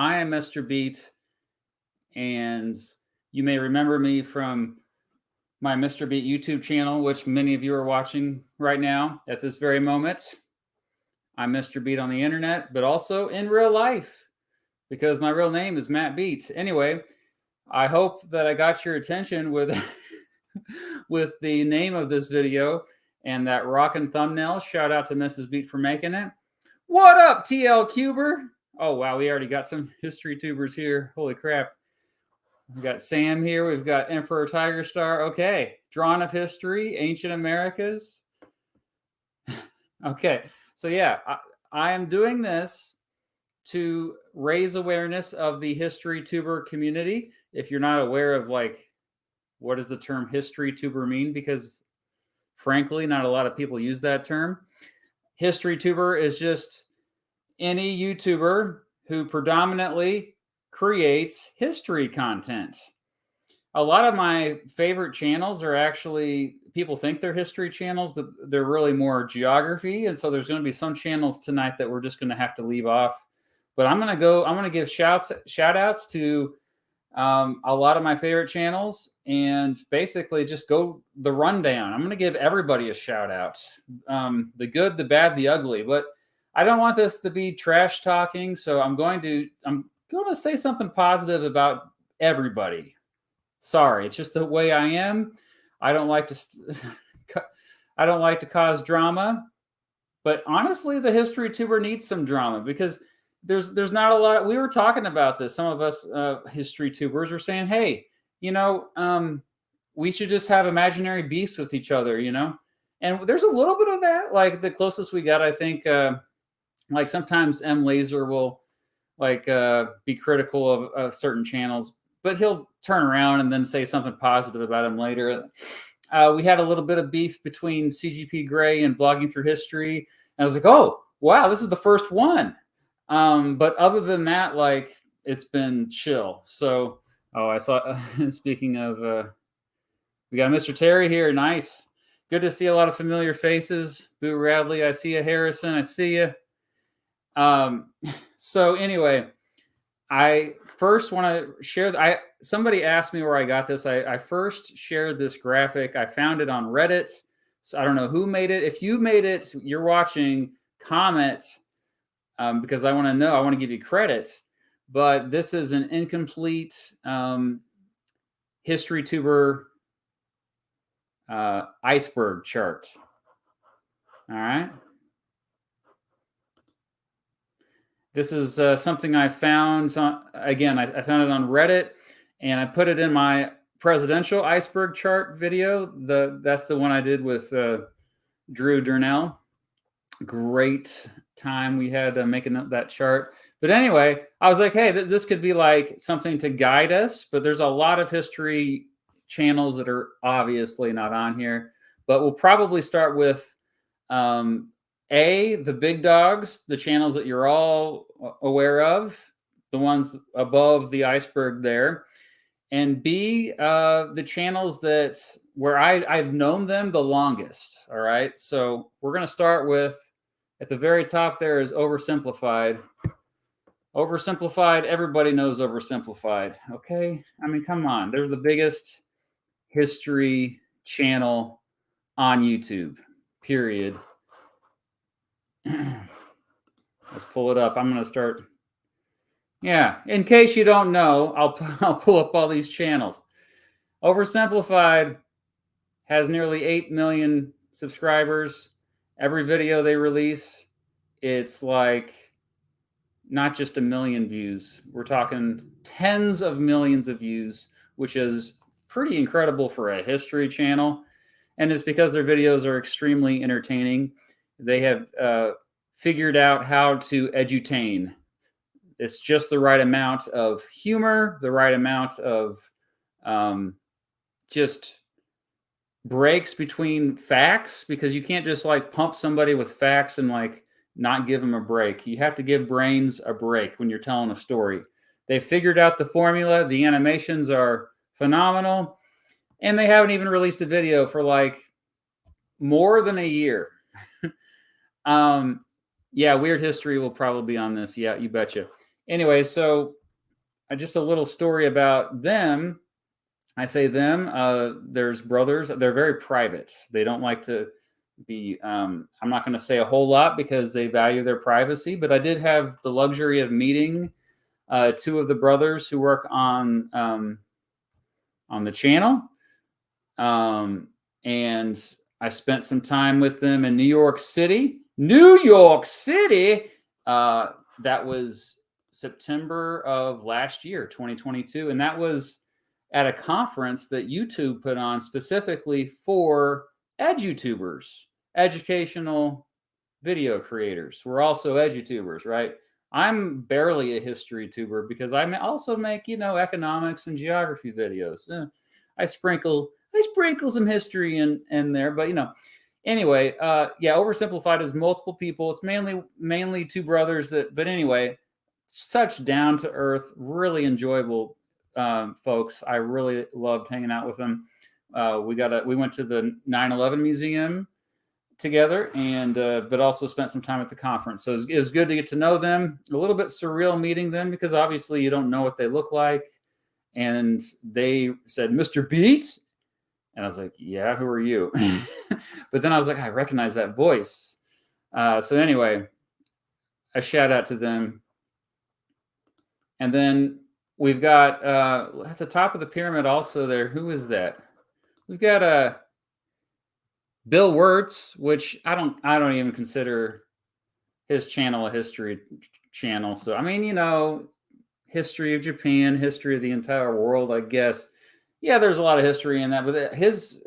I am Mr. Beat, and you may remember me from my Mr. Beat YouTube channel, which many of you are watching right now at this very moment. I'm Mr. Beat on the internet, but also in real life, because my real name is Matt Beat. Anyway, I hope that I got your attention with with the name of this video and that rockin' thumbnail. Shout out to Mrs. Beat for making it. What up, TL Cuber? Oh, wow, we already got some Historytubers here. Holy crap. We've got Sam here. We've got Emperor Tigerstar. Okay. Drawn of History, Ancient Americas. Okay. So, yeah, I am doing this to raise awareness of the Historytuber community. If you're not aware of, like, what does the term Historytuber mean? Because, frankly, not a lot of people use that term. Historytuber is just any YouTuber who predominantly creates history content. A lot of my favorite channels are actually, people think they're history channels, but they're really more geography. And so there's going to be some channels tonight that we're just going to have to leave off. But I'm going to give shout outs to a lot of my favorite channels, and basically just go the rundown. I'm going to give everybody a shout out. The good, the bad, the ugly. But I don't want this to be trash talking, so I'm going to say something positive about everybody. Sorry, it's just the way I am. I don't like to cause drama, but honestly, the Historytuber needs some drama because there's not a lot. We were talking about this. Some of us Historytubers were saying, "Hey, we should just have imaginary beefs with each other," And there's a little bit of that. Like the closest we got, I think. Like sometimes M. Laser will be critical of certain channels, but he'll turn around and then say something positive about him later. We had a little bit of beef between CGP Grey and Vlogging Through History. And I was like, oh, wow, this is the first one. But other than that, it's been chill. So, I saw, speaking of, we got Mr. Terry here. Nice. Good to see a lot of familiar faces. Boo Radley, I see you. Harrison, I see you. So anyway, I first want to share, somebody asked me where I got this. I first shared this graphic. I found it on Reddit. So I don't know who made it. If you made it, you're watching, comment, because I want to know, I want to give you credit, but this is an incomplete, Historytuber, iceberg chart. All right. This is something I found. Again, I found it on Reddit, and I put it in my presidential iceberg chart video. That's the one I did with Drew Durnell. Great time we had making up that chart. But anyway, I was like, hey, this could be like something to guide us. But there's a lot of history channels that are obviously not on here. But we'll probably start with the big dogs, the channels that you're all aware of, the ones above the iceberg there, and B, the channels where I've known them the longest. All right, so we're going to start with, at the very top there is Oversimplified. Oversimplified, everybody knows Oversimplified. Okay, I mean, come on, they're the biggest history channel on YouTube, period. Let's pull it up. I'm going to start. Yeah, in case you don't know, I'll pull up all these channels. Oversimplified has nearly 8 million subscribers. Every video they release, it's like not just 1 million views. We're talking tens of millions of views, which is pretty incredible for a history channel. And it's because their videos are extremely entertaining. They have figured out how to edutain. It's just the right amount of humor, the right amount of just breaks between facts, because you can't just pump somebody with facts and not give them a break. You have to give brains a break when you're telling a story. They figured out the formula. The animations are phenomenal, and they haven't even released a video for more than a year. Yeah, Weird History will probably be on this. Yeah, you betcha. anyway, so just a little story about them. I say them. There's brothers. They're very private. They don't like to be. I'm not going to say a whole lot because they value their privacy. But I did have the luxury of meeting two of the brothers who work on the channel, and I spent some time with them in New York City. New York City. That was September of last year, 2022, and that was at a conference that YouTube put on specifically for edutubers, educational video creators. We're also edutubers, right? I'm barely a history tuber because I also make, economics and geography videos. I sprinkle some history in there, but anyway, yeah, Oversimplified is multiple people. It's mainly two brothers but anyway, such down to earth, really enjoyable folks. I really loved hanging out with them. We went to the 9/11 museum together, and but also spent some time at the conference. So it was good to get to know them. A little bit surreal meeting them because obviously you don't know what they look like. And they said, "Mr. Beat," and I was like, "Yeah, who are you?" But then I was like, I recognize that voice. So anyway, a shout out to them. And then we've got at the top of the pyramid also there. Who is that? We've got Bill Wurtz, which I don't even consider his channel a history channel. So I mean, history of Japan, history of the entire world, I guess. Yeah, there's a lot of history in that, but his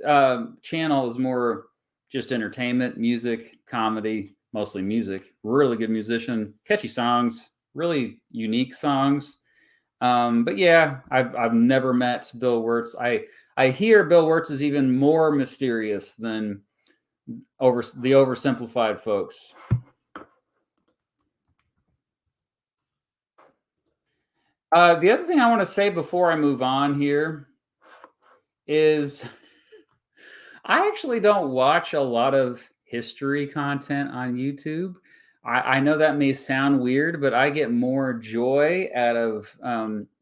channel is more just entertainment, music, comedy, mostly music. Really good musician, catchy songs, really unique songs. But yeah, I've never met Bill Wurtz. I hear Bill Wurtz is even more mysterious than the Oversimplified folks. The other thing I want to say before I move on here is I actually don't watch a lot of history content on YouTube. I know that may sound weird, but I get more joy out of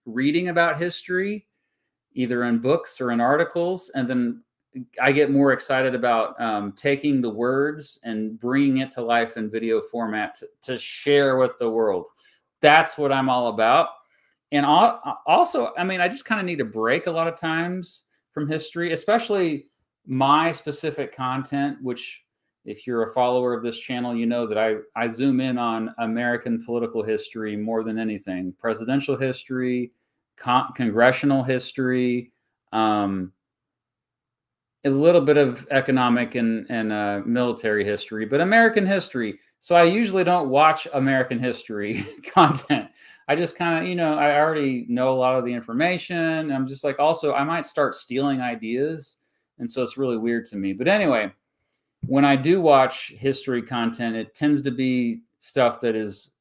reading about history, either in books or in articles. And then I get more excited about taking the words and bringing it to life in video format to share with the world. That's what I'm all about. And also, I mean, I just kind of need a break a lot of times from history, especially my specific content, which if you're a follower of this channel, you know that I zoom in on American political history more than anything, presidential history, congressional history, a little bit of economic and military history, but American history. So I usually don't watch American history content. I just kind of, I already know a lot of the information. I'm just like, also, I might start stealing ideas. And so it's really weird to me. But anyway, when I do watch history content, it tends to be stuff that is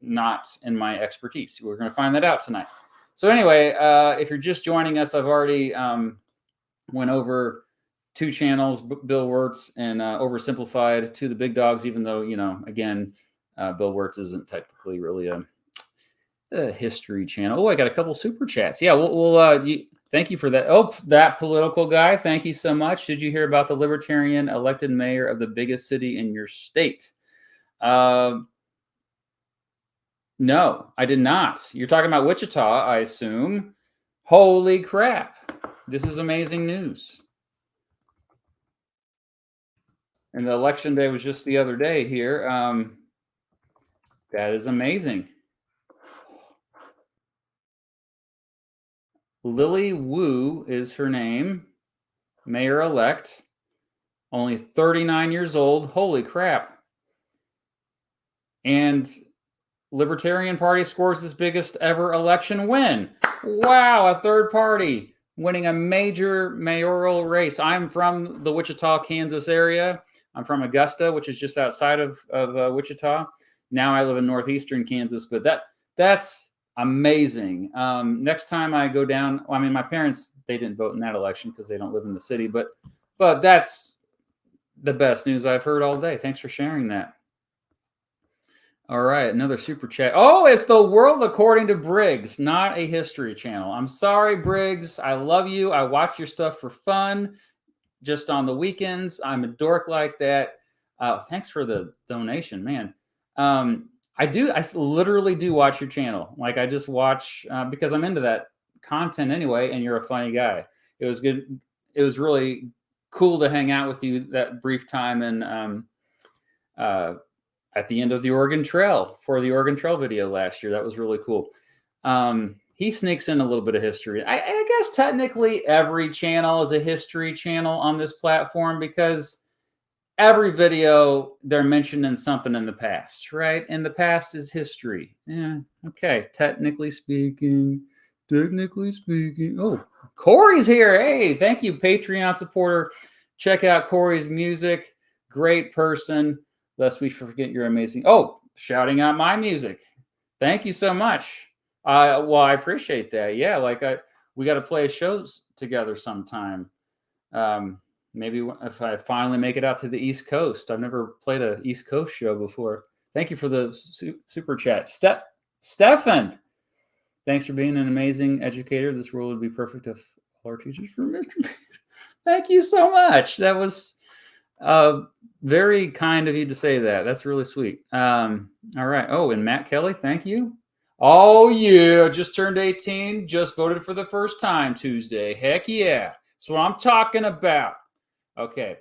not in my expertise. We're going to find that out tonight. So anyway, if you're just joining us, I've already went over two channels, Bill Wurtz and Oversimplified, two of the big dogs, even though, again, Bill Wurtz isn't technically really a history channel. Oh, I got a couple super chats. Yeah, thank you for that. Oh, that political guy. Thank you so much. Did you hear about the libertarian elected mayor of the biggest city in your state? No, I did not. You're talking about Wichita, I assume. Holy crap. This is amazing news. And the election day was just the other day here. That is amazing. Lily Wu is her name, mayor-elect, only 39 years old. Holy crap. And Libertarian Party scores its biggest ever election win. Wow, a third party winning a major mayoral race. I'm from the Wichita, Kansas area. I'm from Augusta, which is just outside of Wichita. Now I live in northeastern Kansas, but that's amazing. Next time I go down, I mean, my parents, they didn't vote in that election because they don't live in the city, but that's the best news I've heard all day. Thanks for sharing that. All right, another super chat. Oh, it's the world according to Briggs, not a history channel. I'm sorry, Briggs. I love you. I watch your stuff for fun, just on the weekends. I'm a dork like that. Thanks for the donation, man. I literally do watch your channel. Like I just watch because I'm into that content anyway, and you're a funny guy. It was good. It was really cool to hang out with you that brief time and at the end of the Oregon Trail for the Oregon Trail video last year. That was really cool. He sneaks in a little bit of history. I guess technically every channel is a history channel on this platform because every video they're mentioning something in the past, right? And the past is history. Yeah, okay. Technically speaking. Oh, Corey's here. Hey, thank you, Patreon supporter. Check out Corey's music. Great person. Lest we forget you're amazing. Oh, shouting out my music. Thank you so much. Well, I appreciate that. Yeah, like we got to play shows together sometime. Maybe if I finally make it out to the East Coast. I've never played an East Coast show before. Thank you for the super chat. Stefan, thanks for being an amazing educator. This world would be perfect if all our teachers were Mr. Thank you so much. That was very kind of you to say that. That's really sweet. All right. Oh, and Matt Kelly, thank you. Oh, yeah. Just turned 18. Just voted for the first time Tuesday. Heck yeah. That's what I'm talking about. Okay.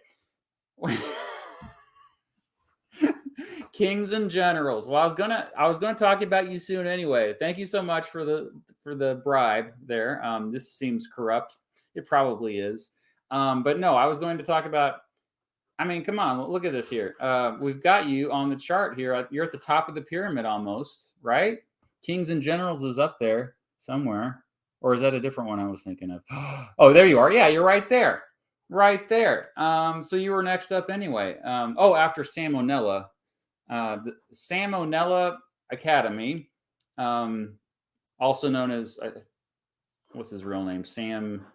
Kings and generals. Well, I was gonna talk about you soon anyway. Thank you so much for the bribe there. This seems corrupt. It probably is. But no, I was going to talk about. I mean, come on, look at this here. We've got you on the chart here. You're at the top of the pyramid almost, right? Kings and generals is up there somewhere. Or is that a different one I was thinking of? Oh, there you are. Yeah, you're right there. Right there. So you were next up anyway. After Sam O'Nella. The Sam O'Nella Academy, also known as, what's his real name? Sam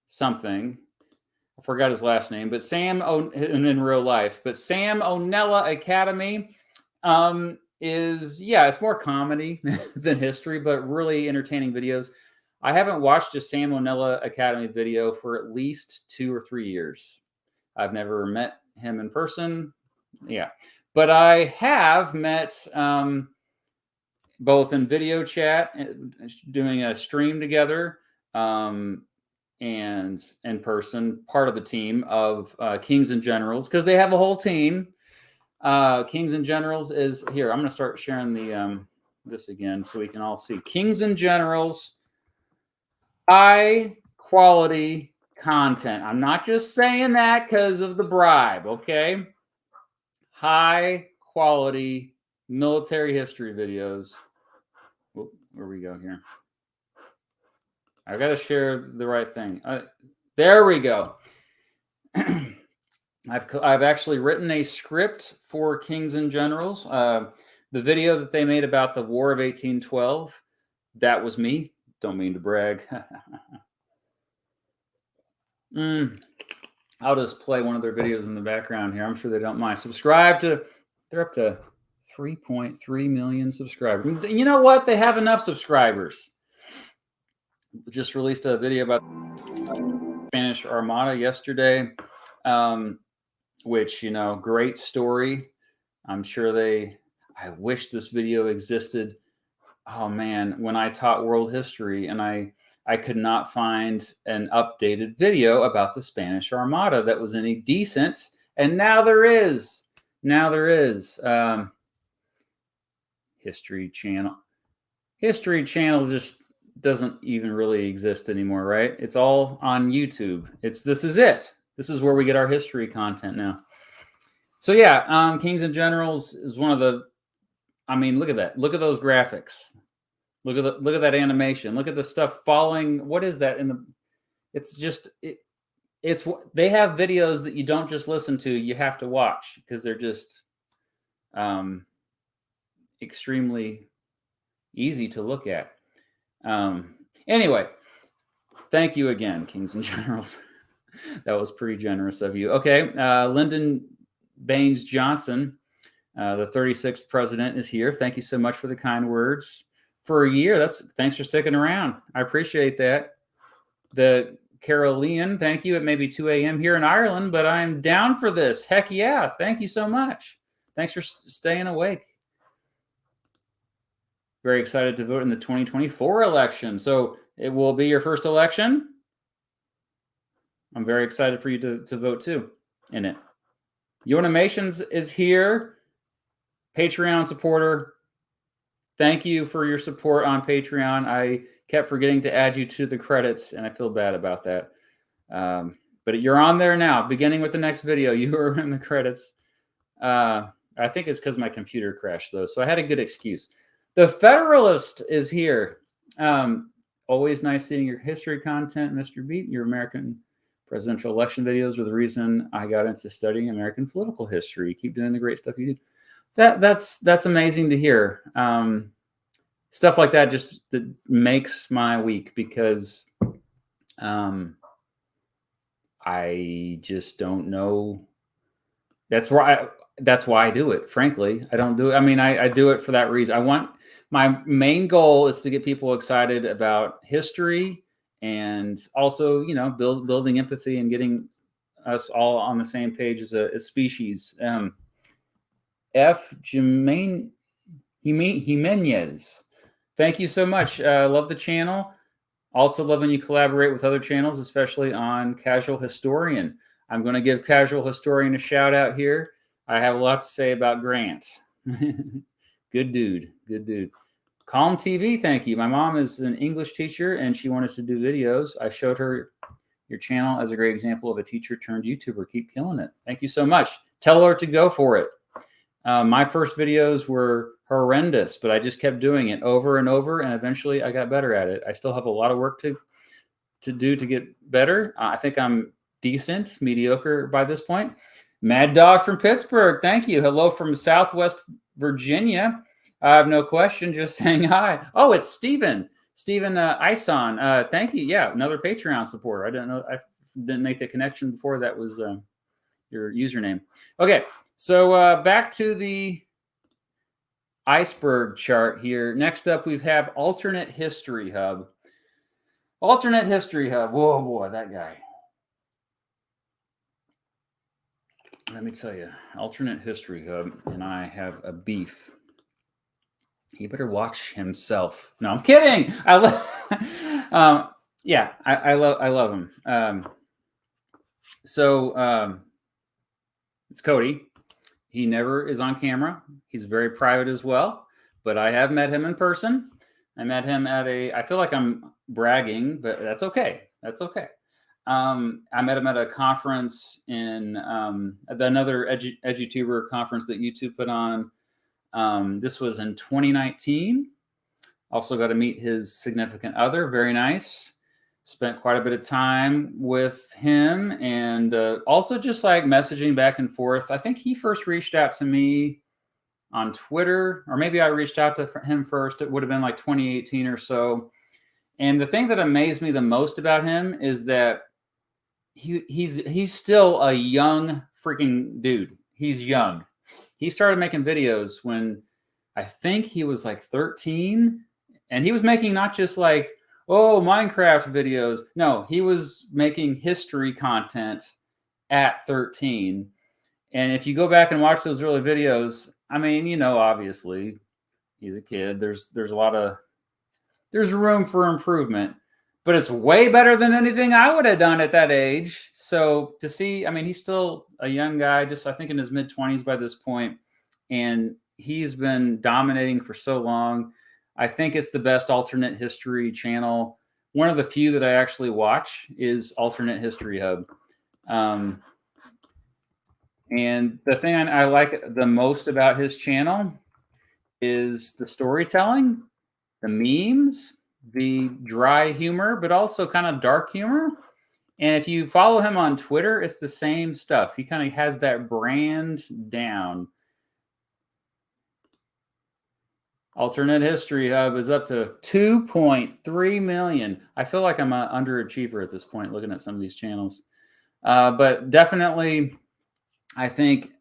something. I forgot his last name, but in real life. But Sam O'Nella Academy it's more comedy than history, but really entertaining videos. I haven't watched a Sam O'Nella Academy video for at least 2 or 3 years. I've never met him in person. Yeah. But I have met both in video chat, doing a stream together, and in person, part of the team of Kings and Generals, because they have a whole team. Kings and Generals is here. I'm going to start sharing the this again so we can all see. Kings and Generals, high quality content. I'm not just saying that because of the bribe, okay? High quality military history videos. Where we go here? I got to share the right thing. There we go. I've actually written a script for Kings and Generals. The video that they made about the War of 1812, that was me. Don't mean to brag. I'll just play one of their videos in the background here. I'm sure they don't mind. They're up to 3.3 million subscribers. You know what? They have enough subscribers. Just released a video about Spanish Armada yesterday, which, great story. I'm sure I wish this video existed. Oh man, when I taught world history and I could not find an updated video about the Spanish Armada that was any decent. And now there is. History Channel. History Channel just doesn't even really exist anymore, right? It's all on YouTube. This is it. This is where we get our history content now. So yeah, Kings and Generals is one of the. I mean, look at that. Look at those graphics. Look at that animation. Look at the stuff following. What is that It's they have videos that you don't just listen to, you have to watch because they're just extremely easy to look at. Anyway, thank you again, Kings and Generals. That was pretty generous of you. Okay, Lyndon Baines Johnson. The 36th president is here. Thank you so much for the kind words. For a year, thanks for sticking around. I appreciate that. The Carolean, thank you. It may be 2 a.m. here in Ireland, but I'm down for this. Heck yeah. Thank you so much. Thanks for staying awake. Very excited to vote in the 2024 election. So it will be your first election. I'm very excited for you to vote too in it. Yonimations is here. Patreon supporter. Thank you for your support on Patreon. I kept forgetting to add you to the credits, and I feel bad about that. But you're on there now. Beginning with the next video, you are in the credits. I think it's because my computer crashed, though, so I had a good excuse. The Federalist is here. Always nice seeing your history content, Mr. Beat. Your American presidential election videos were the reason I got into studying American political history. Keep doing the great stuff you do. That's amazing to hear. Stuff like that that makes my week, because I just don't know. That's why I do it. Frankly, I don't do it. I mean, I do it for that reason. My main goal is to get people excited about history, and also, building empathy and getting us all on the same page as a species. F. Jimenez. Thank you so much. Love the channel. Also love when you collaborate with other channels, especially on Casual Historian. I'm going to give Casual Historian a shout out here. I have a lot to say about Grant. Good dude. Good dude. Calm TV, thank you. My mom is an English teacher, and she wanted to do videos. I showed her your channel as a great example of a teacher turned YouTuber. Keep killing it. Thank you so much. Tell her to go for it. My first videos were horrendous, but I just kept doing it over and over, and eventually I got better at it. I still have a lot of work to do to get better. I think I'm decent, mediocre by this point. Mad Dog from Pittsburgh, thank you. Hello from Southwest Virginia. I have no question, just saying hi. Oh, it's Steven Ison. Thank you. Yeah, another Patreon supporter. I didn't make the connection before. That was your username. Okay, so back to the iceberg chart here. Next up, we have Alternate History Hub. Alternate History Hub. Whoa, boy, that guy. Let me tell you, Alternate History Hub and I have a beef. He better watch himself. No, I'm kidding. I love him. It's Cody. He never is on camera. He's very private as well, but I have met him in person. I met him at I feel like I'm bragging, but that's okay. That's okay. I met him at a conference in another Edutuber conference that YouTube put on. This was in 2019. Also got to meet his significant other. Very nice. Spent quite a bit of time with him, and also just like messaging back and forth. I think he first reached out to me on Twitter, or maybe I reached out to him first. It would have been like 2018 or so. And the thing that amazed me the most about him is that he's still a young freaking dude. He's young. He started making videos when I think he was like 13, and he was making not just like, oh, Minecraft videos. No, he was making history content at 13. And if you go back and watch those early videos, I mean, obviously he's a kid. There's room for improvement, but it's way better than anything I would have done at that age. So to see, I mean, he's still a young guy, just I think in his mid-20s by this point, and he's been dominating for so long. I think it's the best alternate history channel. One of the few that I actually watch is Alternate History Hub. And the thing I like the most about his channel is the storytelling, the memes, the dry humor, but also kind of dark humor. And if you follow him on Twitter, it's the same stuff. He kind of has that brand down. Alternate History Hub is up to 2.3 million. I feel like I'm an underachiever at this point looking at some of these channels. But definitely, I think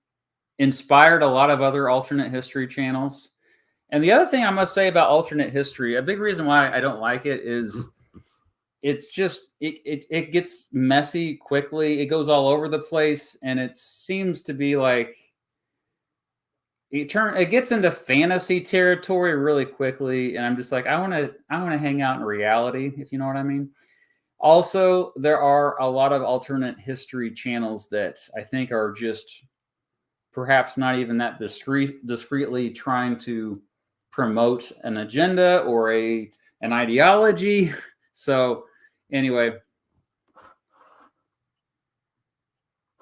inspired a lot of other alternate history channels. And the other thing I must say about alternate history, a big reason why I don't like it is it's just it gets messy quickly. It goes all over the place, and it seems to be like it gets into fantasy territory really quickly, and I'm just like, I want to hang out in reality, if you know what I mean. Also, there are a lot of alternate history channels that I think are just perhaps not even that discreetly trying to promote an agenda or an ideology. So anyway.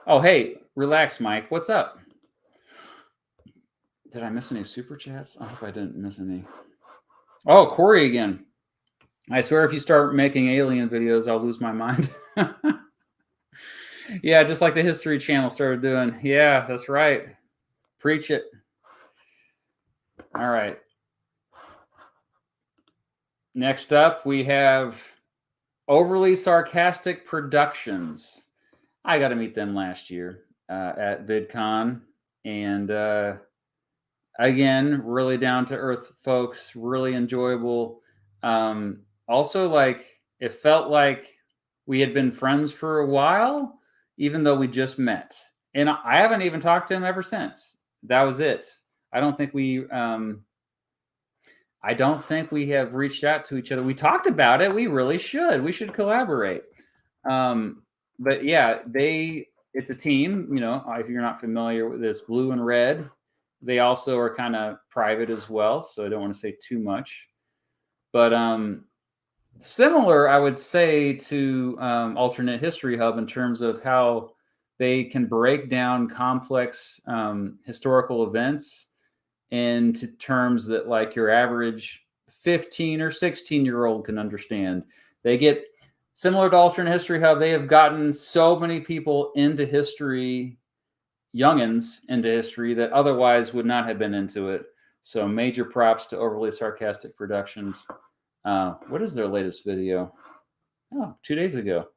Oh, hey, relax, Mike. What's up? Did I miss any super chats? I hope I didn't miss any. Oh, Corey again. I swear if you start making alien videos, I'll lose my mind. Yeah, just like the History Channel started doing. Yeah, that's right. Preach it. All right. Next up, we have Overly Sarcastic Productions. I got to meet them last year at VidCon. And again, really down-to-earth folks, really enjoyable. Also, like, it felt like we had been friends for a while, even though we just met. And I haven't even talked to him ever since. That was it. I don't think we have reached out to each other. We talked about it. We really should. We should collaborate. But yeah, it's a team, you know, if you're not familiar with this, Blue and Red. They also are kind of private as well, so I don't want to say too much. But similar, I would say, to Alternate History Hub in terms of how they can break down complex historical events into terms that like your average 15 or 16-year-old can understand. They get, similar to Alternate History Hub, they have gotten so many people into history, youngins into history, that otherwise would not have been into it. So major props to Overly Sarcastic Productions. What is their latest video? Oh, 2 days ago.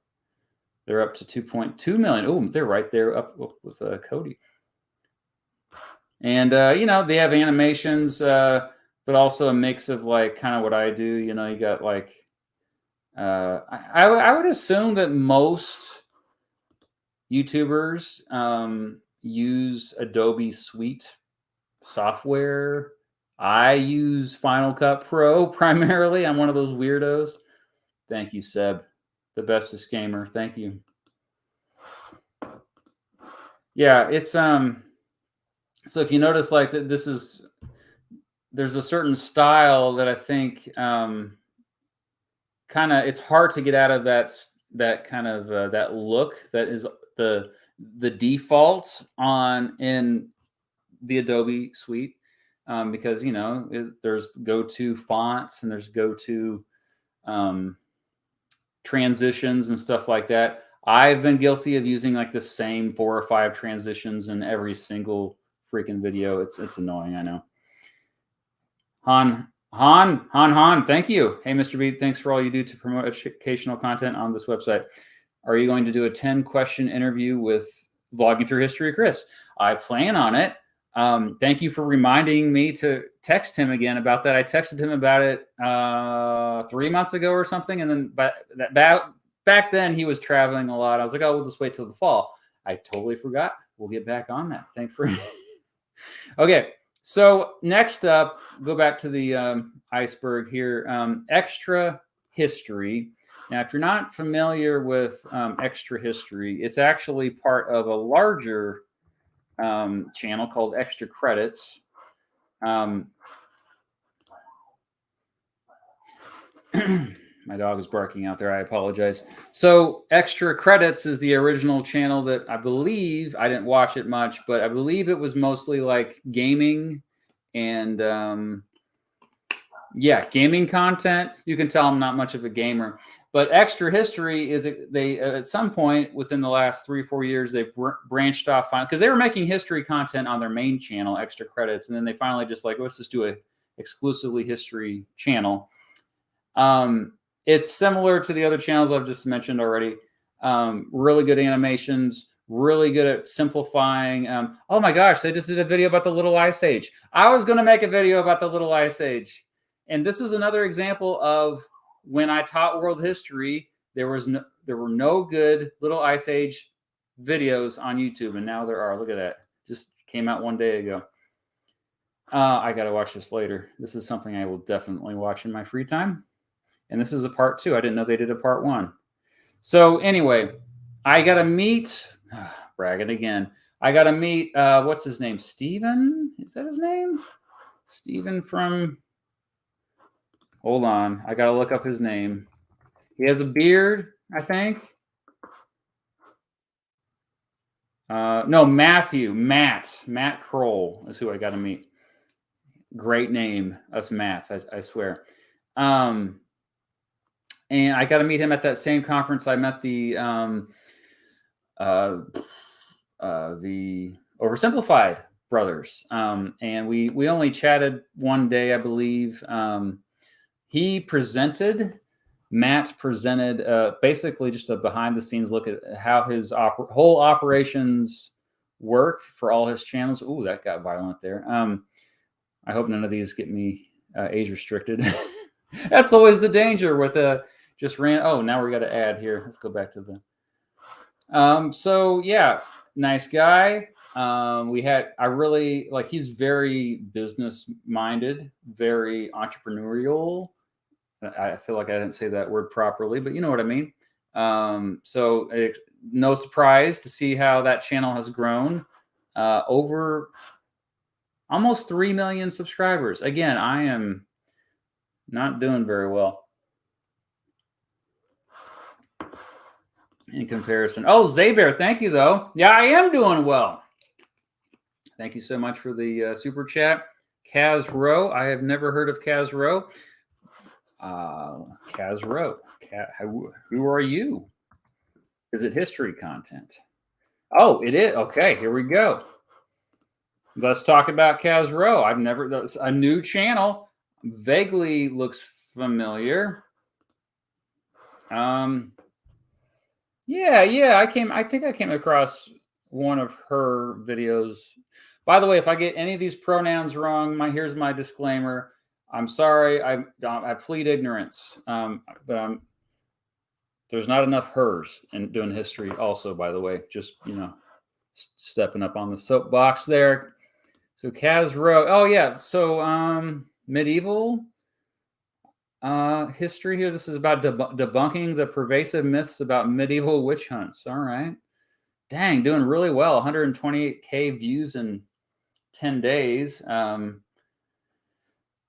They're up to 2.2 million. Oh, they're right there up with Cody. And, you know, they have animations, but also a mix of like kind of what I do. You know, you got like, I would assume that most YouTubers use Adobe Suite software. I use Final Cut Pro primarily. I'm one of those weirdos. Thank you, Seb. The bestest gamer. Thank you. Yeah, it's so if you notice, like, there's a certain style that I think kind of, it's hard to get out of that kind of that look that is the default in the Adobe Suite, because, you know, there's go-to fonts and there's go-to transitions and stuff like that. I've been guilty of using like the same 4 or 5 transitions in every single freaking video. It's annoying, I know. Han, thank you. Hey, Mr. B, thanks for all you do to promote educational content on this website. Are you going to do a 10-question interview with Vlogging Through History, Chris? I plan on it. Thank you for reminding me to text him again about that. I texted him about it 3 months ago or something, and then back then he was traveling a lot. I was like, oh, we'll just wait till the fall. I totally forgot. We'll get back on that. Thanks for okay. So next up, go back to the iceberg here. Extra history. Now, if you're not familiar with extra history, it's actually part of a larger channel called Extra Credits. My dog is barking out there. I apologize. So Extra Credits is the original channel that I believe, I didn't watch it much, but I believe it was mostly like gaming and yeah, gaming content. You can tell I'm not much of a gamer. But Extra History is, they at some point within the last 3 or 4 years, they branched off because they were making history content on their main channel, Extra Credits, and then they finally just like, let's just do a exclusively history channel. It's similar to the other channels I've just mentioned already. Really good animations, really good at simplifying. Oh my gosh, they just did a video about the Little Ice Age. I was going to make a video about the Little Ice Age. And this is another example of when I taught world history, there were no good Little Ice Age videos on YouTube, and now there are. Look at that. Just came out one day ago. I got to watch this later. This is something I will definitely watch in my free time. And this is a part 2. I didn't know they did a part 1. So anyway, I got to meet, bragging again. I got to meet, what's his name? Steven? Is that his name? Steven from, hold on. I got to look up his name. He has a beard, I think. No, Matt Kroll is who I got to meet. Great name, us Matts, I swear. And I got to meet him at that same conference I met the Oversimplified brothers. And we only chatted one day, I believe. Matt presented basically just a behind the scenes look at how his whole operations work for all his channels. Ooh, that got violent there. I hope none of these get me age restricted. That's always the danger with just ran. Oh, now we got to add here. Let's go back to the. So yeah, nice guy. I really like. He's very business minded, very entrepreneurial. I feel like I didn't say that word properly, but you know what I mean. So no surprise to see how that channel has grown over almost 3 million subscribers. Again, I am not doing very well in comparison. Oh, Zaybear, thank you, though. Yeah, I am doing well. Thank you so much for the super chat. Kaz Rowe. I have never heard of Kaz Rowe. Kaz Rowe. Who are you? Is it history content? Oh, it is. Okay, here we go. Let's talk about Kaz Rowe. That's a new channel. Vaguely looks familiar. Yeah. I think I came across one of her videos. By the way, if I get any of these pronouns wrong, here's my disclaimer. I'm sorry. I plead ignorance. But there's not enough hers in doing history. Also, by the way, just stepping up on the soapbox there. So Kaz Rowe. Oh yeah. So medieval history here. This is about debunking the pervasive myths about medieval witch hunts. All right. Dang, doing really well. 128K views in 10 days.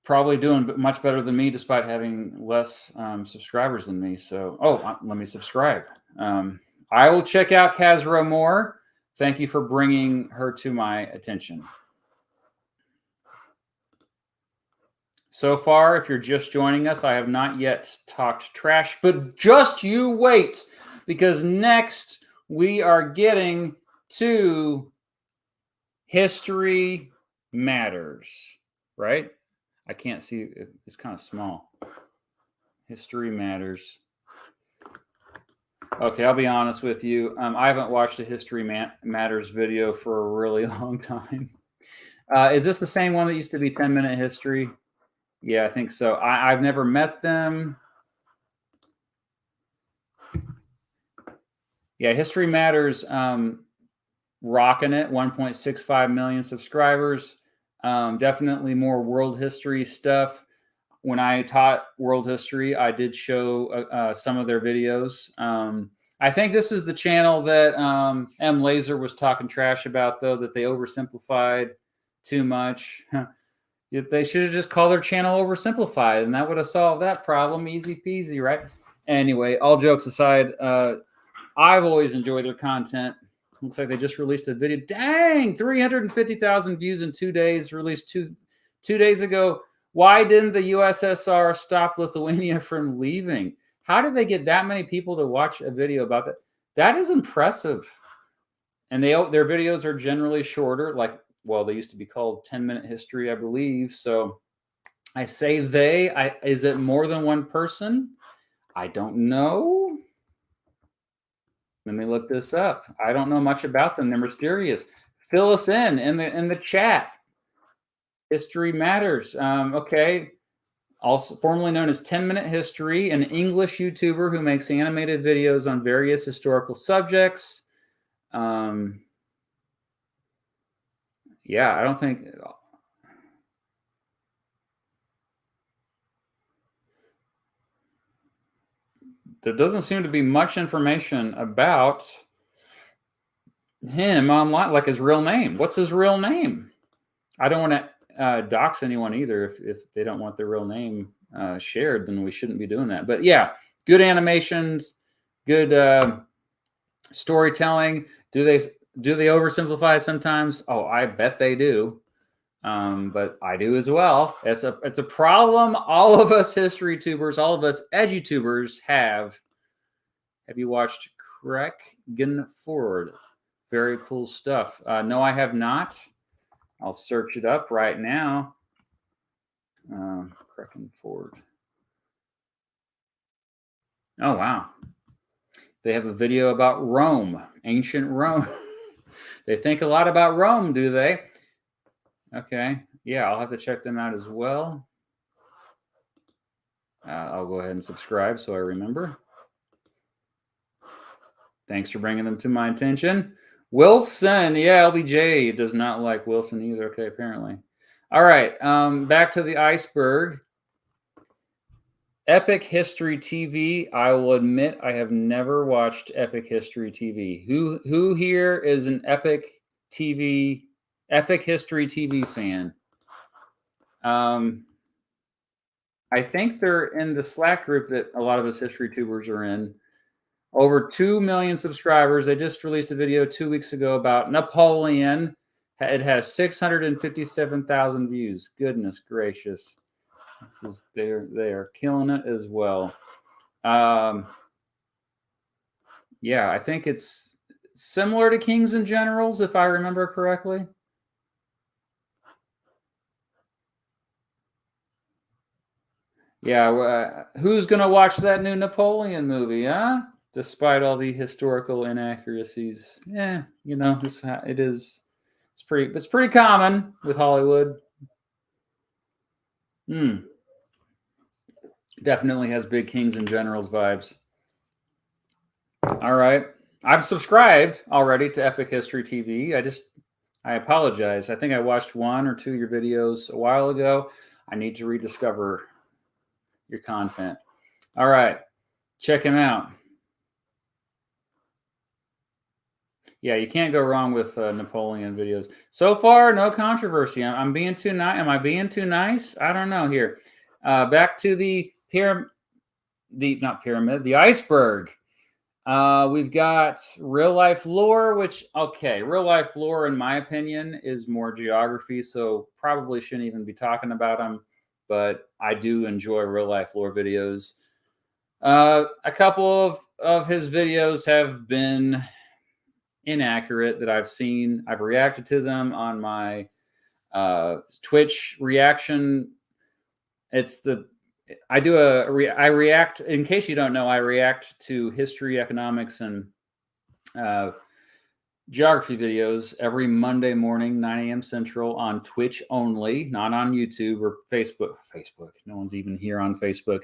Probably doing much better than me, despite having less subscribers than me. So, let me subscribe. I will check out Kaz Rowe more. Thank you for bringing her to my attention. So far, if you're just joining us, I have not yet talked trash, but just you wait, because next we are getting to History Matters, right? I can't see. It's kind of small. History Matters. Okay, I'll be honest with you. I haven't watched a History Matters video for a really long time. Is this the same one that used to be 10-minute history? Yeah, I think so. I've never met them. Yeah, History Matters, rocking it. 1.65 million subscribers. Definitely more world history stuff. When I taught world history, I did show some of their videos. I think this is the channel that M. Laser was talking trash about, though, that they oversimplified too much. They should have just called their channel Oversimplified, and that would have solved that problem. Easy peasy, right? Anyway, all jokes aside, I've always enjoyed their content. Looks like they just released a video. Dang, 350,000 views in 2 days, released two days ago. Why didn't the USSR stop Lithuania from leaving? How did they get that many people to watch a video about that? That is impressive. And their videos are generally shorter, they used to be called 10-minute history, I believe. So I say is it more than one person? I don't know. Let me look this up. I don't know much about them. They're mysterious. Fill us in the chat. History Matters. Okay. Also formerly known as 10-Minute History, an English YouTuber who makes animated videos on various historical subjects. Yeah, I don't think... There doesn't seem to be much information about him online, like his real name. What's his real name? I don't want to dox anyone either. If they don't want their real name shared, then we shouldn't be doing that. But yeah, good animations, good storytelling. Do they oversimplify sometimes? Oh, I bet they do. But I do as well. It's a problem all of us history tubers, all of us edutubers have. Have you watched Ford? Very cool stuff. No, I have not. I'll search it up right now. Ford. Oh, wow. They have a video about Rome, ancient Rome. They think a lot about Rome, do they? Okay. Yeah, I'll have to check them out as well. I'll go ahead and subscribe so I remember. Thanks for bringing them to my attention. Wilson. Yeah, LBJ does not like Wilson either. Okay, apparently. All right. Back to the iceberg. Epic History TV. I will admit I have never watched Epic History TV. Who here is an Epic History TV fan? I think they're in the Slack group that a lot of us history tubers are in. Over 2 million subscribers. They just released a video 2 weeks ago about Napoleon. It has 657,000 views. Goodness gracious. They are killing it as well. Yeah, I think it's similar to Kings and Generals, if I remember correctly. Yeah, who's going to watch that new Napoleon movie, huh? Despite all the historical inaccuracies. Yeah, you know, it's pretty common with Hollywood. Definitely has big Kings and Generals vibes. All right. I've subscribed already to Epic History TV. I apologize. I think I watched 1 or 2 of your videos a while ago. I need to rediscover your content. All right. Check him out. Yeah, you can't go wrong with Napoleon videos. So far, no controversy. I'm being too nice. Am I being too nice? I don't know here. Back to the iceberg. We've got RealLifeLore, which, okay, RealLifeLore, in my opinion, is more geography, so probably shouldn't even be talking about them, but I do enjoy RealLifeLore videos. A couple of his videos have been inaccurate that I've seen. I've reacted to them on my Twitch reaction. I react, in case you don't know, I react to history, economics, and geography videos every Monday morning, 9 a.m. Central on Twitch only, not on YouTube or Facebook. No one's even here on Facebook.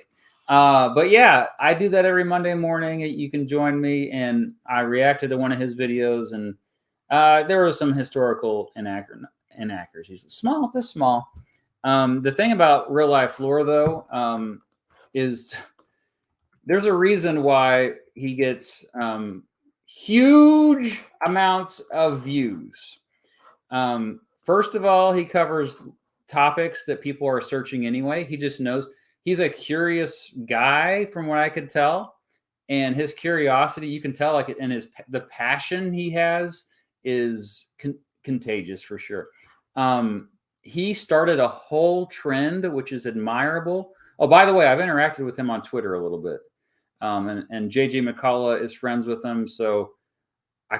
But yeah, I do that every Monday morning. You can join me, and I reacted to one of his videos, and there was some historical inaccuracies. Small. The thing about RealLifeLore, though, is there's a reason why he gets huge amounts of views. First of all, he covers topics that people are searching anyway. He just knows. He's a curious guy, from what I could tell, and his curiosity, you can tell, like, and the passion he has is contagious for sure. He started a whole trend, which is admirable. Oh, by the way, I've interacted with him on Twitter a little bit, and JJ McCullough is friends with him, so I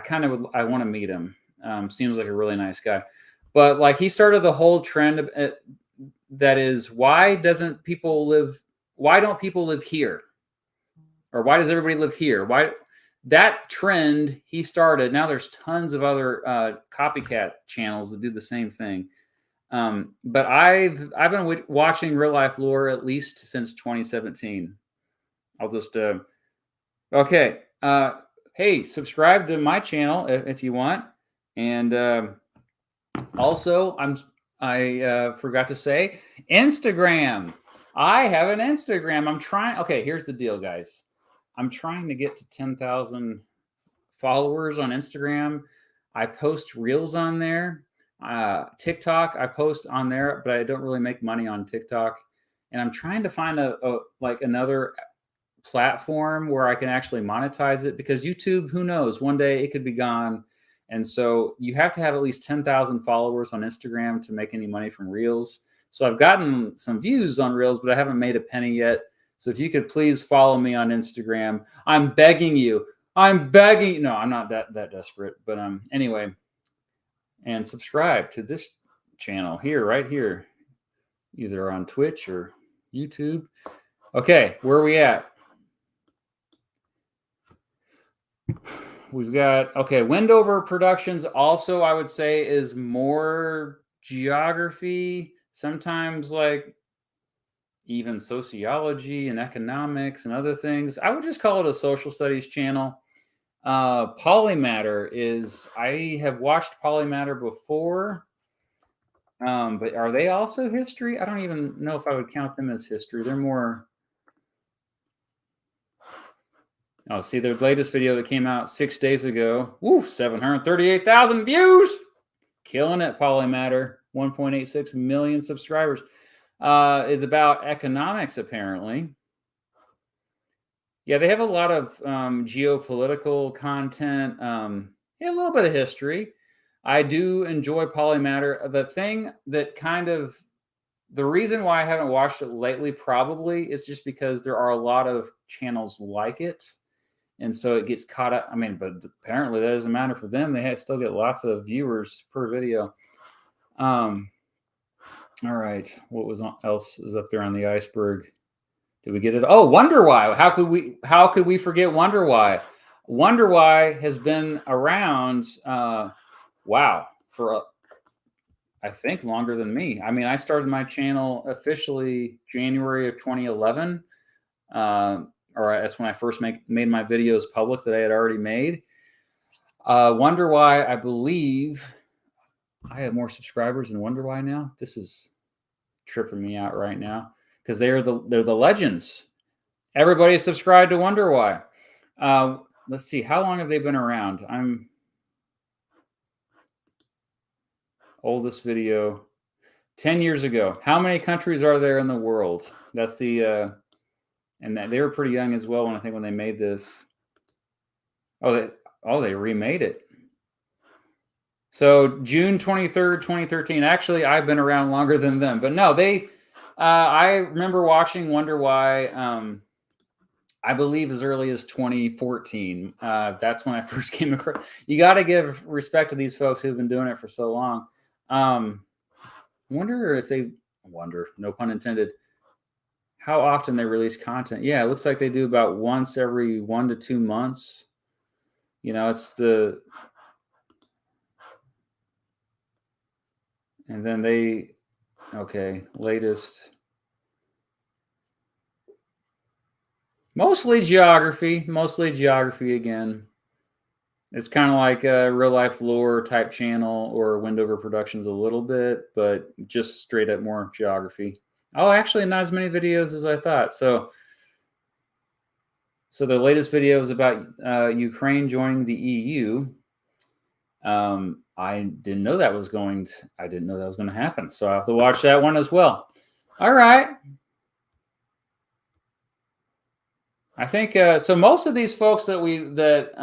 want to meet him. Seems like a really nice guy, but like he started the whole trend that is, why don't people live here? Or why does everybody live here? Why that trend he started. Now there's tons of other copycat channels that do the same thing. But I've been watching RealLifeLore at least since 2017. I'll just okay. Hey, subscribe to my channel if you want. And also, I forgot to say Instagram. I have an Instagram. I'm trying. Okay, here's the deal, guys. I'm trying to get to 10,000 followers on Instagram. I post reels on there. TikTok, I post on there, but I don't really make money on TikTok. And I'm trying to find like another platform where I can actually monetize it, because YouTube, who knows, one day it could be gone. And so you have to have at least 10,000 followers on Instagram to make any money from reels. So I've gotten some views on reels, but I haven't made a penny yet. So if you could please follow me on Instagram, I'm begging you. I'm begging. No, I'm not that desperate, but anyway, and subscribe to this channel here, right here, either on Twitch or YouTube. Okay, where are we at? We've got, okay, Wendover Productions also, I would say, is more geography, sometimes like even sociology and economics and other things. I would just call it a social studies channel. Polymatter is, I have watched Polymatter before, but are they also history? I don't even know if I would count them as history. They're more, oh, see, their latest video that came out 6 days ago. Woo, 738,000 views. Killing it, Polymatter. 1.86 million subscribers. Is about economics, apparently. Yeah, they have a lot of geopolitical content. Yeah, a little bit of history. I do enjoy Polymatter. The thing that kind of, the reason why I haven't watched it lately probably is just because there are a lot of channels like it. And so it gets caught up. I mean, but apparently that doesn't matter for them. They still get lots of viewers per video. All right. What else is up there on the iceberg? Did we get it? Oh, WonderWhy. How could we forget WonderWhy? WonderWhy has been around, wow, for I think longer than me. I mean, I started my channel officially January of 2011. Or that's when I first made my videos public that I had already made. WonderWhy, I believe I have more subscribers than WonderWhy now. This is tripping me out right now, because they're the legends. Everybody subscribed to WonderWhy. Let's see, how long have they been around? I'm oldest video 10 years ago. How many countries are there in the world? That's the and they were pretty young as well when they made this. Oh, they remade it. So June 23rd, 2013. Actually, I've been around longer than them, but no, they. I remember watching WonderWhy. I believe as early as 2014. That's when I first came across. You got to give respect to these folks who've been doing it for so long. Wonder if they wonder, no pun intended, how often they release content. Yeah, it looks like they do about once every 1 to 2 months. You know, it's the, and then they, okay, latest. Mostly geography again. It's kind of like a RealLifeLore type channel, or Wendover Productions a little bit, but just straight up more geography. Oh, actually not as many videos as I thought. So the latest video is about Ukraine joining the EU. I didn't know that was going to happen. So I have to watch that one as well. All right. I think so. Most of these folks that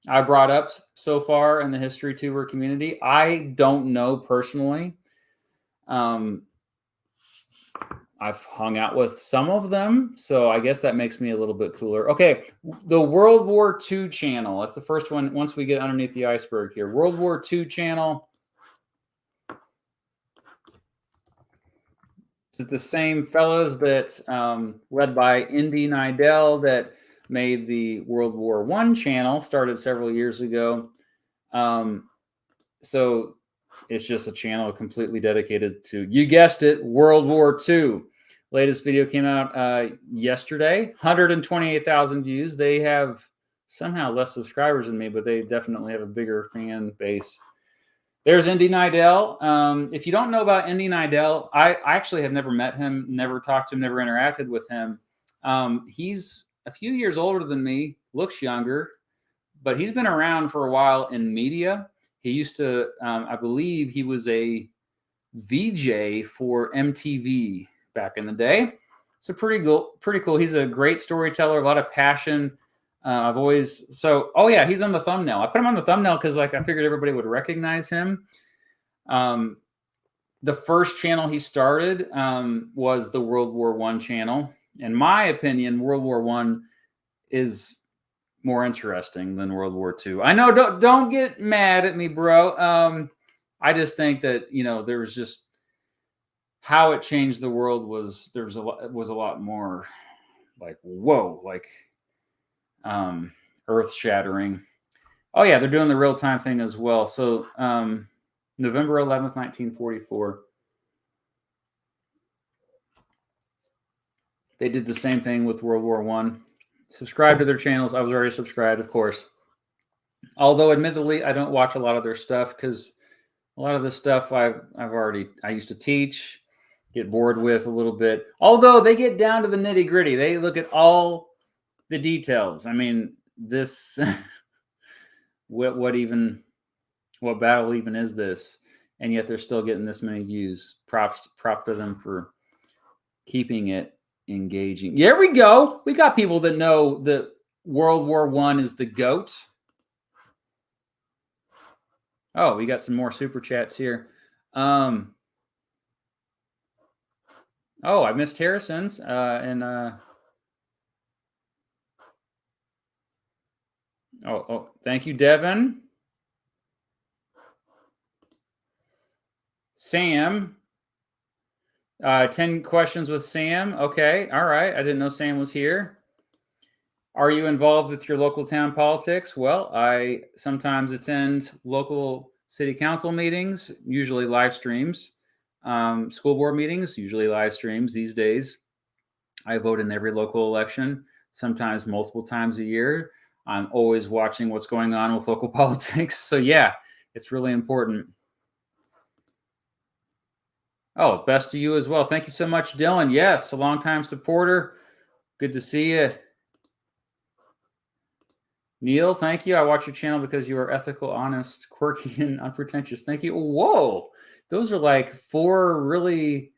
I brought up so far in the Historytuber community, I don't know personally. I've hung out with some of them, so I guess that makes me a little bit cooler. Okay, the World War II channel. That's the first one once we get underneath the iceberg here. World War II channel. This is the same fellas that, led by Indy Nidell, that made the World War I channel, started several years ago. So it's just a channel completely dedicated to, you guessed it, World War II. Latest video came out yesterday, 128,000 views. They have somehow less subscribers than me, but they definitely have a bigger fan base. There's Indy Nidell. If you don't know about Indy Nidell, I actually have never met him, never talked to him, never interacted with him. He's a few years older than me, looks younger, but he's been around for a while in media. He used to, I believe he was a VJ for MTV back in the day. So pretty cool. He's a great storyteller, a lot of passion. Oh yeah, he's on the thumbnail. I put him on the thumbnail because like I figured everybody would recognize him. The first channel he started was the World War I channel. In my opinion, World War I is more interesting than World War II. I know, don't get mad at me, bro. I just think that, you know, there was just how it changed the world was a lot more like, whoa, like earth shattering. Oh yeah, they're doing the real time thing as well. So November 11th, 1944. They did the same thing with World War I. Subscribe to their channels. I was already subscribed, of course. Although, admittedly, I don't watch a lot of their stuff because a lot of this stuff I used to teach, get bored with a little bit. Although they get down to the nitty gritty. They look at all the details. I mean, this, what battle even is this? And yet they're still getting this many views. Props to them for keeping it engaging. There we go. We got people that know that World War I is the GOAT. Oh, we got some more super chats here. Oh, I missed Harrison's. Oh, thank you, Devin. Sam. 10 questions with Sam. Okay, all right. I didn't know Sam was here. Are you involved with your local town politics? Well, I sometimes attend local city council meetings, usually live streams. School board meetings, usually live streams these days. I vote in every local election, sometimes multiple times a year. I'm always watching what's going on with local politics. So yeah, it's really important. Oh, best to you as well. Thank you so much, Dylan. Yes, a longtime supporter. Good to see you. Neil, thank you. I watch your channel because you are ethical, honest, quirky, and unpretentious. Thank you. Whoa, those are like 4 really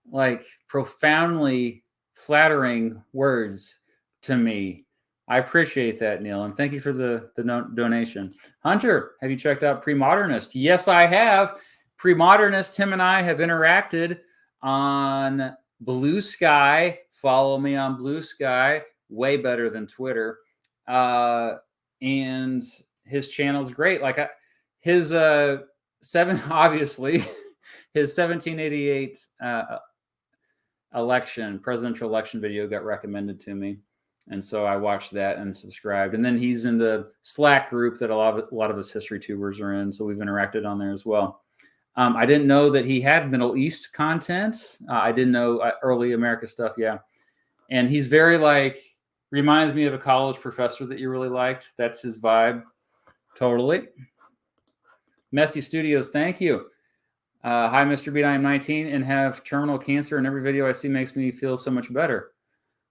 like profoundly flattering words to me. I appreciate that, Neil, and thank you for the donation. Hunter, have you checked out Premodernist? Yes, I have. Premodernist, Tim and I have interacted on Blue Sky. Follow me on Blue Sky. Way better than Twitter. And his channel's great. Like his obviously his 1788 presidential election video got recommended to me, and so I watched that and subscribed. And then he's in the Slack group that a lot of us Historytubers are in, so we've interacted on there as well. I didn't know that he had Middle East content. I didn't know early America stuff. Yeah, and he's very like. Reminds me of a college professor that you really liked. That's his vibe. Totally. Messy Studios, thank you. Hi, Mr. Beat. I am 19 and have terminal cancer, and every video I see makes me feel so much better.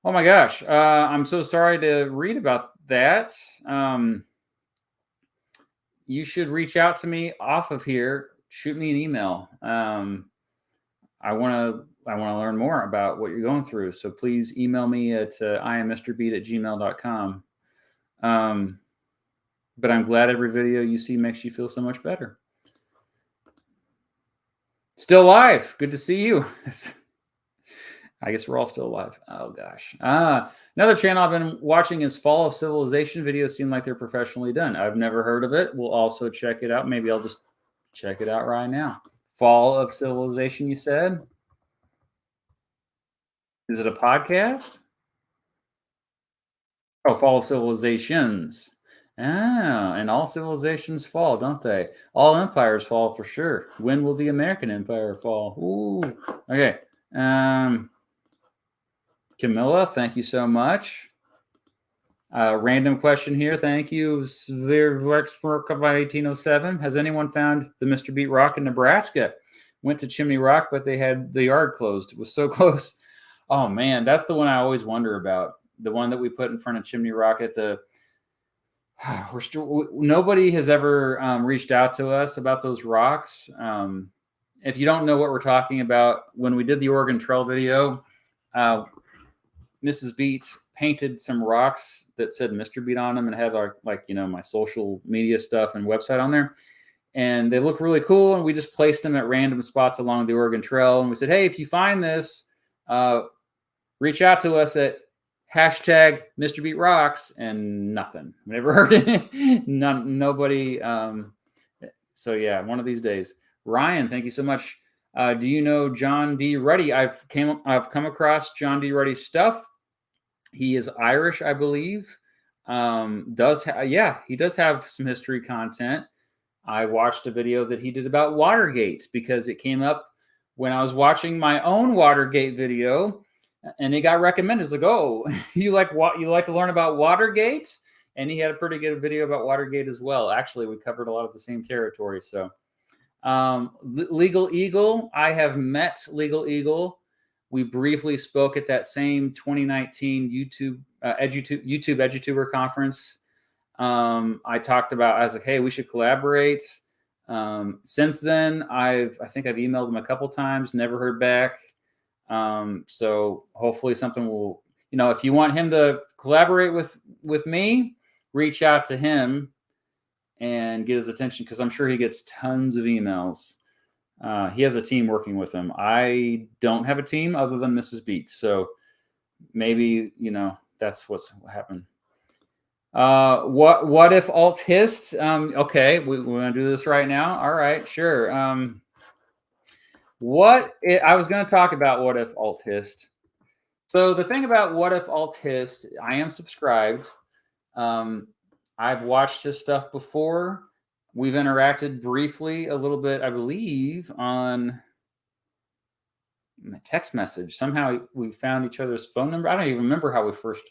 Oh my gosh. I'm so sorry to read about that. You should reach out to me off of here. Shoot me an email. I want to learn more about what you're going through. So please email me at iamMrBeat@gmail.com. But I'm glad every video you see makes you feel so much better. Still alive. Good to see you. I guess we're all still alive. Oh, gosh. Another channel I've been watching is Fall of Civilization. Videos seem like they're professionally done. I've never heard of it. We'll also check it out. Maybe I'll just check it out right now. Fall of Civilization, you said? Is it a podcast? Oh, Fall of Civilizations. Ah, and all civilizations fall, don't they? All empires fall for sure. When will the American Empire fall? Ooh. Okay. Camilla, thank you so much. Random question here. Thank you. Svirvexfork by 1807. Has anyone found the Mr. Beat Rock in Nebraska? Went to Chimney Rock, but they had the yard closed. It was so close. Oh man, that's the one I always wonder about. The one that we put in front of Chimney Rock at the. Nobody has ever reached out to us about those rocks. If you don't know what we're talking about, when we did the Oregon Trail video, Mrs. Beats painted some rocks that said Mr. Beat on them and had like my social media stuff and website on there. And they look really cool. And we just placed them at random spots along the Oregon Trail. And we said, hey, if you find this, reach out to us at hashtag Mr. Beat Rocks, and nothing. Never heard it. Nobody. So yeah, one of these days. Ryan, thank you so much. Do you know John D. Ruddy? I've come across John D. Ruddy's stuff. He is Irish, I believe. He does have some history content. I watched a video that he did about Watergate because it came up when I was watching my own Watergate video, and it got recommended. It's like, oh, you like to learn about Watergate? And he had a pretty good video about Watergate as well. Actually, we covered a lot of the same territory. So, Legal Eagle, I have met Legal Eagle. We briefly spoke at that same 2019 YouTube Edituber conference. I talked about, I was like, hey, we should collaborate. Since then, I think I've emailed him a couple times, never heard back. So hopefully something will, if you want him to collaborate with me, reach out to him and get his attention, because I'm sure he gets tons of emails. He has a team working with him. I don't have a team other than Mrs. Beats. So maybe, that's what's happened. What if alt hist? Okay, we're going to do this right now. All right, sure. I was going to talk about what if alt hist. So the thing about what if alt hist, I am subscribed. I've watched his stuff before. We've interacted briefly a little bit, I believe, on a text message. Somehow we found each other's phone number. I don't even remember how we first.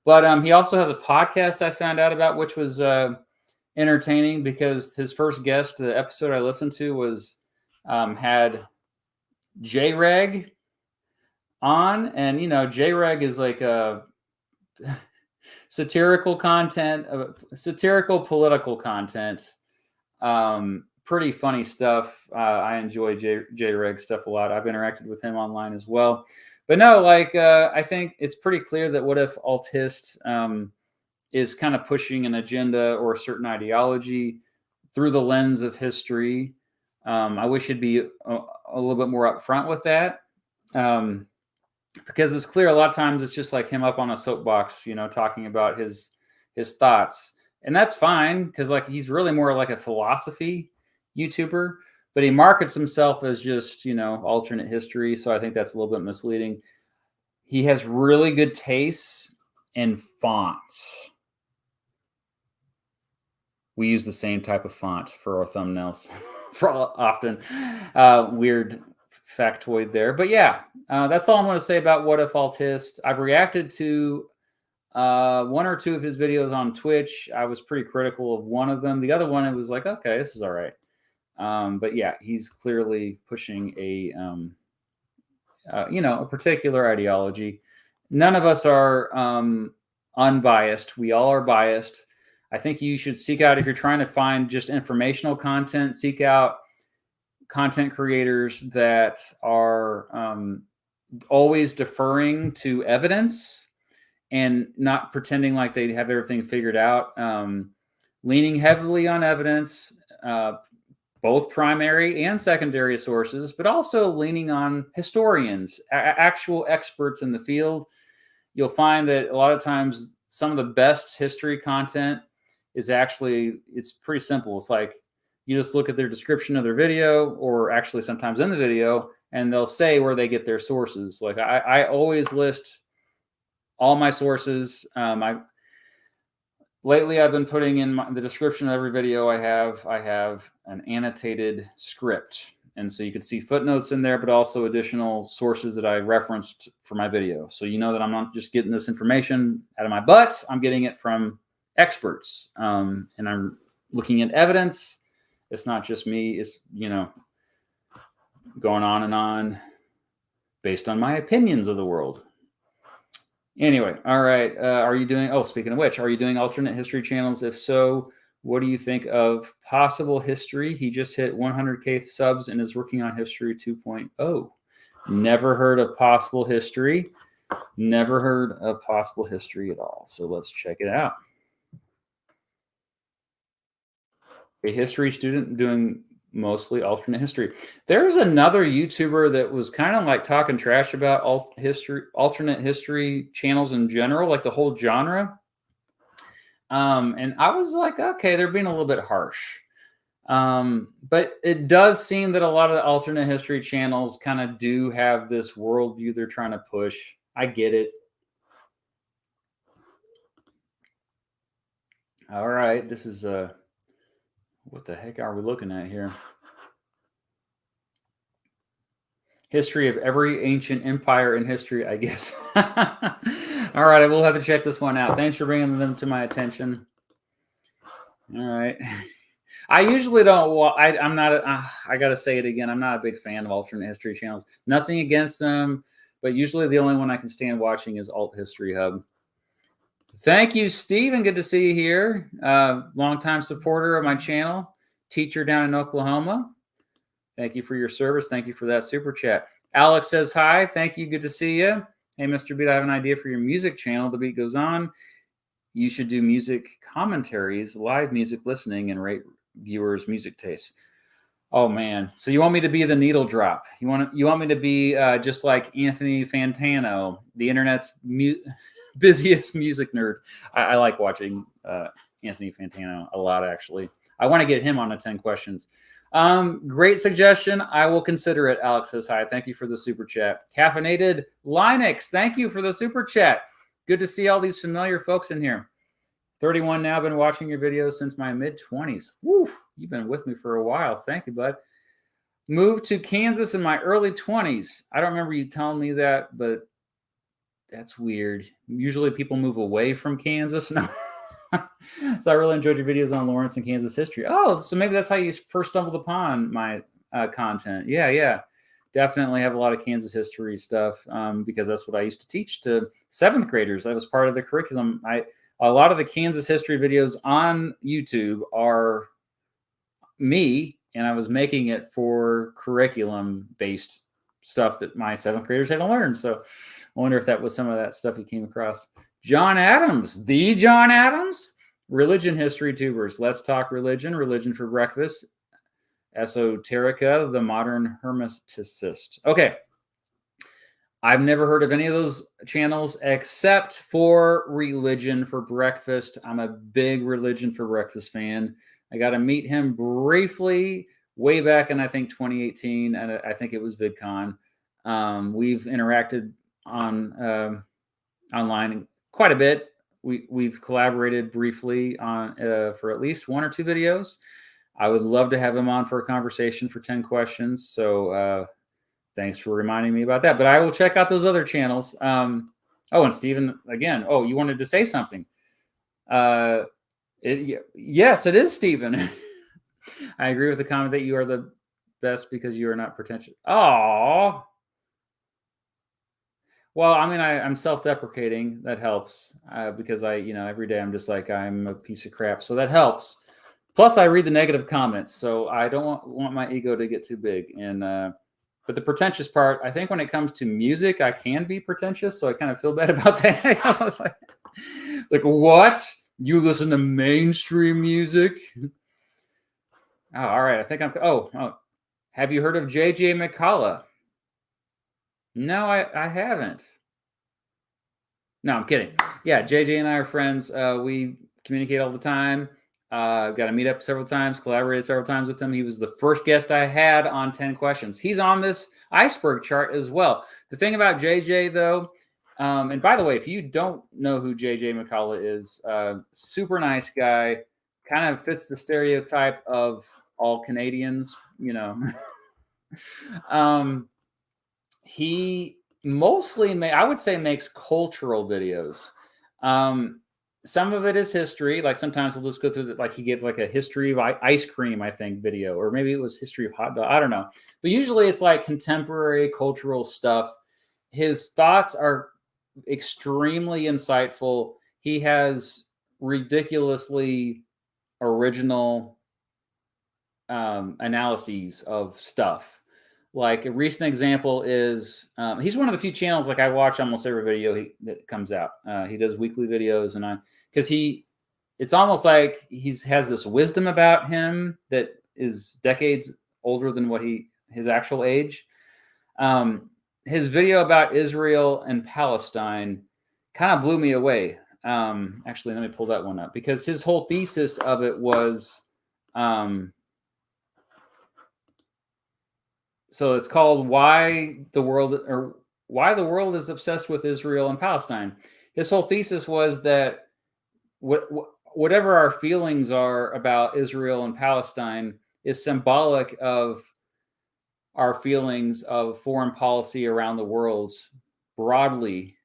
But he also has a podcast I found out about, which was entertaining, because his first guest, the episode I listened to, was had J-Reg on. And, J-Reg is like a satirical content, satirical political content. Pretty funny stuff. I enjoy J-Reg stuff a lot. I've interacted with him online as well. But no, I think it's pretty clear that what if alt hist is kind of pushing an agenda or a certain ideology through the lens of history. I wish he'd be a little bit more upfront with that, because it's clear a lot of times it's just like him up on a soapbox, talking about his thoughts. And that's fine, because he's really more like a philosophy YouTuber. But he markets himself as just, alternate history. So I think that's a little bit misleading. He has really good tastes in fonts. We use the same type of font for our thumbnails for often. Weird factoid there. But yeah, that's all I'm going to say about what if alt hist. I've reacted to one or two of his videos on Twitch. I was pretty critical of one of them. The other one, it was like, okay, this is all right. But yeah, he's clearly pushing a particular ideology. None of us are unbiased. We all are biased. I think you should seek out, if you're trying to find just informational content, seek out content creators that are always deferring to evidence and not pretending like they have everything figured out. Leaning heavily on evidence, both primary and secondary sources, but also leaning on historians, actual experts in the field. You'll find that a lot of times some of the best history content is it's pretty simple. It's like you just look at their description of their video, or actually sometimes in the video, and they'll say where they get their sources. Like I always list all my sources. lately I've been putting in the description of every video I have an annotated script. And so you can see footnotes in there, but also additional sources that I referenced for my video. So you know that I'm not just getting this information out of my butt. I'm getting it from experts. And I'm looking at evidence. It's not just me. It's, you know, going on and on based on my opinions of the world. Anyway, all right. Are you doing, oh, speaking of which, are you doing alternate history channels? If so, what do you think of Possible History? He just hit 100K subs and is working on History 2.0. Never heard of Possible History. Never heard of Possible History at all. So let's check it out. A history student doing mostly alternate history. There's another YouTuber that was kind of like talking trash about alternate history channels in general, like the whole genre. And I was like, okay, they're being a little bit harsh. But it does seem that a lot of the alternate history channels kind of do have this worldview they're trying to push. I get it. All right, this is what the heck are we looking at here? History of every ancient empire in history, I guess. All right, I will have to check this one out. Thanks for bringing them to my attention. All right. I usually don't. I'm not. I got to say it again. I'm not a big fan of alternate history channels. Nothing against them, but usually the only one I can stand watching is Alt History Hub. Thank you, Steven. Good to see you here. Longtime supporter of my channel, teacher down in Oklahoma. Thank you for your service. Thank you for that super chat. Alex says hi. Thank you. Good to see you. Hey, Mr. Beat, I have an idea for your music channel. The beat goes on. You should do music commentaries, live music listening, and rate viewers' music tastes. Oh man! So you want me to be the needle drop? You want me to be just like Anthony Fantano, the internet's busiest music nerd? I like watching Anthony Fantano a lot, actually. I want to get him on a 10 questions. Great suggestion. I will consider it. Alex says hi. Thank you for the super chat. Caffeinated Linux. Thank you for the super chat. Good to see all these familiar folks in here. 31 now. Been watching your videos since my mid-20s. Woo, you've been with me for a while. Thank you, bud. Moved to Kansas in my early 20s. I don't remember you telling me that, but that's weird. Usually people move away from Kansas. No. So I really enjoyed your videos on Lawrence and Kansas history. Oh, so maybe that's how you first stumbled upon my content. Yeah. Definitely have a lot of Kansas history stuff because that's what I used to teach to 7th graders. That was part of the curriculum. A lot of the Kansas history videos on YouTube are me, and I was making it for curriculum-based stuff that my 7th graders had to learn. So I wonder if that was some of that stuff you came across. John Adams, the John Adams, religion history tubers. Let's talk religion. Religion for breakfast. Esoterica, the modern hermeticist. Okay. I've never heard of any of those channels except for Religion for Breakfast. I'm a big Religion for Breakfast fan. I got to meet him briefly way back in, I think, 2018. And I think it was VidCon. We've interacted on online quite a bit. We've collaborated briefly on for at least 1 or 2 videos. I would love to have him on for a conversation for 10 questions. So thanks for reminding me about that. But I will check out those other channels. Oh, and Stephen, again. Oh, you wanted to say something. Yes, it is Stephen. I agree with the comment that you are the best because you are not pretentious. Oh. Well, I mean, I'm self-deprecating. That helps because every day I'm just like, I'm a piece of crap. So that helps. Plus, I read the negative comments. So I don't want my ego to get too big. And but the pretentious part, I think when it comes to music, I can be pretentious. So I kind of feel bad about that. I was like, what? You listen to mainstream music? Oh, all right. I think I'm. Oh. Have you heard of J.J. McCullough? No, I haven't. No, I'm kidding. Yeah, JJ and I are friends. We communicate all the time. Got to meet up several times, collaborated several times with him. He was the first guest I had on 10 questions. He's on this iceberg chart as well. The thing about JJ, though, And by the way, if you don't know who JJ McCullough is, super nice guy, kind of fits the stereotype of all Canadians, you know. He mostly, I would say, makes cultural videos. Some of it is history. Like sometimes we'll just go through like he gave like a history of ice cream, I think, video, or maybe it was history of hot dog. I don't know. But usually it's like contemporary cultural stuff. His thoughts are extremely insightful. He has ridiculously original analyses of stuff. Like a recent example is he's one of the few channels like I watch almost every video that comes out. He does weekly videos, and because it's almost like has this wisdom about him that is decades older than his actual age. His video about Israel and Palestine kind of blew me away. Actually, let me pull that one up because his whole thesis of it was. So it's called Why the World is Obsessed with Israel and Palestine. His whole thesis was that whatever our feelings are about Israel and Palestine is symbolic of our feelings of foreign policy around the world broadly.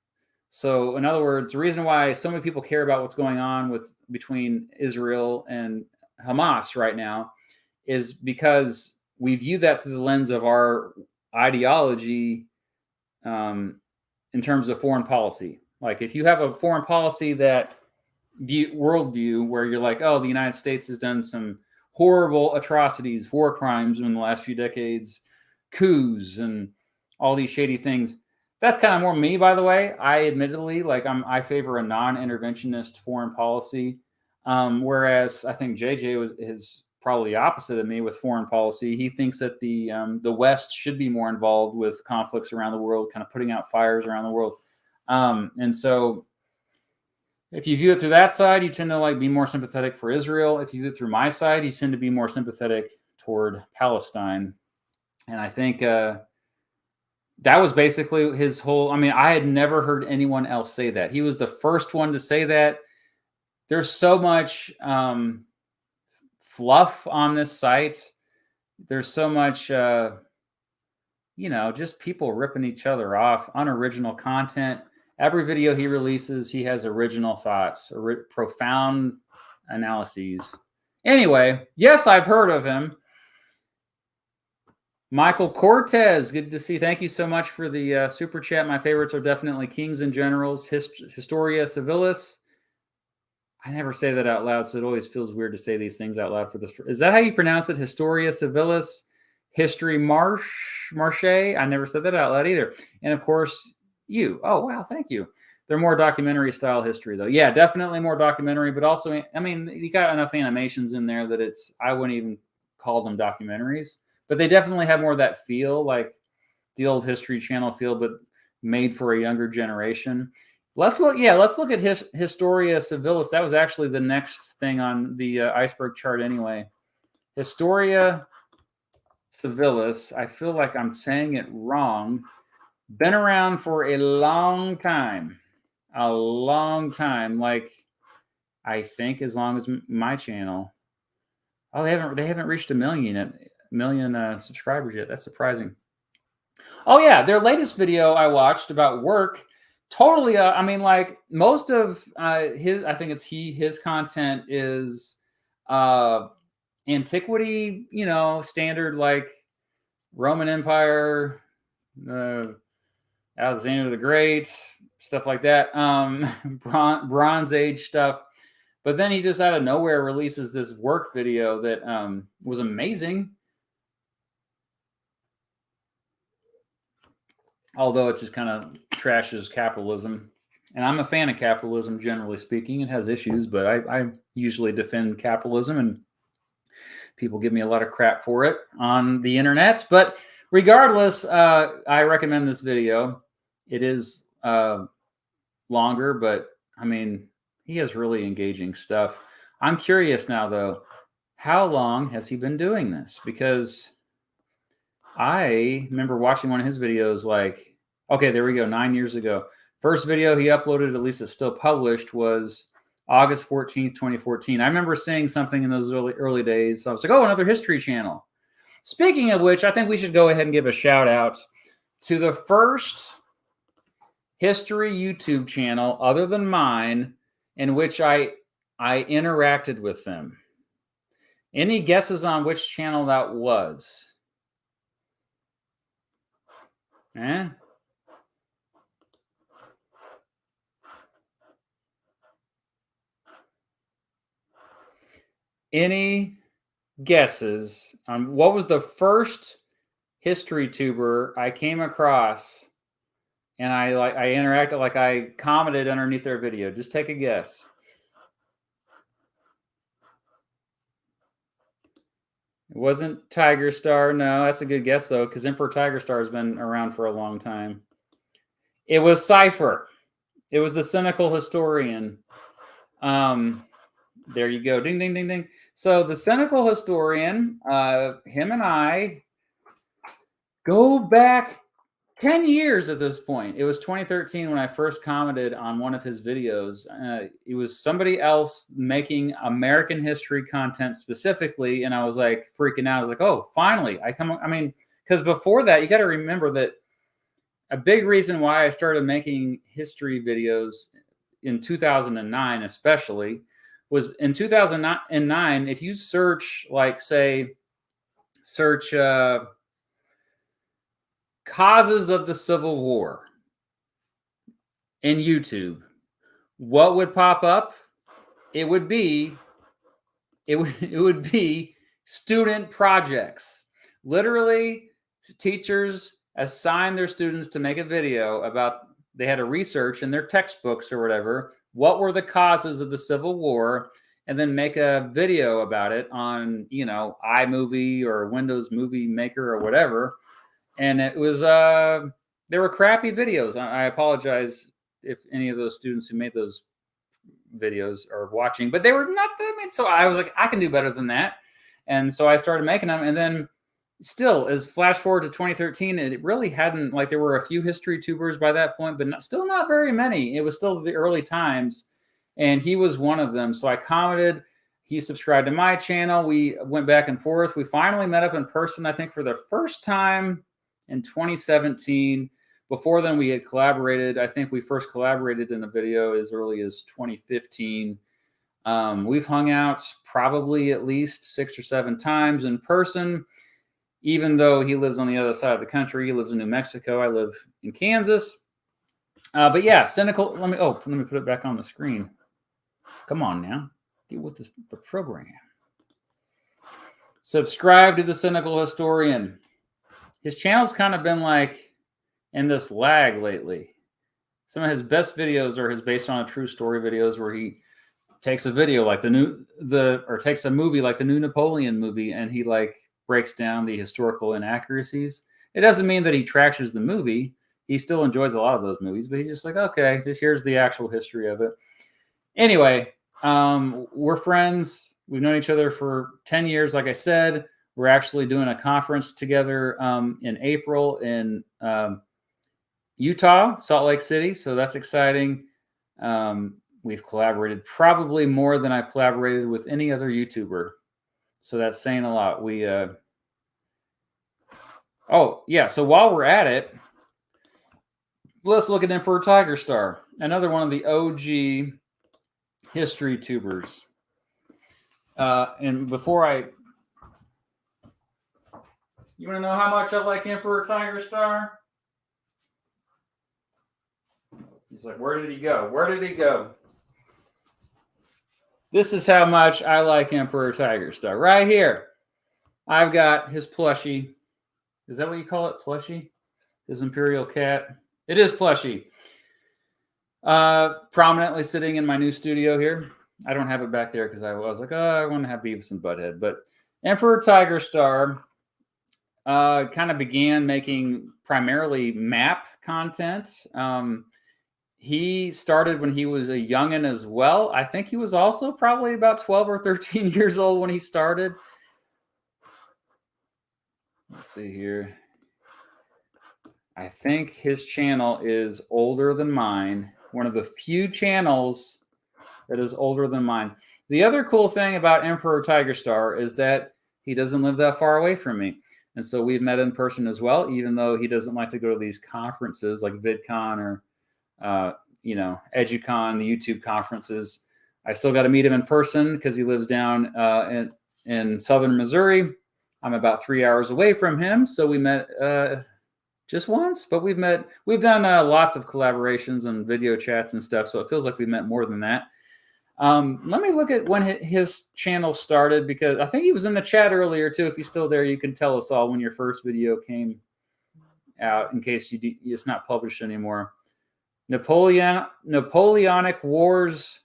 So in other words, the reason why so many people care about what's going on between Israel and Hamas right now is because we view that through the lens of our ideology in terms of foreign policy. Like if you have a foreign policy worldview where you're like, oh, the United States has done some horrible atrocities, war crimes in the last few decades, coups and all these shady things. That's kind of more me, by the way. I admittedly, I favor a non-interventionist foreign policy, whereas I think JJ is probably the opposite of me with foreign policy. He thinks that the West should be more involved with conflicts around the world, kind of putting out fires around the world. And so if you view it through that side, you tend to be more sympathetic for Israel. If you view it through my side, you tend to be more sympathetic toward Palestine. And I think that was basically his whole. I mean, I had never heard anyone else say that. He was the first one to say that. There's so much fluff on this site. There's so much, just people ripping each other off, unoriginal content. Every video he releases, he has original thoughts, profound analyses. Anyway, yes, I've heard of him. Michael Cortez, good to see. Thank you so much for the super chat. My favorites are definitely Kings and Generals, Historia Civilis. I never say that out loud, so it always feels weird to say these things out loud. Is that how you pronounce it? Historia Civilis, History Marche? I never said that out loud either. And of course, you. Oh, wow, thank you. They're more documentary style history, though. Yeah, definitely more documentary, but also, I mean, you got enough animations in there that I wouldn't even call them documentaries. But they definitely have more of that feel, like the old History Channel feel, but made for a younger generation. Let's look at Historia Civilis. That was actually the next thing on the iceberg chart anyway. Historia Civilis. I feel like I'm saying it wrong. Been around for a long time. A long time. Like, I think as long as my channel. Oh, they haven't reached a million subscribers yet. That's surprising. Oh yeah, their latest video I watched about work. Totally. I mean, like most of his content is antiquity, standard like Roman Empire, Alexander the Great, stuff like that. Bronze Age stuff. But then he just out of nowhere releases this work video that was amazing. Although it just kind of trashes capitalism. And I'm a fan of capitalism, generally speaking. It has issues, but I usually defend capitalism, and people give me a lot of crap for it on the internet. But regardless, I recommend this video. It is longer, but I mean, he has really engaging stuff. I'm curious now, though, how long has he been doing this? Because I remember watching one of his videos okay, there we go, 9 years ago. First video he uploaded, at least it's still published, was August 14th, 2014. I remember seeing something in those early days. So I was like, oh, another history channel. Speaking of which, I think we should go ahead and give a shout out to the first history YouTube channel other than mine in which I interacted with them. Any guesses on which channel that was? Eh? Any guesses on what was the first Historytuber I came across and I interacted, like I commented underneath their video? Just take a guess. It wasn't Tigerstar. No, that's a good guess though, because Emperor Tigerstar has been around for a long time. It was Cypher. It was the Cynical Historian. There you go. Ding, ding, ding, ding. So the Cynical Historian, him and I go back 10 years at this point. It was 2013 when I first commented on one of his videos. It was somebody else making American history content specifically, and I was like freaking out. I was like, oh, finally. I mean, because before that, you got to remember that a big reason why I started making history videos in 2009 especially was in 2009, if you search, like, say, search causes of the Civil War in YouTube, what would pop up? It would be student projects. Literally, teachers assign their students to make a video about, they had to research in their textbooks or whatever, what were the causes of the Civil War, and then make a video about it on, you know, iMovie or Windows Movie Maker or whatever. And it was, they were crappy videos. I apologize if any of those students who made those videos are watching, but they were not, I mean, so I was like, I can do better than that. And so I started making them. And then still, as flash forward to 2013, it really hadn't, like, there were a few Historytubers by that point, but still not very many. It was still the early times, and he was one of them. So I commented, he subscribed to my channel. We went back and forth. We finally met up in person, I think, for the first time in 2017. Before then, we had collaborated. I think we first collaborated in a video as early as 2015. We've hung out probably at least 6 or 7 times in person. Even though he lives on the other side of the country, he lives in New Mexico. I live in Kansas. But yeah, Cynical. Let me put it back on the screen. Come on now, get with the program. Subscribe to the Cynical Historian. His channel's kind of been like in this lag lately. Some of his best videos are his based on a true story videos, where he takes a video like takes a movie like the new Napoleon movie, and he like breaks down the historical inaccuracies. It doesn't mean that he trashes the movie. He still enjoys a lot of those movies, but he's just like, okay, just here's the actual history of it. Anyway, we're friends. We've known each other for 10 years. Like I said, we're actually doing a conference together in April in Utah, Salt Lake City. So that's exciting. We've collaborated probably more than I've collaborated with any other YouTuber. So that's saying a lot. Oh, yeah. So while we're at it, let's look at Emperor Tigerstar, another one of the OG Historytubers. And before you want to know how much I like Emperor Tigerstar? He's like, where did he go? Where did he go? This is how much I like Emperor Tigerstar. Right here. I've got his plushie. Is that what you call it? Plushie? His Imperial cat. It is plushie. Prominently sitting in my new studio here. I don't have it back there because I was like, oh, I want to have Beavis and Butthead. But Emperor Tigerstar kind of began making primarily map content. He started when he was a youngin' as well. I think he was also probably about 12 or 13 years old when he started. Let's see here. I think his channel is older than mine. One of the few channels that is older than mine. The other cool thing about Emperor Tigerstar is that he doesn't live that far away from me. And so we've met in person as well, even though he doesn't like to go to these conferences like VidCon or, EduCon, the YouTube conferences. I still got to meet him in person because he lives down in southern Missouri. I'm about 3 hours away from him. So we met just once, but we've done lots of collaborations and video chats and stuff. So it feels like we met more than that. Let me look at when his channel started, because I think he was in the chat earlier too. If he's still there, you can tell us all when your first video came out, in case it's not published anymore. Napoleonic Wars.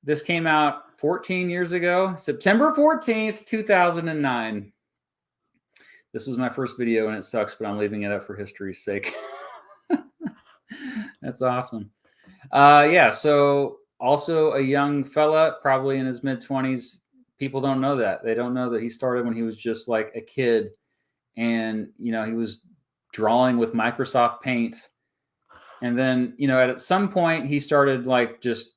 This came out 14 years ago, September 14th, 2009. This was my first video and it sucks, but I'm leaving it up for history's sake. That's awesome. Yeah, so also a young fella, probably in his mid-20s. People don't know that. They don't know that he started when he was just like a kid. And, he was drawing with Microsoft Paint. And then, at some point he started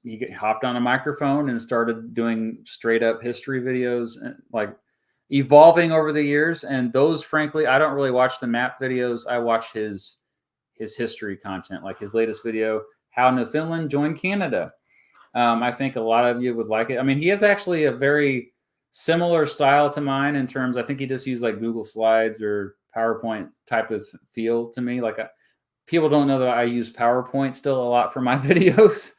he hopped on a microphone and started doing straight up history videos, and like evolving over the years. And those, frankly, I don't really watch the map videos. I watch his history content, like his latest video, How Newfoundland Joined Canada. I think a lot of you would like it. I mean, he has actually a very similar style to mine in terms, I think he just used like Google Slides or PowerPoint type of feel to me. People don't know that I use PowerPoint still a lot for my videos.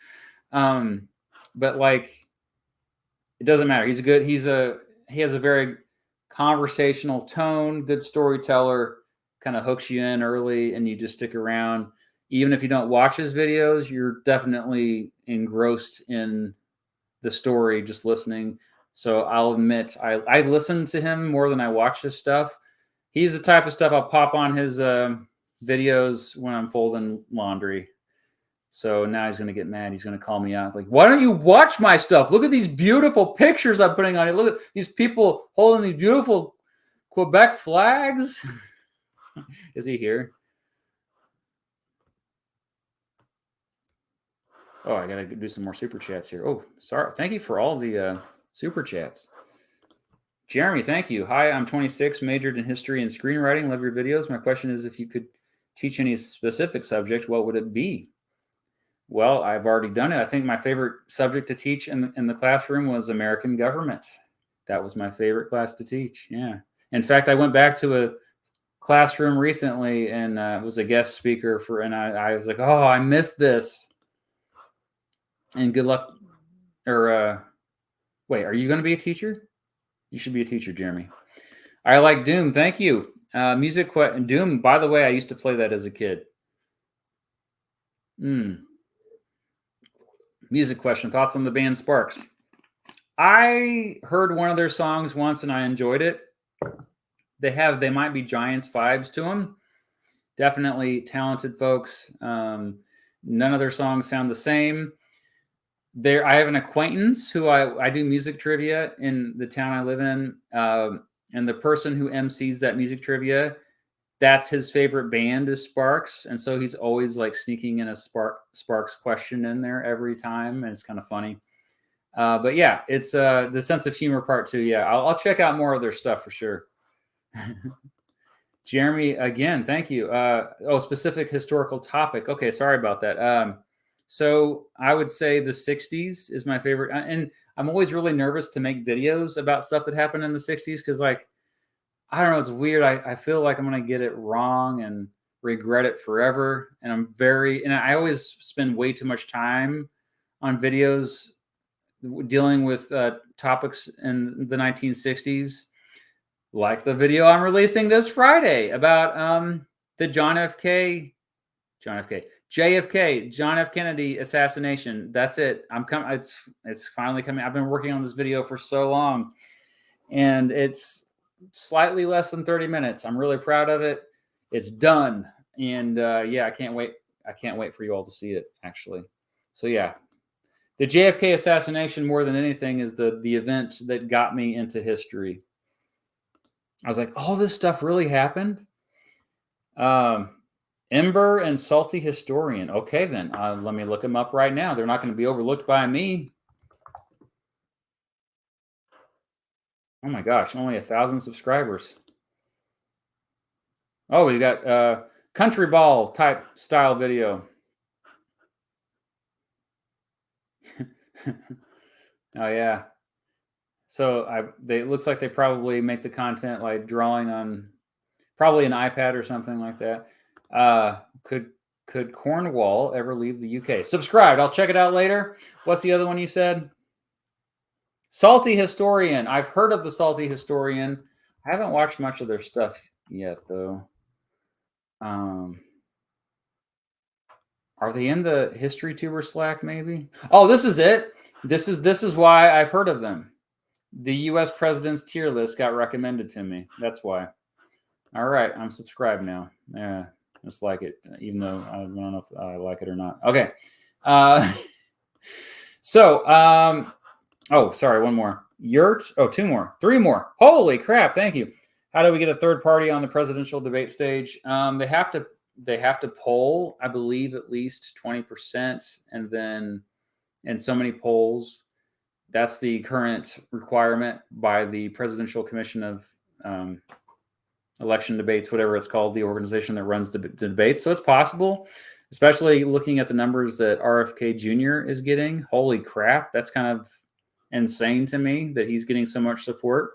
But it doesn't matter. He has a very conversational tone, good storyteller, kind of hooks you in early and you just stick around. Even if you don't watch his videos, you're definitely engrossed in the story just listening. So I'll admit, I listen to him more than I watch his stuff. He's the type of stuff I'll pop on his videos when I'm folding laundry. So now he's going to get mad. He's going to call me out. It's like, why don't you watch my stuff? Look at these beautiful pictures I'm putting on it. Look at these people holding these beautiful Quebec flags. Is he here? Oh, I got to do some more super chats here. Oh, sorry. Thank you for all the super chats. Jeremy, thank you. Hi, I'm 26, majored in history and screenwriting. Love your videos. My question is, if you could teach any specific subject, what would it be? Well, I've already done it. I think my favorite subject to teach in the classroom was American government. That was my favorite class to teach. Yeah. In fact, I went back to a classroom recently and was a guest speaker and I was like, oh, I missed this. And good luck. Or wait, are you going to be a teacher? You should be a teacher, Jeremy. I like Doom. Thank you. Doom, by the way, I used to play that as a kid. Music question. Thoughts on the band Sparks? I heard one of their songs once and I enjoyed it. They might be Giants vibes to them. Definitely talented folks. None of their songs sound the same. I have an acquaintance who I do music trivia in the town I live in. And the person who MCs that music trivia, that's his favorite band is Sparks. And so he's always like sneaking in a Sparks question in there every time. And it's kind of funny. But yeah, it's the sense of humor part too. Yeah, I'll check out more of their stuff for sure. Jeremy, again, thank you. Specific historical topic. Okay, sorry about that. So I would say the 60s is my favorite. And I'm always really nervous to make videos about stuff that happened in the 60s because, I don't know, it's weird. I feel like I'm going to get it wrong and regret it forever. And I always spend way too much time on videos dealing with topics in the 1960s, like the video I'm releasing this Friday about the John F. Kennedy assassination. That's it. It's finally coming. I've been working on this video for so long, and it's slightly less than 30 minutes. I'm really proud of it. It's done, and yeah, I can't wait. I can't wait for you all to see it, actually. So yeah, the JFK assassination, more than anything, is the event that got me into history. I was like, all this stuff really happened. Ember and Salty Historian. Okay, then. Let me look them up right now. They're not going to be overlooked by me. Oh my gosh, only 1,000 subscribers. Oh, we got country ball type style video. Oh yeah. So it looks like they probably make the content like drawing on probably an iPad or something like that. Could Cornwall ever leave the UK? Subscribed. I'll check it out later. What's the other one you said? Salty Historian. I've heard of the Salty Historian. I haven't watched much of their stuff yet, though. Are they in the Historytuber Slack? Maybe. Oh, this is it. This is why I've heard of them. The U.S. President's tier list got recommended to me. That's why. All right, I'm subscribed now. Yeah, just like it, even though I don't know if I like it or not. Okay. Oh, sorry, one more. Wurtz. Oh, two more. Three more. Holy crap, thank you. How do we get a third party on the presidential debate stage? They have to poll, I believe, at least 20%, and then in so many polls. That's the current requirement by the Presidential Commission of Election Debates, whatever it's called, the organization that runs the debates. So it's possible, especially looking at the numbers that RFK Jr. is getting. Holy crap, that's kind of insane to me that he's getting so much support.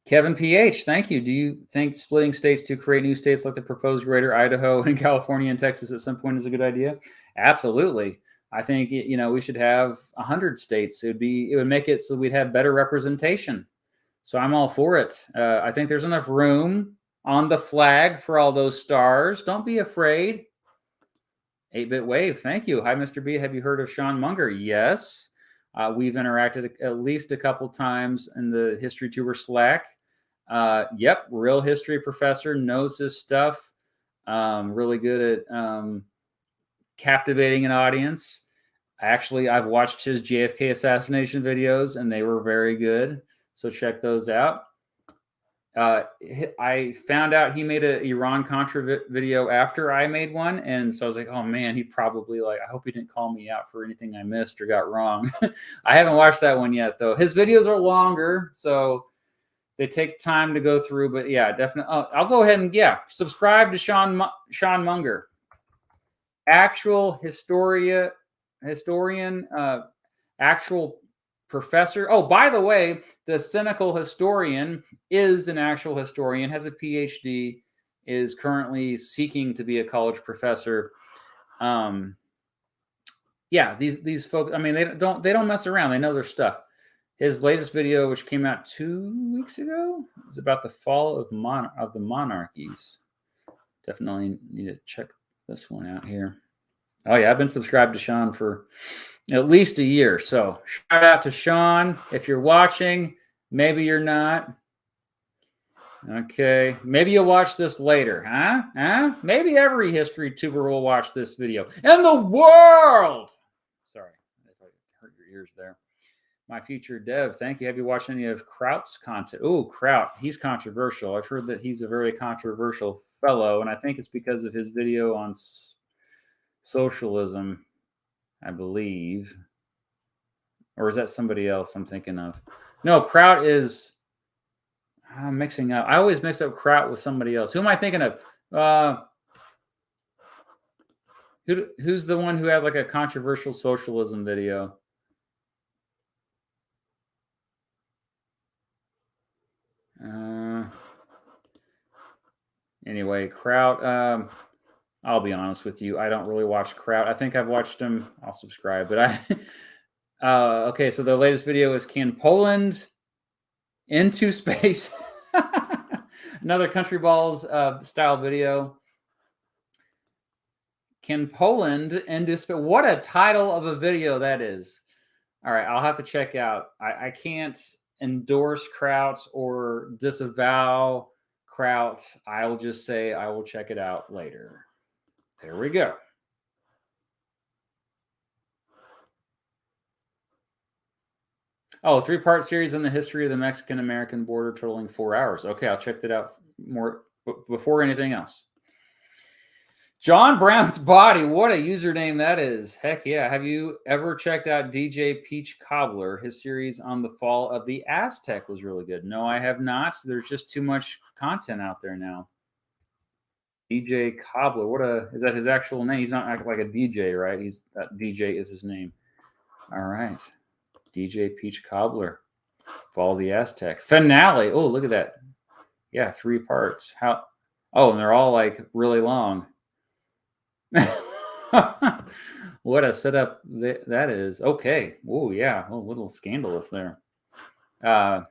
Kevin PH, thank you. Do you think splitting states to create new states like the proposed Greater Idaho and California and Texas at some point is a good idea? Absolutely. I think we should have 100 states. It would make it so we'd have better representation. So I'm all for it. I think there's enough room on the flag for all those stars. Don't be afraid. 8-Bit Wave, thank you. Hi, Mr. B. Have you heard of Sean Munger? Yes. We've interacted at least a couple times in the Historytuber Slack. Yep, real history professor, knows his stuff. Really good at captivating an audience. Actually, I've watched his JFK assassination videos, and they were very good. So check those out. I found out he made an Iran-Contra video after I made one, and so I was like, oh man, he probably I hope he didn't call me out for anything I missed or got wrong. I haven't watched that one yet, though. His videos are longer, so they take time to go through, but yeah, definitely. I'll go ahead and subscribe to Sean Munger, actual historian, actual professor. Oh, by the way, the Cynical Historian is an actual historian, has a PhD, is currently seeking to be a college professor. Yeah, these folks, I mean, they don't mess around. They know their stuff. His latest video, which came out 2 weeks ago, is about the fall of the monarchies. Definitely need to check this one out here. Oh yeah, I've been subscribed to Sean for at least a year. So shout out to Sean. If you're watching, maybe you're not. Okay, maybe you'll watch this later, huh? Maybe every Historytuber will watch this video. In the world! Sorry, if I hurt your ears there. My future dev, thank you. Have you watched any of Kraut's content? Oh, Kraut, he's controversial. I've heard that he's a very controversial fellow, and I think it's because of his video on socialism, I believe. Or is that somebody else I'm thinking of? No, Kraut is... I'm mixing up. I always mix up Kraut with somebody else. Who am I thinking of? Who's the one who had like a controversial socialism video? Anyway, Kraut. I'll be honest with you. I don't really watch Kraut. I think I've watched him. I'll subscribe. But okay, so the latest video is Can Poland into Space? Another Country Balls style video. Can Poland into space? What a title of a video that is. All right, I'll have to check out. I can't endorse Kraut or disavow Kraut. I will just say I will check it out later. There we go. Oh, 3-part series on the history of the Mexican-American border totaling 4 hours. Okay, I'll check that out more before anything else. John Brown's Body. What a username that is. Heck yeah. Have you ever checked out DJ Peach Cobbler? His series on the fall of the Aztec was really good. No, I have not. There's just too much content out there now. DJ Cobbler. Is that his actual name? He's not like a DJ, right? That DJ is his name. All right. DJ Peach Cobbler. Fall of the Aztec. Finale. Oh, look at that. Yeah, 3 parts. Oh, and they're all like really long. What a setup that is. Okay. Oh, yeah. Oh, a little scandalous there. All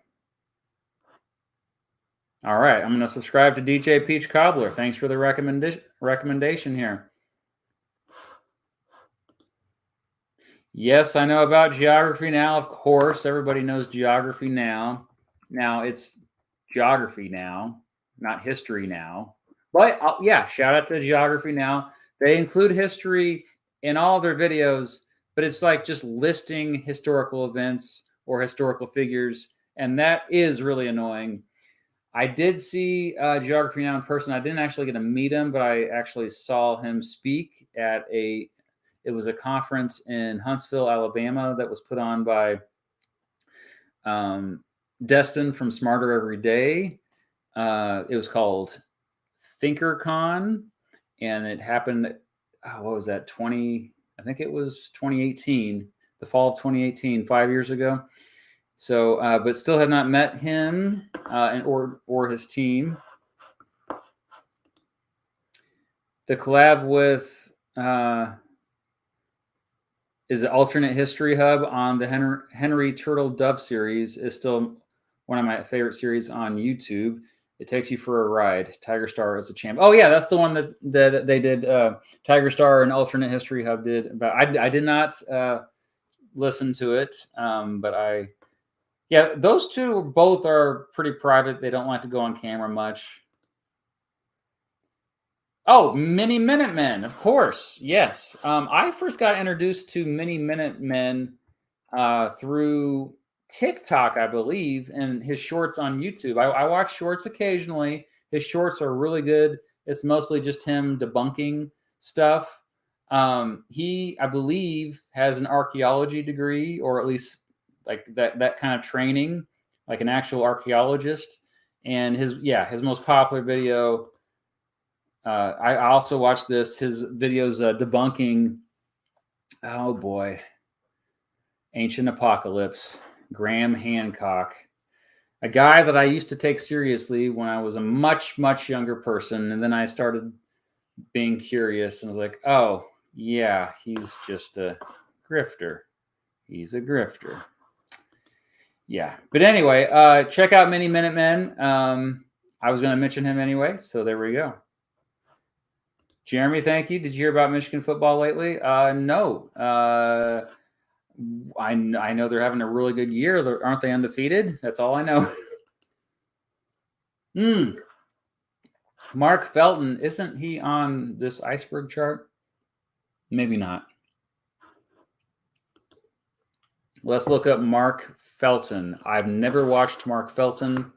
right. I'm going to subscribe to DJ Peach Cobbler. Thanks for the recommendation here. Yes, I know about Geography Now. Of course, everybody knows Geography Now. Now it's Geography Now, not History Now. But yeah, shout out to Geography Now. They include history in all their videos, but it's like just listing historical events or historical figures, and that is really annoying. I did see Geography Now in person. I didn't actually get to meet him, but I actually saw him speak at it was a conference in Huntsville, Alabama that was put on by Destin from Smarter Every Day. It was called ThinkerCon, and it happened, what was that, I think it was 2018, the fall of 2018, 5 years ago. So, but still have not met him or his team. The collab with is the Alternate History Hub on the Henry Turtle Dove series is still one of my favorite series on YouTube. It takes you for a ride. Tigerstar is a champ. Oh yeah, that's the one that they did. Tigerstar and Alternate History Hub did. But I did not listen to it. But yeah, those two both are pretty private. They don't like to go on camera much. Oh, Mini Minutemen, of course. Yes. I first got introduced to Mini Minutemen through TikTok, I beve, and his shorts on YouTube. I watch shorts occasionally. His shorts are really good. It's mostly just him debunking stuff. He, I believe, has an archaeology degree, or at least like that kind of training, like an actual archaeologist. And his most popular video. I also watched his videos debunking. Oh boy, Ancient Apocalypse. Graham Hancock, a guy that I used to take seriously when I was a much, much younger person. And then I started being curious and was like, oh, yeah, he's just a grifter. He's a grifter. Yeah. But anyway, check out Mini Minutemen. I was going to mention him anyway. So there we go. Jeremy, thank you. Did you hear about Michigan football lately? No. I know they're having a really good year. Aren't they undefeated? That's all I know. Mark Felton, isn't he on this iceberg chart? Maybe not. Let's look up Mark Felton. I've never watched Mark Felton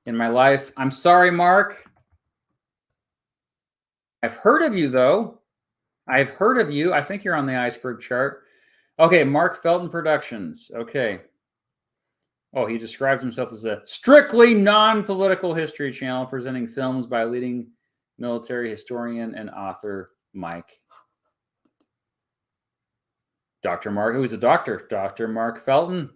in my life. I'm sorry, Mark. I've heard of you, though. I've heard of you. I think you're on the iceberg chart. Okay, Mark Felton Productions. Okay. Oh, he describes himself as a strictly non-political history channel presenting films by leading military historian and author Mike. Dr. Mark, who is a doctor? Dr. Mark Felton,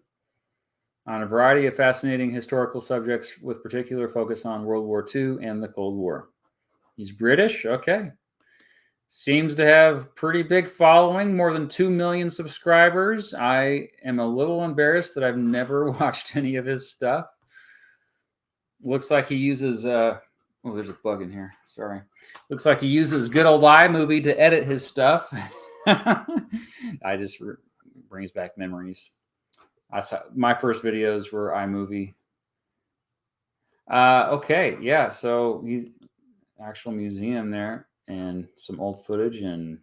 on a variety of fascinating historical subjects with particular focus on World War II and the Cold War. He's British? Okay. Seems to have pretty big following, more than 2 million subscribers. I am a little embarrassed that I've never watched any of his stuff. Looks like he uses, oh, there's a bug in here. Sorry. Looks like he uses good old iMovie to edit his stuff. I just brings back memories. My first videos were iMovie. Okay, yeah, so he's actual museum there. And some old footage and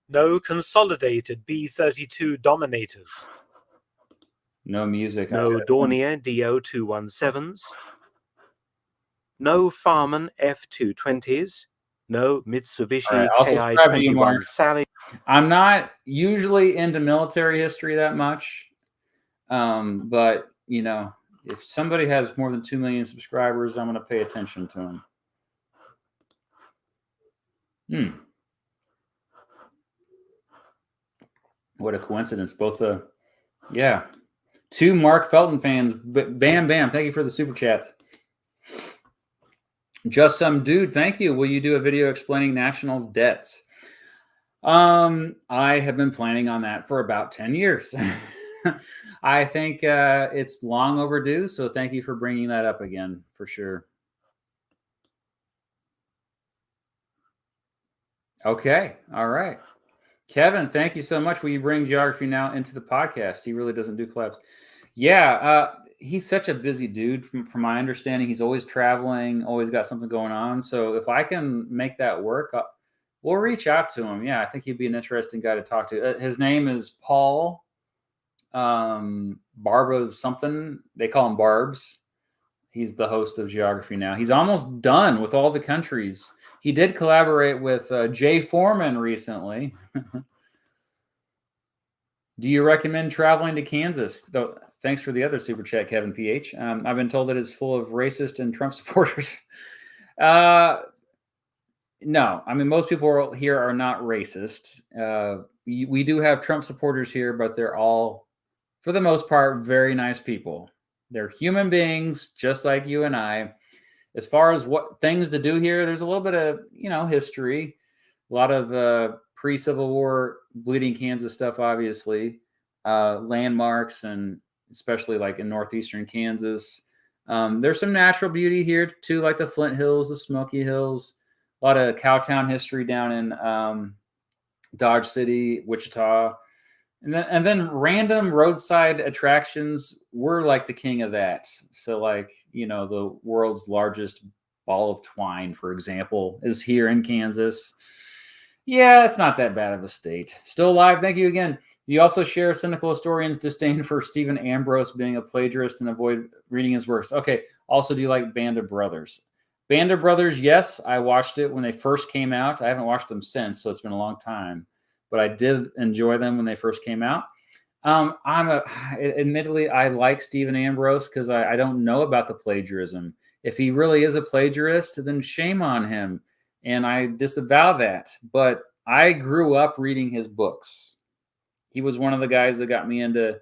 no consolidated B-32 Dominators. No music. No Dornier DO-217s. No Farman F220s. No All Mitsubishi right, I'll subscribe to you, Mark. Ki-21 Sally. I'm not usually into military history that much, but you know, if somebody has more than 2 million subscribers, I'm going to pay attention to them. What a coincidence! Both yeah, 2 Mark Felton fans. Bam, bam! Thank you for the super chat. Just some dude. Thank you. Will you do a video explaining national debts? I have been planning on that for about 10 years. I think it's long overdue, so thank you for bringing that up again, for sure. Okay, all right. Kevin, thank you so much. Will you bring Geography Now into the podcast? He really doesn't do collabs. Yeah, he's such a busy dude. From my understanding, he's always traveling, always got something going on. So if I can make that work, we'll reach out to him. Yeah, I think he'd be an interesting guy to talk to. His name is Paul Barbo something. They call him Barbs. He's the host of Geography Now. He's almost done with all the countries. He did collaborate with Jay Foreman recently. Do you recommend traveling to Kansas? Though, thanks for the other super chat, Kevin PH. I've been told that it's full of racist and Trump supporters. No, I mean, most people here are not racist. We do have Trump supporters here, but they're all, for the most part, very nice people. They're human beings, just like you and I. As far as what things to do here, there's a little bit of, history, a lot of pre-Civil War bleeding Kansas stuff, obviously, landmarks, and especially like in northeastern Kansas. There's some natural beauty here too, like the Flint Hills, the Smoky Hills, a lot of Cowtown history down in Dodge City, Wichita. And then random roadside attractions. We're like the king of that. So like, the world's largest ball of twine, for example, is here in Kansas. Yeah, it's not that bad of a state. Still alive. Thank you again. You also share Cynical Historian's disdain for Stephen Ambrose being a plagiarist and avoid reading his works. Okay. Also, do you like Band of Brothers? Band of Brothers, yes. I watched it when they first came out. I haven't watched them since, so it's been a long time. But I did enjoy them when they first came out. Admittedly, I like Stephen Ambrose because I don't know about the plagiarism. If he really is a plagiarist, then shame on him. And I disavow that. But I grew up reading his books. He was one of the guys that got me into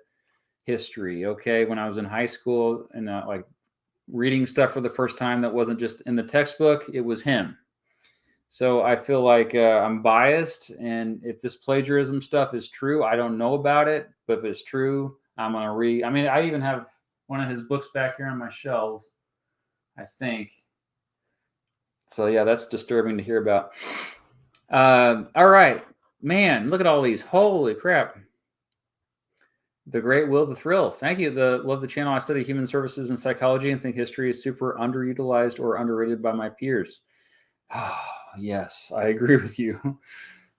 history, okay, when I was in high school and like reading stuff for the first time that wasn't just in the textbook, it was him. So I feel like I'm biased, and if this plagiarism stuff is true, I don't know about it, but if it's true, I'm going to read. I mean, I even have one of his books back here on my shelves, I think. So yeah, that's disturbing to hear about. All right, man, look at all these. Holy crap. The Great Will, the Thrill. Thank you. Love the channel. I study human services and psychology and think history is super underutilized or underrated by my peers. Yes, I agree with you.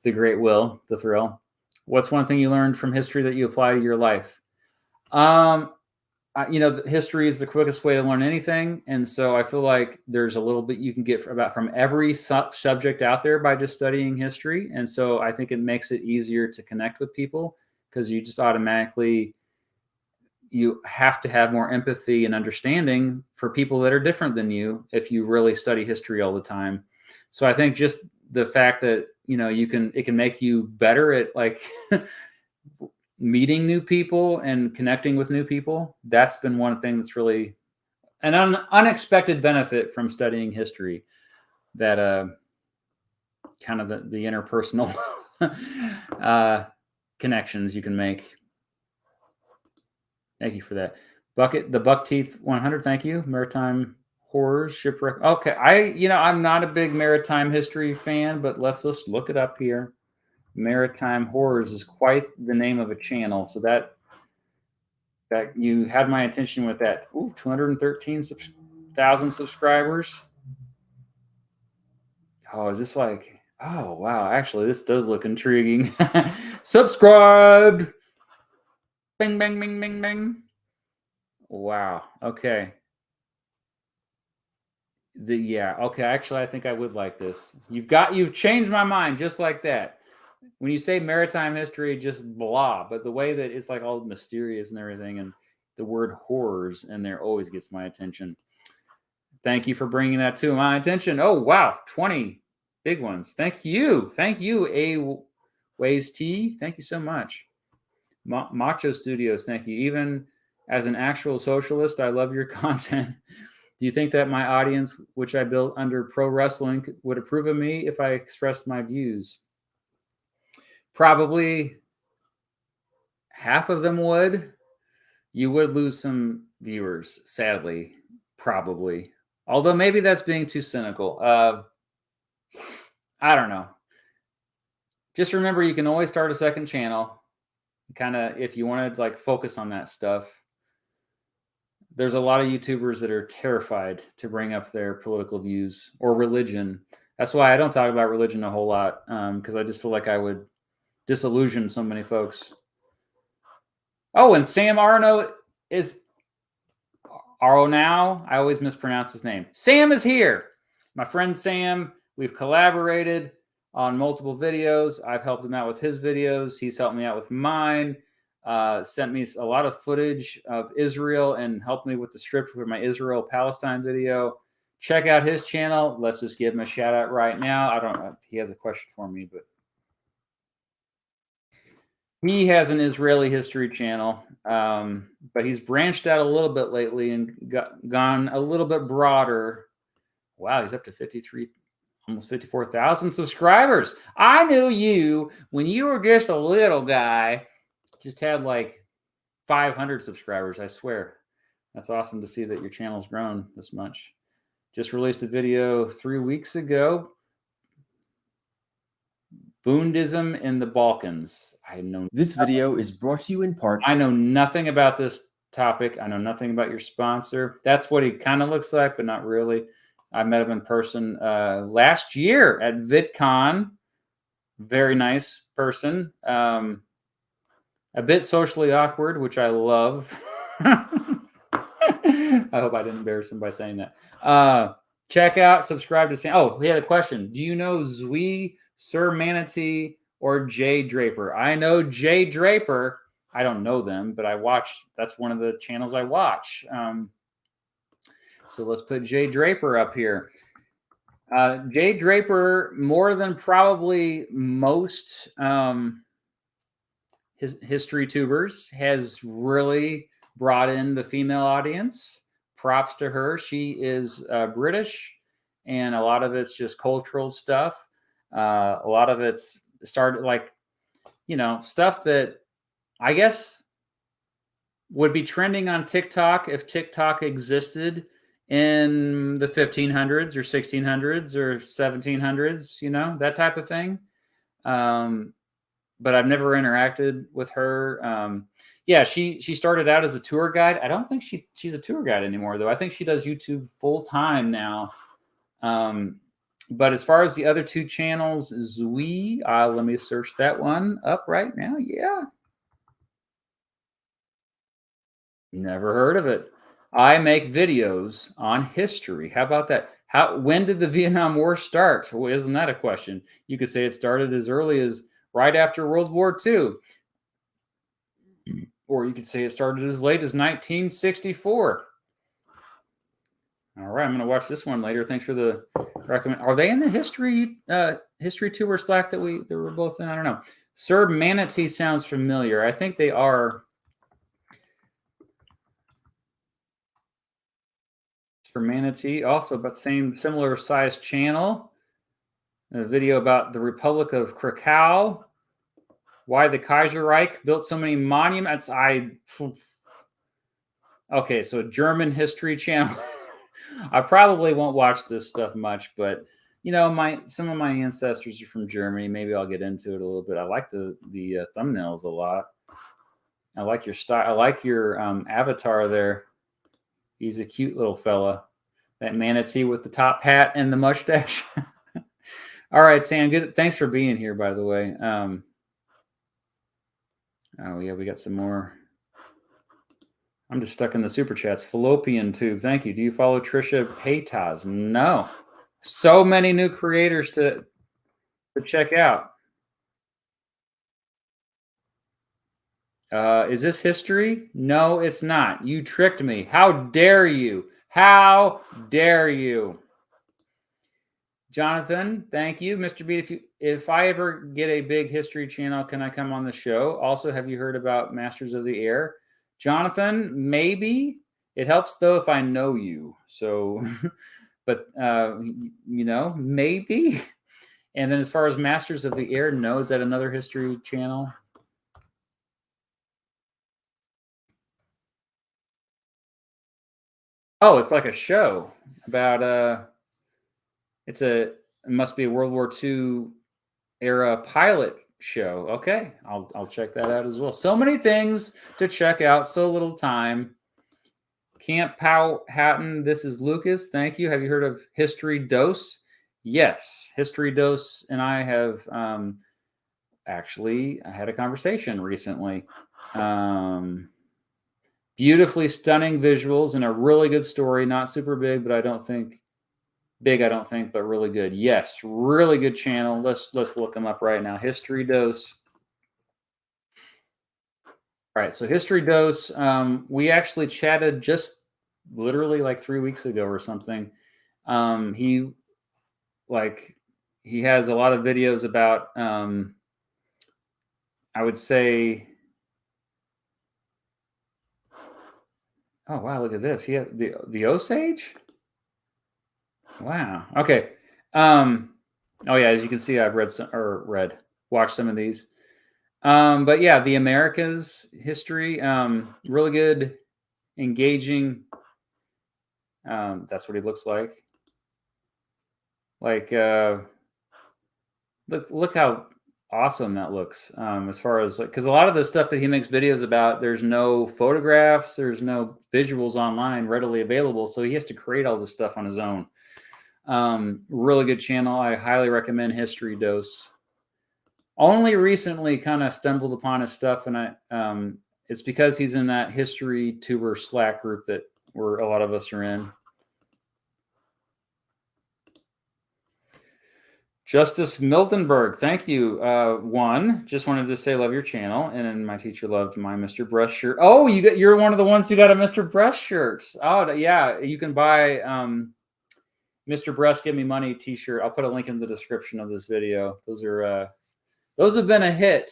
The Great Will, the Thrill. What's one thing you learned from history that you apply to your life? History is the quickest way to learn anything. And so I feel like there's a little bit you can get from every subject out there by just studying history. And so I think it makes it easier to connect with people because you just automatically, you have to have more empathy and understanding for people that are different than you if you really study history all the time. So I think just the fact that, it can make you better at like meeting new people and connecting with new people. That's been one thing that's really an unexpected benefit from studying history, that kind of the interpersonal connections you can make. Thank you for that. The Buck Teeth 100. Thank you. Maritime Horrors, Shipwreck. Okay. I'm not a big maritime history fan, but let's look it up here. Maritime Horrors is quite the name of a channel. So that you had my attention with that. Ooh, 213,000 subscribers. Oh, is this like, oh, wow. Actually, this does look intriguing. Subscribed. Bing, bing, bing, bing, bing. Wow. Okay. Yeah, okay. Actually, I think I would like this. You've changed my mind just like that. When you say maritime history, just blah. But the way that it's like all mysterious and everything, and the word horrors in there always gets my attention. Thank you for bringing that to my attention. Oh, wow. 20 big ones. Thank you. Thank you, A Ways T. Thank you so much. Macho Studios. Thank you. Even as an actual socialist, I love your content. Do you think that my audience, which I built under pro wrestling, would approve of me if I expressed my views? Probably half of them would. You would lose some viewers, sadly, probably. Although maybe that's being too cynical. I don't know. Just remember, you can always start a second channel. Kind of, if you want to like focus on that stuff. There's a lot of YouTubers that are terrified to bring up their political views or religion. That's why I don't talk about religion a whole lot, because I just feel like I would disillusion so many folks. Oh, and Sam Arno is now. I always mispronounce his name. Sam is here. My friend Sam. We've collaborated on multiple videos. I've helped him out with his videos. He's helped me out with mine. Sent me a lot of footage of Israel and helped me with the script for my Israel-Palestine video. Check out his channel. Let's just give him a shout out right now. I don't know if he has a question for me, but he has an Israeli history channel, but he's branched out a little bit lately and gone a little bit broader. Wow, he's up to 53, almost 54,000 subscribers. I knew you when you were just a little guy. Just had like 500 subscribers, I swear. That's awesome to see that your channel's grown this much. Just released a video 3 weeks ago. Boondism in the Balkans. This video is brought to you in part. I know nothing about this topic. I know nothing about your sponsor. That's what he kind of looks like, but not really. I met him in person last year at VidCon. Very nice person. A bit socially awkward, which I love. I hope I didn't embarrass him by saying that. Check out, subscribe to Sam. Oh, he had a question. Do you know Zui, Sir Manatee, or Jay Draper? I know Jay Draper. I don't know them, but I watch. That's one of the channels I watch. So let's put Jay Draper up here. Jay Draper, more than probably most Historytubers, has really brought in the female audience. Props to her. She is British, and a lot of it's just cultural stuff. A lot of it's started like, stuff that I guess would be trending on TikTok if TikTok existed in the 1500s or 1600s or 1700s, that type of thing. But I've never interacted with her. Yeah, she started out as a tour guide. I don't think she's a tour guide anymore, though. I think she does YouTube full time now. But as far as the other two channels, Zui, let me search that one up right now. Yeah. Never heard of it. I make videos on history. How about that? When did the Vietnam War start? Well, isn't that a question? You could say it started as early as right after World War II. Or you could say it started as late as 1964. All right, I'm going to watch this one later. Thanks for the recommend. Are they in the Historytuber Slack that we're both in? I don't know. Sir Manatee sounds familiar. I think they are. For Manatee, also but similar size channel. A video about the Republic of Krakow, why the Kaiserreich built so many monuments. Okay, so German history channel. I probably won't watch this stuff much, but some of my ancestors are from Germany. Maybe I'll get into it a little bit. I like the thumbnails a lot. I like your style. I like your avatar there. He's a cute little fella. That manatee with the top hat and the mustache. All right, Sam. Good. Thanks for being here, by the way. Oh yeah, we got some more. I'm just stuck in the super chats. Fallopian tube. Thank you. Do you follow Trisha Paytas? No. So many new creators to check out. Is this history? No, it's not. You tricked me. How dare you? How dare you? Jonathan, thank you. Mr. Beat, if I ever get a big history channel, can I come on the show? Also, have you heard about Masters of the Air? Jonathan, maybe. It helps, though, if I know you. So, but, you know, maybe. And then as far as Masters of the Air, no, is that another history channel? Oh, it's like a show about it must be a World War II era pilot show. Okay, I'll check that out as well. So many things to check out, so little time. Camp Powhatan, this is Lucas. Thank you. Have you heard of History Dose? Yes, History Dose and I have actually I had a conversation recently. Beautifully stunning visuals and a really good story. Not super big, but I don't think, but really good. Yes, really good channel. Let's look them up right now. History Dose. All right, so History Dose. We actually chatted just literally like 3 weeks ago or something. He has a lot of videos about I would say. Oh wow, look at this. He had the Osage. Wow. Okay. Oh yeah, as you can see, I've watched some of these. But yeah, the Americas history, really good, engaging. That's what he looks like. Like, look how awesome that looks. As far as like, because a lot of the stuff that he makes videos about, there's no photographs, there's no visuals online readily available, so he has to create all this stuff on his own. Really good channel. I highly recommend History Dose. Only recently kind of stumbled upon his stuff, and it's because he's in that Historytuber Slack group that where a lot of us are in. Justice Miltenberg, thank you. One, just wanted to say love your channel, and then my teacher loved my Mr. Breast shirt. Oh, you're one of the ones who got a Mr. Breast shirt. Oh yeah, you can buy Mr. Breast Give Me Money t-shirt. I'll put a link in the description of this video. Those have been a hit.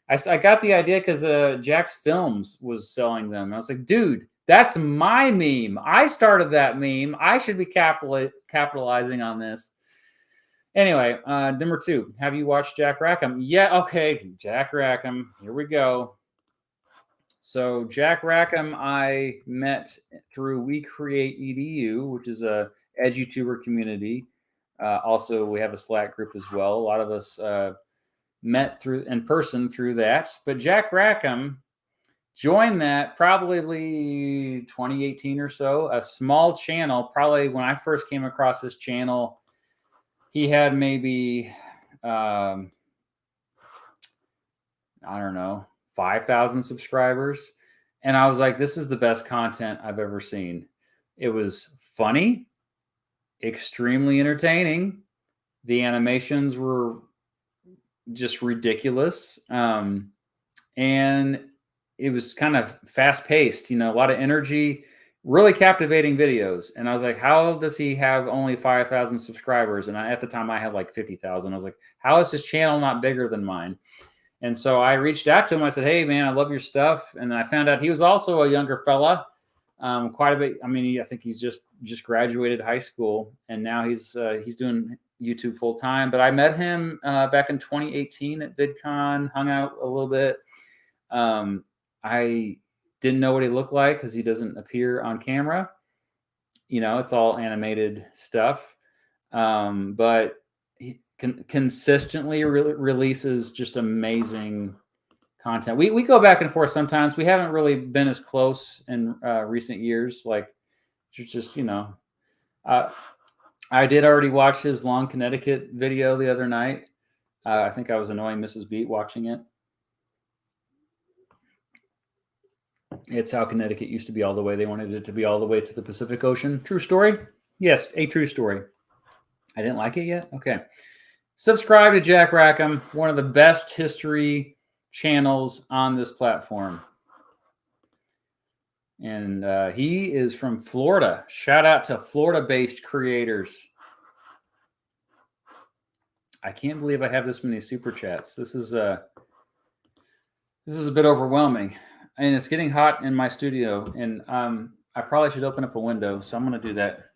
I got the idea because Jack's Films was selling them. I was like, dude, that's my meme. I started that meme. I should be capitalizing on this. Anyway, number 2. Have you watched Jack Rackham? Yeah, okay. Jack Rackham. Here we go. So Jack Rackham I met through We Create EDU, which is a EduTuber community. Also, we have a Slack group as well. A lot of us met in person through that. But Jack Rackham joined that probably 2018 or so, a small channel. Probably when I first came across this channel, he had maybe, I don't know, 5,000 subscribers. And I was like, this is the best content I've ever seen. It was funny, extremely entertaining. The animations were just ridiculous. And it was kind of fast paced, a lot of energy, really captivating videos. And I was like, how does he have only 5,000 subscribers? And at the time I had like 50,000. I was like, how is his channel not bigger than mine? And so I reached out to him. I said, hey man, I love your stuff. And then I found out he was also a younger fella, quite a bit. I mean, I think he's just graduated high school, and now he's doing YouTube full time. But I met him back in 2018 at VidCon, hung out a little bit. I didn't know what he looked like because he doesn't appear on camera. It's all animated stuff. But he consistently releases just amazing content. We go back and forth sometimes. We haven't really been as close in recent years. Like, just, I did already watch his Long Connecticut video the other night. I think I was annoying Mrs. Beat watching it. It's how Connecticut used to be all the way. They wanted it to be all the way to the Pacific Ocean. True story? Yes, a true story. I didn't like it yet? Okay. Subscribe to Jack Rackham, one of the best history channels on this platform. And he is from Florida. Shout out to Florida-based creators. I can't believe I have this many super chats. This is a bit overwhelming. And it's getting hot in my studio, and I probably should open up a window, so I'm going to do that.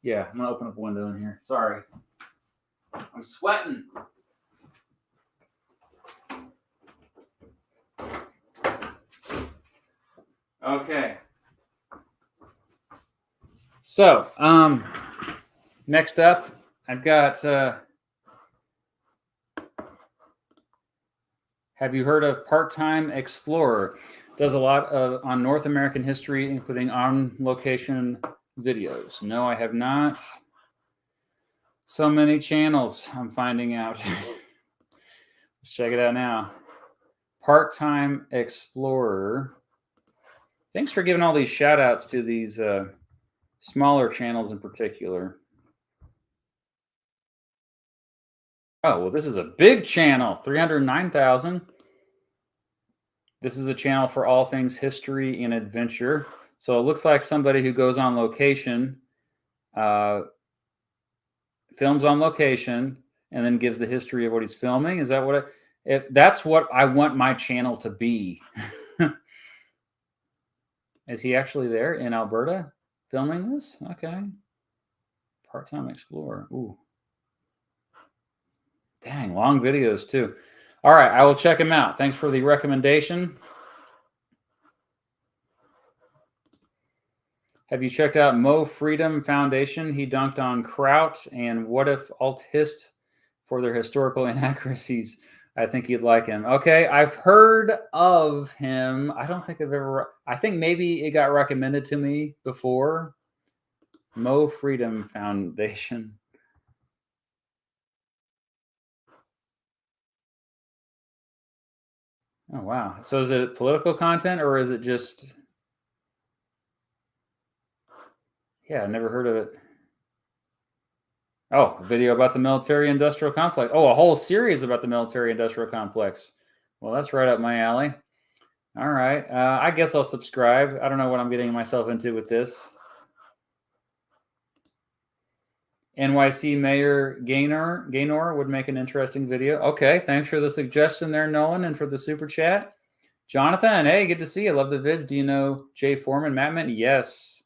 Yeah, I'm going to open up a window in here. Sorry. I'm sweating. Okay. So, next up, I've got... have you heard of Part-Time Explorer? Does a lot on North American history, including on-location videos. No, I have not. So many channels I'm finding out. Let's check it out now. Part-Time Explorer. Thanks for giving all these shout-outs to these smaller channels in particular. Oh, well, this is a big channel, 309,000. This is a channel for all things history and adventure. So it looks like somebody who goes on location, films on location, and then gives the history of what he's filming. Is that what that's what I want my channel to be. Is he actually there in Alberta filming this? Okay. Part-Time Explorer. Ooh. Dang, long videos too. All right, I will check him out. Thanks for the recommendation. Have you checked out Mo Freedom Foundation? He dunked on Kraut and Whatifalthist for their historical inaccuracies. I think you'd like him. Okay, I've heard of him. I don't think I've ever... I think maybe it got recommended to me before. Mo Freedom Foundation. Oh, wow. So is it political content or is it just... Yeah, I never heard of it. Oh, a video about the military-industrial complex. Oh, a whole series about the military-industrial complex. Well, that's right up my alley. All right. I guess I'll subscribe. I don't know what I'm getting myself into with this. NYC Mayor Gaynor would make an interesting video. Okay, thanks for the suggestion there, Nolan, and for the super chat. Jonathan, hey, good to see you. Love the vids. Do you know Jay Foreman, Mattman? Yes.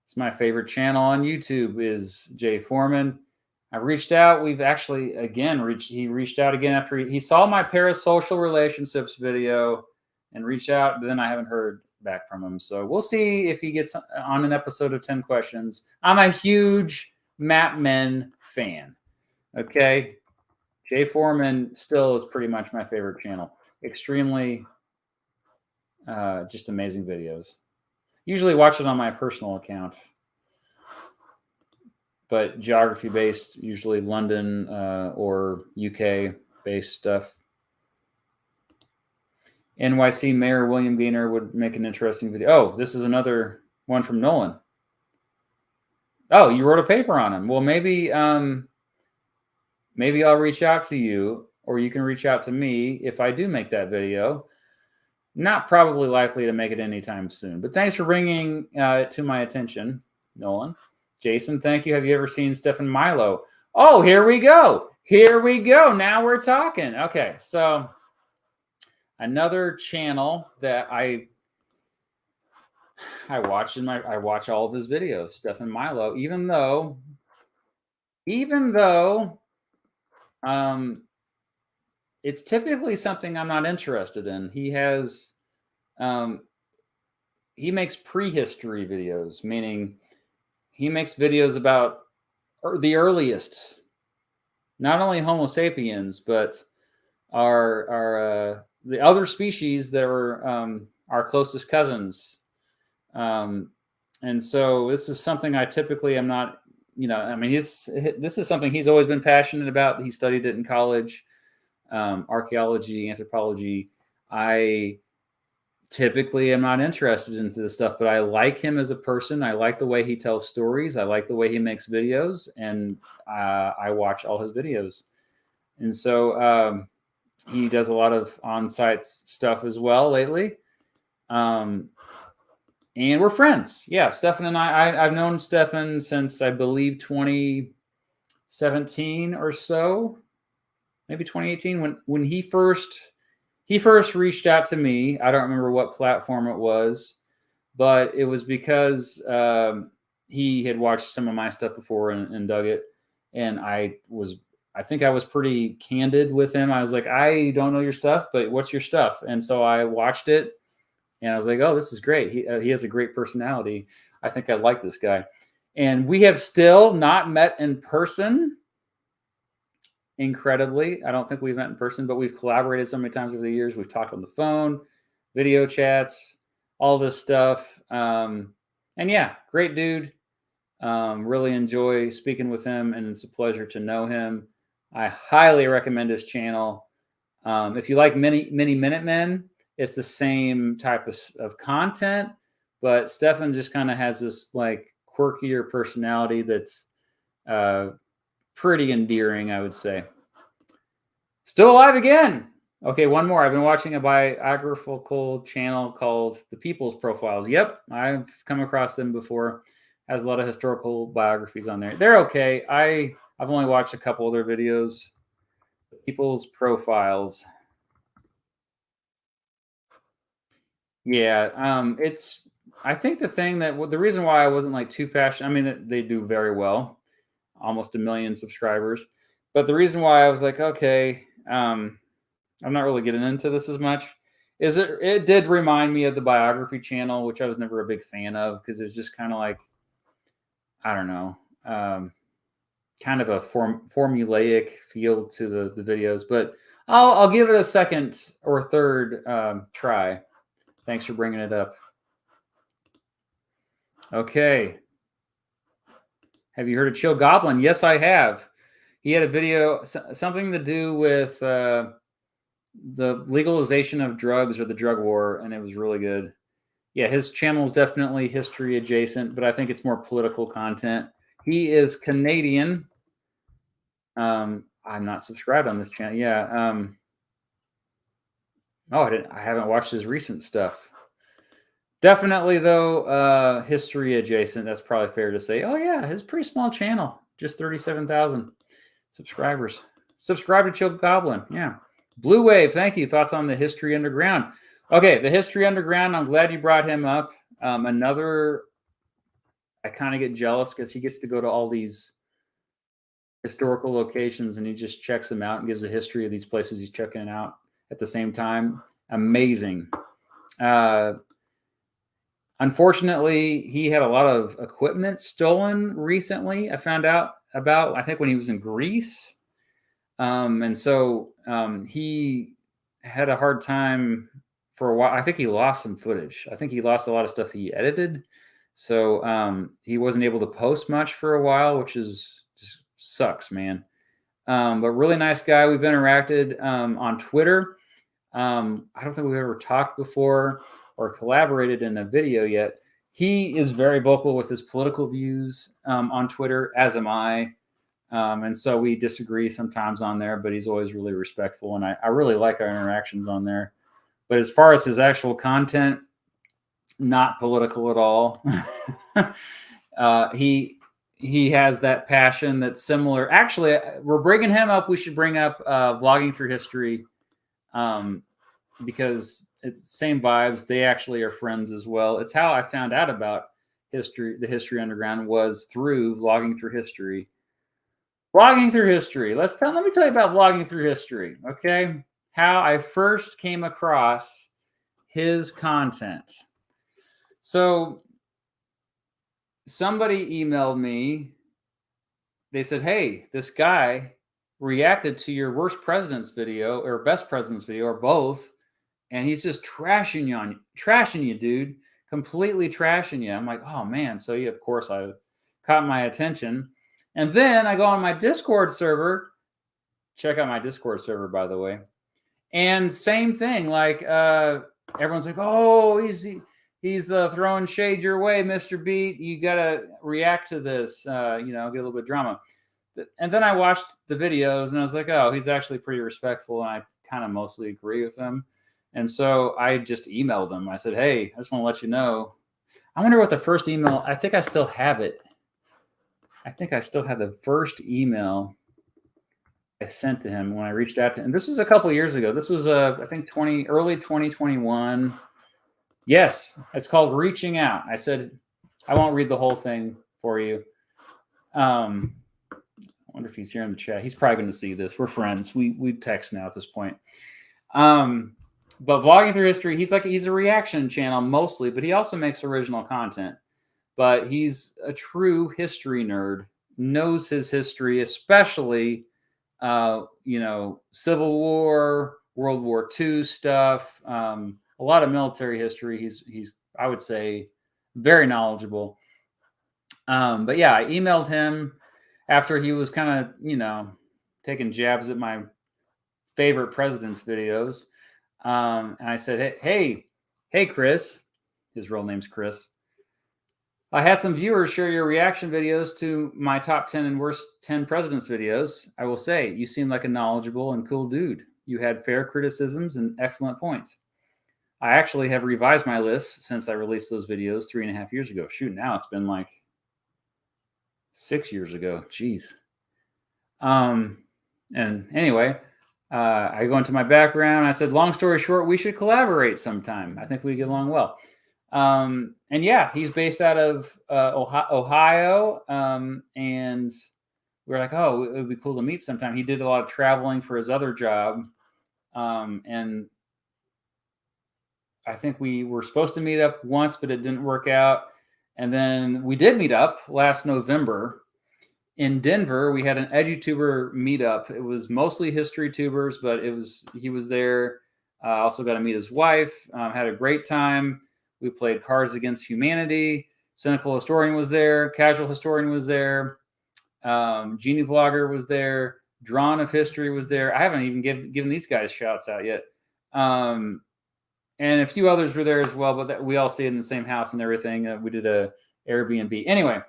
It's my favorite channel on YouTube is Jay Foreman. I reached out. We've actually, he reached out again after he saw my parasocial relationships video and reached out, but then I haven't heard back from him. So we'll see if he gets on an episode of 10 Questions. I'm a huge Mattmen fan. Okay. Jay Foreman still is pretty much my favorite channel. Extremely just amazing videos. Usually watch it on my personal account, but geography based, usually London or UK based stuff. NYC Mayor William Gaynor would make an interesting video. Oh, this is another one from Nolan. Oh, you wrote a paper on him. Well, maybe maybe I'll reach out to you, or you can reach out to me if I do make that video. Not probably likely to make it anytime soon, but thanks for bringing it to my attention, Nolan. Jason, thank you. Have you ever seen Stefan Milo? Oh, here we go. Here we go. Now we're talking. Okay, so another channel that I watch I watch all of his videos, Stefan Milo, even though it's typically something I'm not interested in. He has he makes prehistory videos, meaning he makes videos about the earliest, not only Homo sapiens, but the other species that were our closest cousins. And so this is something I typically am not, I mean, this is something he's always been passionate about. He studied it in college, archaeology, anthropology. I typically am not interested into this stuff, but I like him as a person. I like the way he tells stories. I like the way he makes videos, and I watch all his videos. And so he does a lot of on-site stuff as well lately. And we're friends. Yeah, Stefan and I've known Stefan since I believe 2017 or so, maybe 2018 when he first reached out to me. I don't remember what platform it was, but it was because he had watched some of my stuff before and dug it. And I think I was pretty candid with him. I was like, I don't know your stuff, but what's your stuff? And so I watched it, and I was like, oh, this is great. He has a great personality. I think I like this guy. And we have still not met in person. Incredibly, I don't think we've met in person, but we've collaborated so many times over the years. We've talked on the phone, video chats, all this stuff. And yeah, great dude. Really enjoy speaking with him, and it's a pleasure to know him. I highly recommend his channel. If you like mini Minutemen, it's the same type of content, but Stefan just kind of has this like quirkier personality that's pretty endearing, I would say. Still alive again. Okay, one more. I've been watching a biographical channel called The People's Profiles. Yep, I've come across them before. Has a lot of historical biographies on there. They're okay. I've only watched a couple of their videos. The People's Profiles. Yeah, I think the reason why I wasn't like too passionate, I mean, they do very well, almost 1 million subscribers. But the reason why I was like, okay, I'm not really getting into this as much, is it did remind me of the biography channel, which I was never a big fan of, because it's just kind of like, I don't know, kind of a formulaic feel to the videos. But I'll give it a second or third try. Thanks for bringing it up. Okay. Have you heard of Chill Goblin? Yes, I have. He had a video, something to do with the legalization of drugs or the drug war, and it was really good. Yeah, his channel is definitely history adjacent, but I think it's more political content. He is Canadian. I'm not subscribed on this channel. Yeah. I haven't watched his recent stuff. Definitely, though, history adjacent. That's probably fair to say. Oh, yeah, his pretty small channel. Just 37,000 subscribers. Subscribe to Chill Goblin. Yeah. Blue Wave, thank you. Thoughts on the History Underground? Okay, the History Underground, I'm glad you brought him up. I kind of get jealous because he gets to go to all these historical locations and he just checks them out and gives a history of these places he's checking out at the same time. Amazing. Unfortunately, he had a lot of equipment stolen recently. I found out about, I think, when he was in Greece. And so he had a hard time for a while. I think he lost some footage. I think he lost a lot of stuff that he edited. So he wasn't able to post much for a while, which is just sucks, man. But really nice guy. We've interacted on Twitter. I don't think we've ever talked before or collaborated in a video yet. He is very vocal with his political views on Twitter, as am I. And so we disagree sometimes on there, but he's always really respectful. And I really like our interactions on there. But as far as his actual content, not political at all. He has that passion that's similar. Actually, we're bringing him up. We should bring up Vlogging Through History because it's the same vibes. They actually are friends as well. It's how I found out about history. The History Underground was through Vlogging Through History. Vlogging Through History. Let me tell you about Vlogging Through History, okay? How I first came across his content. So somebody emailed me. They said, hey, this guy reacted to your worst presidents video or best presidents video or both, and he's just trashing you, dude. Completely trashing you. I'm like, oh, man. So, yeah, of course, I caught my attention. And then I go on my Discord server. Check out my Discord server, by the way. And same thing, like everyone's like, oh, he's throwing shade your way, Mr. Beat. You gotta react to this, get a little bit of drama. And then I watched the videos and I was like, oh, he's actually pretty respectful, and I kind of mostly agree with him. And so I just emailed him. I said, hey, I just want to let you know. I wonder what the first email, I think I still have it. I think I still have the first email I sent to him when I reached out to him. This was a couple years ago. This was, I think, early 2021. Yes, it's called Reaching Out. I said, I won't read the whole thing for you. I wonder if he's here in the chat. He's probably going to see this. We're friends. We text now at this point. But Vlogging Through History, he's a reaction channel mostly, but he also makes original content. But he's a true history nerd, knows his history, especially, Civil War, World War II stuff, a lot of military history. He's I would say, very knowledgeable. But yeah, I emailed him after he was kind of, taking jabs at my favorite president's videos. And I said, hey, Chris, his real name's Chris. I had some viewers share your reaction videos to my top 10 and worst 10 presidents videos. I will say, you seem like a knowledgeable and cool dude. You had fair criticisms and excellent points. I actually have revised my list since I released those videos 3.5 years ago. Shoot, now it's been like 6 years ago. Jeez. And anyway, I go into my background. I said, long story short, we should collaborate sometime. I think we get along well. And yeah, he's based out of Ohio. And we're like, oh, it would be cool to meet sometime. He did a lot of traveling for his other job. And I think we were supposed to meet up once, but it didn't work out. And then we did meet up last November in Denver. We had an Edutuber meetup. It was mostly Historytubers, but he was there. Also got to meet his wife. Had a great time. We played Cards Against Humanity. Cynical Historian was there. Casual Historian was there. Genie Vlogger was there. Drawn of History was there. I haven't even given these guys shouts out yet. And a few others were there as well, but we all stayed in the same house and everything. We did a Airbnb. Anyway,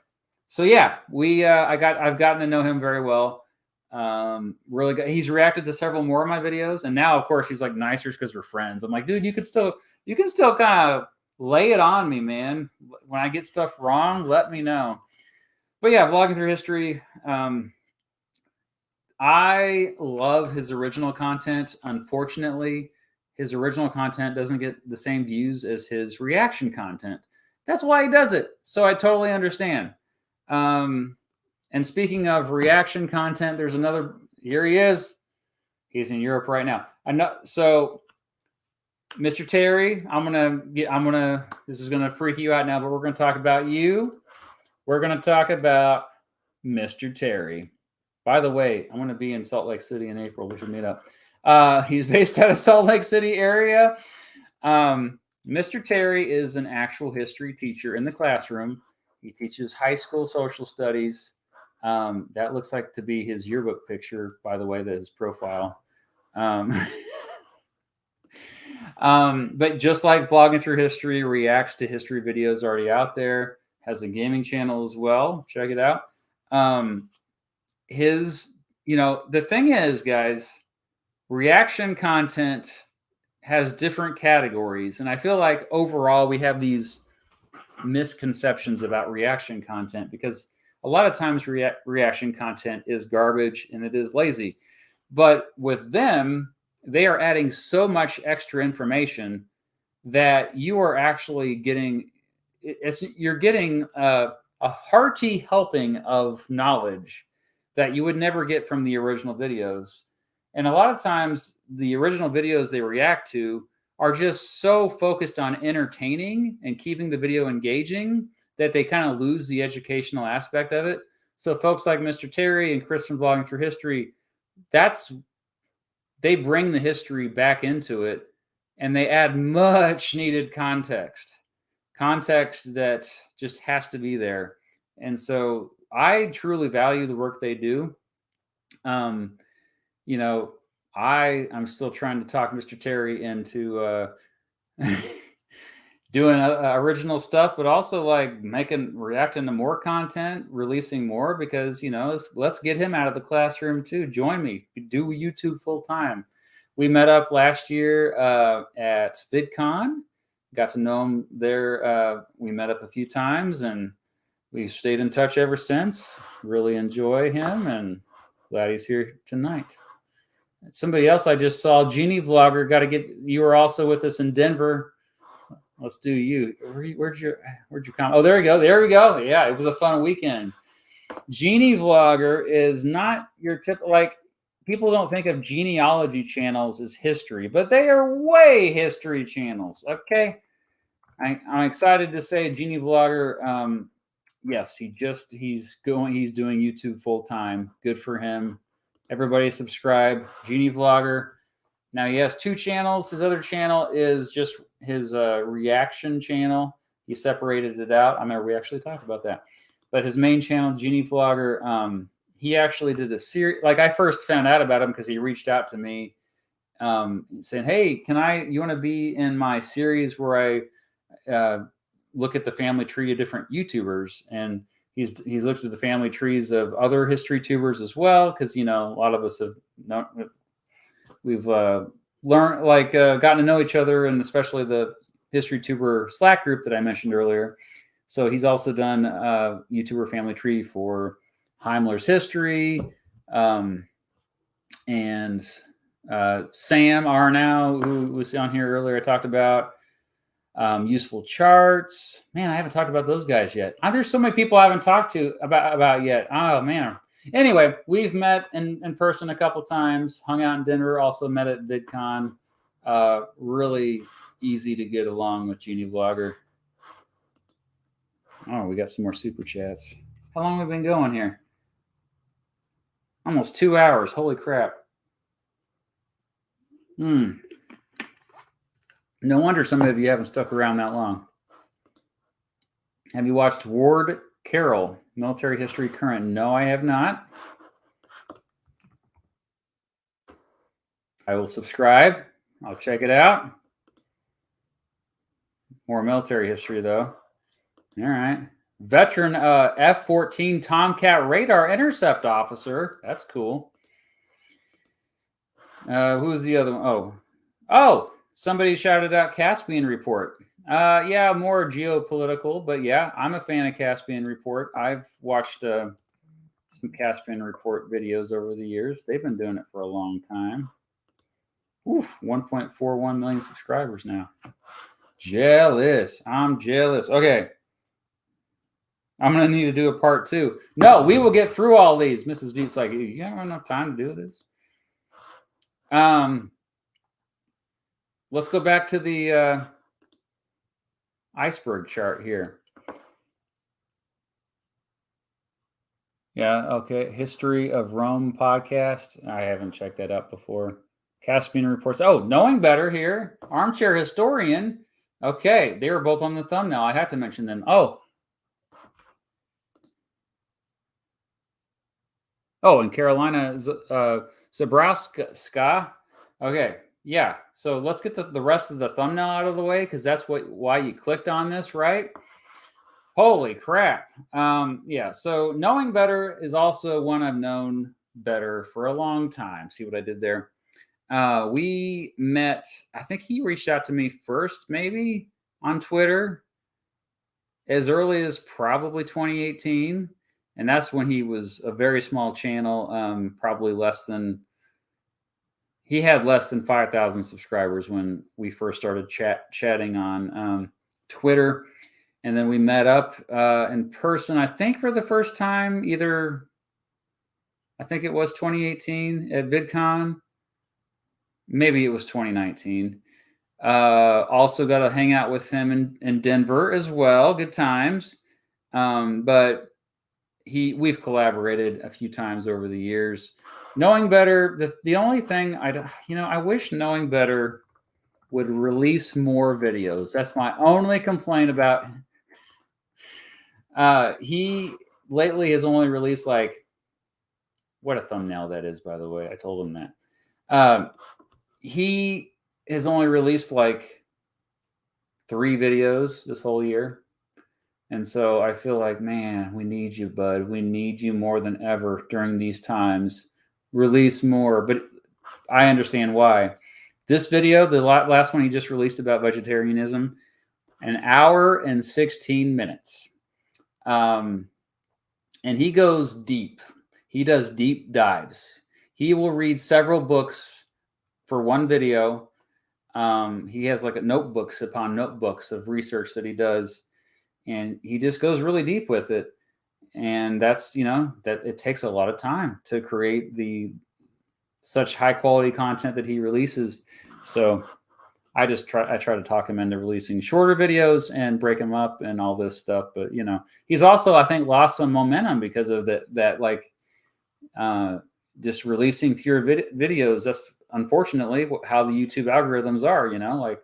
so yeah, I've gotten to know him very well. Really good. He's reacted to several more of my videos, and now, of course, he's like nicer because we're friends. I'm like, dude, you can still kind of lay it on me, man. When I get stuff wrong, let me know. But yeah, Vlogging Through History. I love his original content. Unfortunately, his original content doesn't get the same views as his reaction content. That's why he does it. So I totally understand. And speaking of reaction content, there's another. Here he is. He's in Europe right now. So, Mr. Terry, this is gonna freak you out now, but we're gonna talk about you. We're gonna talk about Mr. Terry. By the way, I'm gonna be in Salt Lake City in April. We should meet up. He's based out of Salt Lake City area. Mr. Terry is an actual history teacher in the classroom. He teaches high school social studies. That looks like to be his yearbook picture, by the way, that his profile. But just like Vlogging Through History, reacts to history videos already out there, has a gaming channel as well. Check it out. The thing is, guys, reaction content has different categories. And I feel like overall we have these misconceptions about reaction content because a lot of times reaction content is garbage and it is lazy. But with them, they are adding so much extra information that you are actually getting a hearty helping of knowledge that you would never get from the original videos. And a lot of times the original videos they react to are just so focused on entertaining and keeping the video engaging that they kind of lose the educational aspect of it. So folks like Mr. Terry and Chris from Vlogging Through History, they bring the history back into it and they add much needed context that just has to be there. And so I truly value the work they do. I'm still trying to talk Mr. Terry into doing original stuff, but also like reacting to more content, releasing more, because, you know, let's get him out of the classroom too. Join me, do YouTube full time. We met up last year at VidCon, got to know him there. We met up a few times and we've stayed in touch ever since. Really enjoy him and glad he's here tonight. Somebody else I just saw, Genie Vlogger, you were also with us in Denver. Let's do you. Where'd you come? Oh, there we go. There we go. Yeah, it was a fun weekend. Genie Vlogger is not your typical, like, people don't think of genealogy channels as history, but they are way history channels. Okay. I'm excited to say Genie Vlogger, yes, he's doing YouTube full time. Good for him. Everybody subscribe. Genie Vlogger. Now he has 2 channels. His other channel is just his reaction channel. He separated it out. I remember we actually talked about that. But his main channel, Genie Vlogger, he actually did a series. Like, I first found out about him because he reached out to me saying, hey, you want to be in my series where I look at the family tree of different YouTubers? And he's looked at the family trees of other Historytubers as well, because, you know, a lot of us we've learned, like, gotten to know each other, and especially the Historytuber Slack group that I mentioned earlier. So he's also done YouTuber family tree for Heimler's History, and Sam Arnow, who was on here earlier, I talked about. Useful Charts. Man, I haven't talked about those guys yet. There's so many people I haven't talked to about yet. Oh, man. Anyway, we've met in person a couple times, hung out in Denver, also met at VidCon. Really easy to get along with Genie Vlogger. Oh, we got some more super chats. How long have we been going here? Almost 2 hours. Holy crap. No wonder some of you haven't stuck around that long. Have you watched Ward Carroll, Military History Current? No, I have not. I will subscribe. I'll check it out. More military history, though. All right. Veteran F-14 Tomcat Radar Intercept Officer. That's cool. Who was the other one? Oh, somebody shouted out Caspian Report. Yeah, more geopolitical, but yeah, I'm a fan of Caspian Report. I've watched some Caspian Report videos over the years. They've been doing it for a long time. Oof, 1.41 million subscribers now. Jealous. I'm jealous. Okay. I'm going to need to do a part 2. No, we will get through all these. Mrs. Beat's like, you don't have enough time to do this. Let's go back to the iceberg chart here. Yeah, okay. History of Rome podcast. I haven't checked that out before. Caspian Reports. Oh, Knowing Better here. Armchair Historian. Okay, they were both on the thumbnail. I have to mention them. Oh, and Carolina Zabrowska. Okay, yeah. So let's get the rest of the thumbnail out of the way, because that's why you clicked on this, right? Holy crap. Yeah, so Knowing Better is also one I've known better for a long time. See what I did there? We met, I think he reached out to me first, maybe on Twitter, as early as probably 2018. And that's when he was a very small channel, probably he had less than 5,000 subscribers when we first started chatting on Twitter. And then we met up in person, I think for the first time, I think it was 2018 at VidCon. Maybe it was 2019. Also got to hang out with him in Denver as well. Good times. But we've collaborated a few times over the years. Knowing Better, the only thing I wish Knowing Better would release more videos. That's my only complaint about. He lately has only released, like, what a thumbnail that is, by the way. I told him that. He has only released like 3 videos this whole year. And so I feel like, man, we need you, bud. We need you more than ever during these times. Release more. But I understand why. This video, the last one he just released about vegetarianism, 1 hour and 16 minutes. And he goes deep. He does deep dives. He will read several books for one video. He has like notebooks upon notebooks of research that he does, and he just goes really deep with it. And that's, you know, that it takes a lot of time to create such high quality content that he releases. So I try to talk him into releasing shorter videos and break them up and all this stuff. But, you know, he's also, I think, lost some momentum because of that like just releasing fewer videos. That's unfortunately how the YouTube algorithms are, you know, like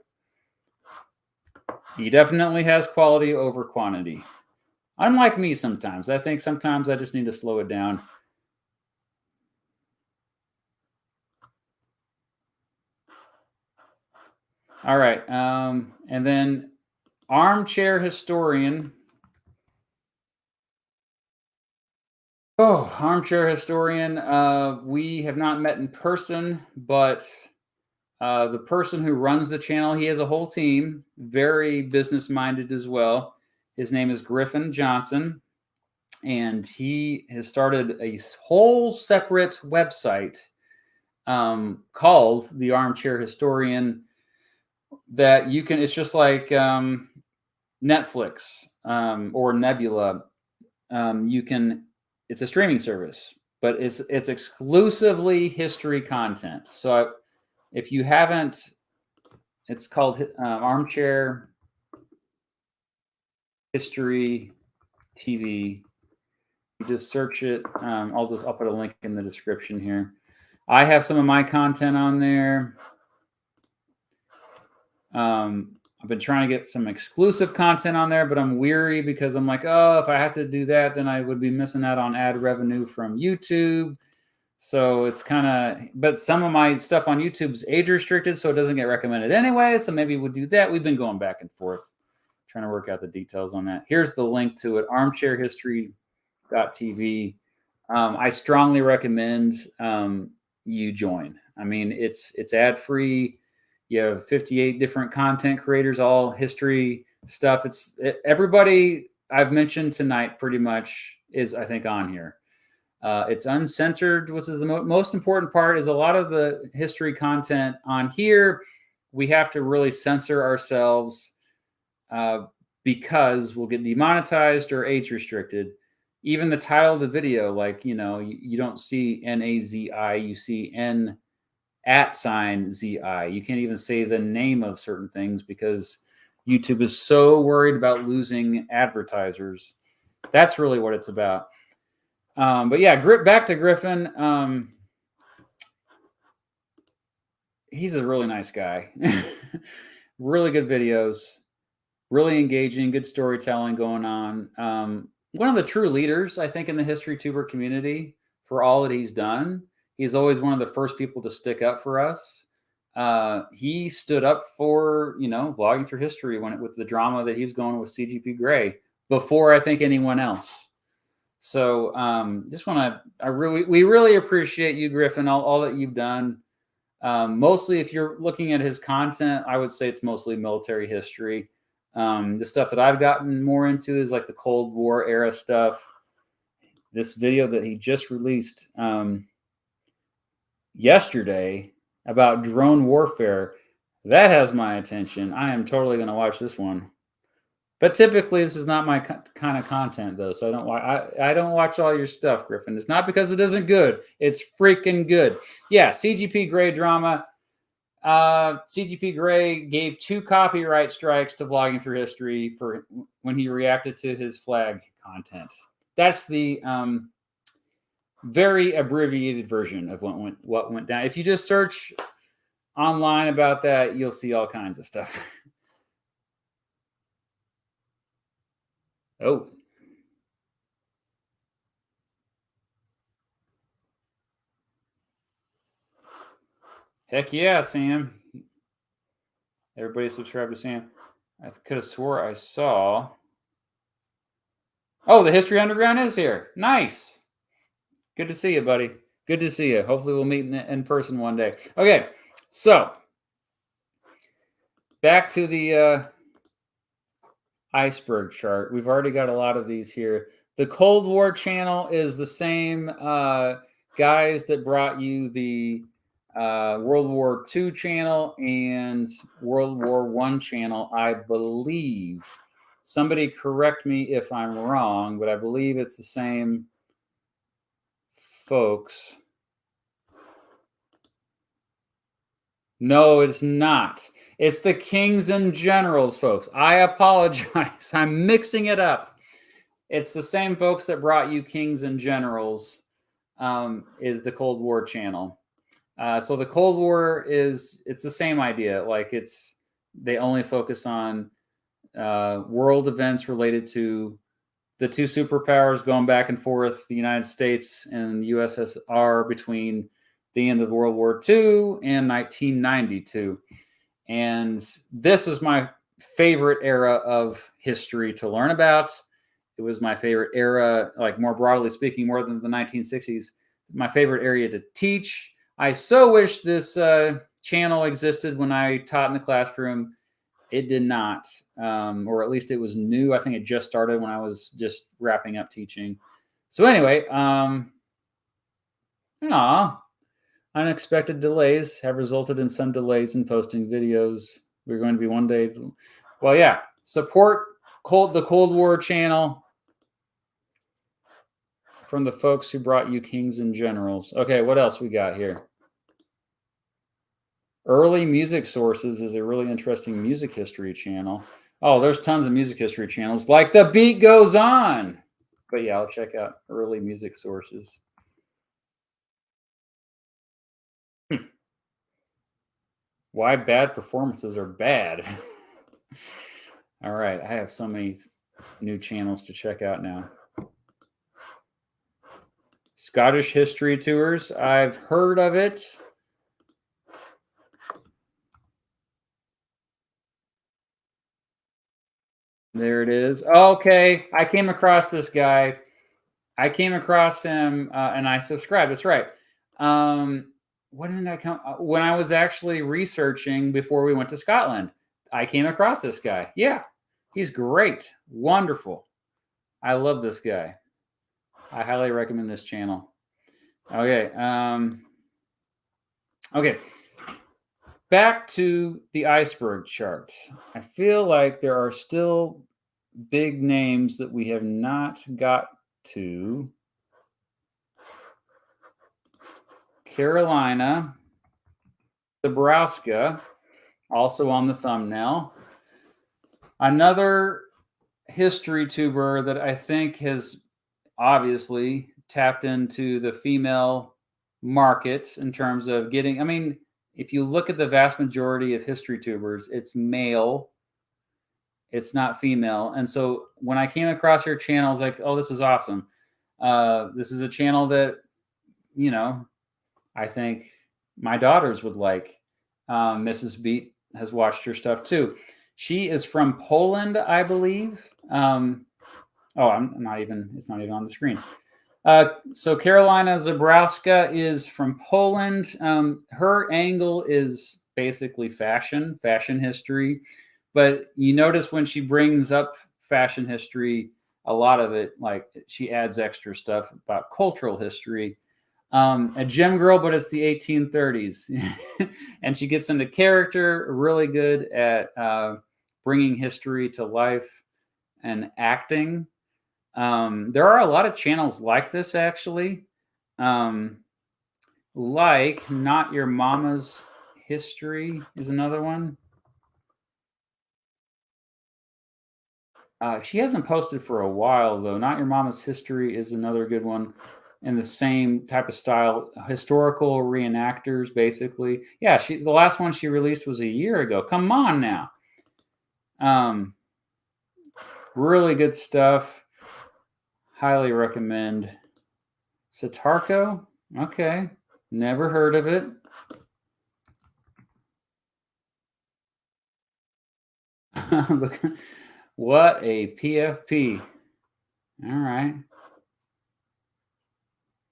he definitely has quality over quantity. Unlike me sometimes. I think sometimes I just need to slow it down. All right. And then Armchair Historian. Oh, Armchair Historian. We have not met in person, but the person who runs the channel, he has a whole team, very business-minded as well. His name is Griffin Johnson, and he has started a whole separate website called The Armchair Historian that you can, it's just like Netflix or Nebula. It's a streaming service, but it's exclusively history content. So if you haven't, it's called Armchair History TV. You just search it. I'll put a link in the description here. I have some of my content on there. I've been trying to get some exclusive content on there, but I'm weary because I'm like, oh, if I have to do that, then I would be missing out on ad revenue from YouTube. So it's kind of, but some of my stuff on YouTube is age restricted, so it doesn't get recommended anyway. So maybe we'll do that. We've been going back and forth, trying to work out the details on that. Here's the link to it, armchairhistory.tv. I strongly recommend you join. I mean, it's ad-free. You have 58 different content creators, all history stuff. Everybody I've mentioned tonight pretty much is, I think, on here. It's uncensored, which is the most important part. Is a lot of the history content on here, we have to really censor ourselves because we'll get demonetized or age restricted. Even the title of the video, like, you know, you don't see NAZI, you see @ZI. You can't even say the name of certain things because YouTube is so worried about losing advertisers. That's really what it's about. But yeah, back to Griffin. He's a really nice guy. Really good videos, really engaging, good storytelling going on. One of the true leaders, I think, in the Historytuber community for all that he's done. He's always one of the first people to stick up for us. He stood up for, you know, vlogging through history with the drama that he was going with CGP Grey before I think anyone else. So just want to, we really appreciate you, Griffin, all that you've done. Mostly, if you're looking at his content, I would say it's mostly military history. The stuff that I've gotten more into is like the Cold War era stuff. This video that he just released yesterday about drone warfare, that has my attention. I am totally going to watch this one. But typically, this is not my kind of content, though. So I don't watch all your stuff, Griffin. It's not because it isn't good. It's freaking good. Yeah, CGP Grey drama. CGP Grey gave 2 copyright strikes to Vlogging Through History for when he reacted to his flag content. That's the very abbreviated version of what went down. If you just search online about that, you'll see all kinds of stuff. Oh. Heck yeah, Sam. Everybody subscribe to Sam. I could have swore I saw. Oh, the History Underground is here. Nice. Good to see you, buddy. Good to see you. Hopefully we'll meet in person one day. Okay, so back to the iceberg chart. We've already got a lot of these here. The Cold War channel is the same guys that brought you the World War II channel and World War I channel, I believe. Somebody correct me if I'm wrong, but I believe it's the same folks. No, it's not. It's the Kings and Generals, folks. I apologize. I'm mixing it up. It's the same folks that brought you Kings and Generals, is the Cold War channel. So the Cold War it's the same idea. Like they only focus on world events related to the two superpowers going back and forth, the United States and the USSR, between the end of World War II and 1992. And this is my favorite era of history to learn about. It was my favorite era, like more broadly speaking, more than the 1960s, my favorite area to teach. I so wish this channel existed when I taught in the classroom. It did not, or at least it was new. I think it just started when I was just wrapping up teaching. So anyway, unexpected delays have resulted in some delays in posting videos. We're going to be one day. Well, yeah, support the Cold War channel from the folks who brought you Kings and Generals. Okay, what else we got here? Early Music Sources is a really interesting music history channel. Oh, there's tons of music history channels, like The Beat Goes On. But yeah, I'll check out Early Music Sources. Why bad performances are bad. All right, I have so many new channels to check out now. Scottish Historytubers, I've heard of it. There it is. Okay, I came across this guy. I came across him and I subscribed. That's right. When did I come? When I was actually researching before we went to Scotland, I came across this guy. Yeah, he's great. Wonderful. I love this guy. I highly recommend this channel. Okay. Okay. Back to the iceberg chart. I feel like there are still big names that we have not got to. Carolina, Nebraska, also on the thumbnail. Another history tuber that I think has obviously tapped into the female market in terms of getting, I mean, if you look at the vast majority of history tubers, it's male, it's not female. And so when I came across her channel, I was like, oh, this is awesome. This is a channel that, you know, I think my daughters would like. Mrs. Beat has watched her stuff too. She is from Poland, I believe. I'm not even, it's not even on the screen. So Carolina Zabrowska is from Poland. Her angle is basically fashion history. But you notice when she brings up fashion history, a lot of it, like she adds extra stuff about cultural history. A gym girl, but it's the 1830s. And she gets into character, really good at bringing history to life and acting. There are a lot of channels like this, actually. Like Not Your Mama's History is another one. She hasn't posted for a while, though. Not Your Mama's History is another good one. In the same type of style, historical reenactors, basically. Yeah, the last one she released was a year ago. Come on now. Really good stuff. Highly recommend. Satarko? Okay. Never heard of it. Look, what a PFP. All right.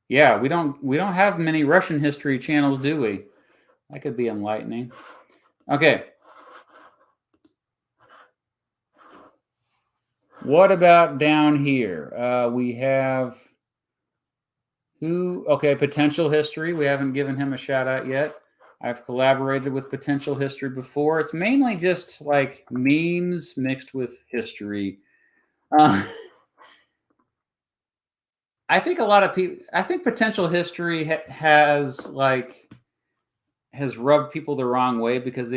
Yeah, we don't have many Russian history channels, do we? That could be enlightening. Okay. What about down here? We have okay, Potential History. We haven't given him a shout out yet. I've collaborated with Potential History before. It's mainly just like memes mixed with history. I think a lot of people, I think Potential History has rubbed people the wrong way because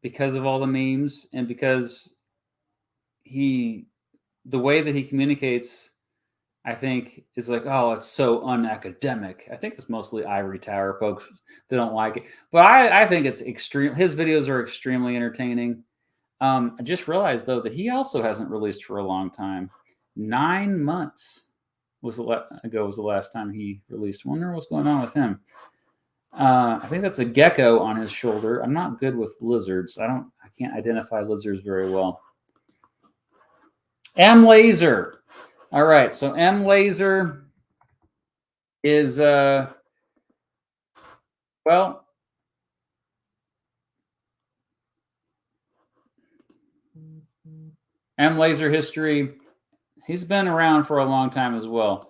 because of all the memes and because the way that he communicates, I think, is like, oh, it's so unacademic. I think it's mostly ivory tower folks that don't like it. But I think it's extreme. His videos are extremely entertaining. I just realized, though, that he also hasn't released for a long time. 9 months was the last time he released. I wonder what's going on with him. I think that's a gecko on his shoulder. I'm not good with lizards. I can't identify lizards very well. M Laser. All right, so M Laser is well, M Laser History. He's been around for a long time as well.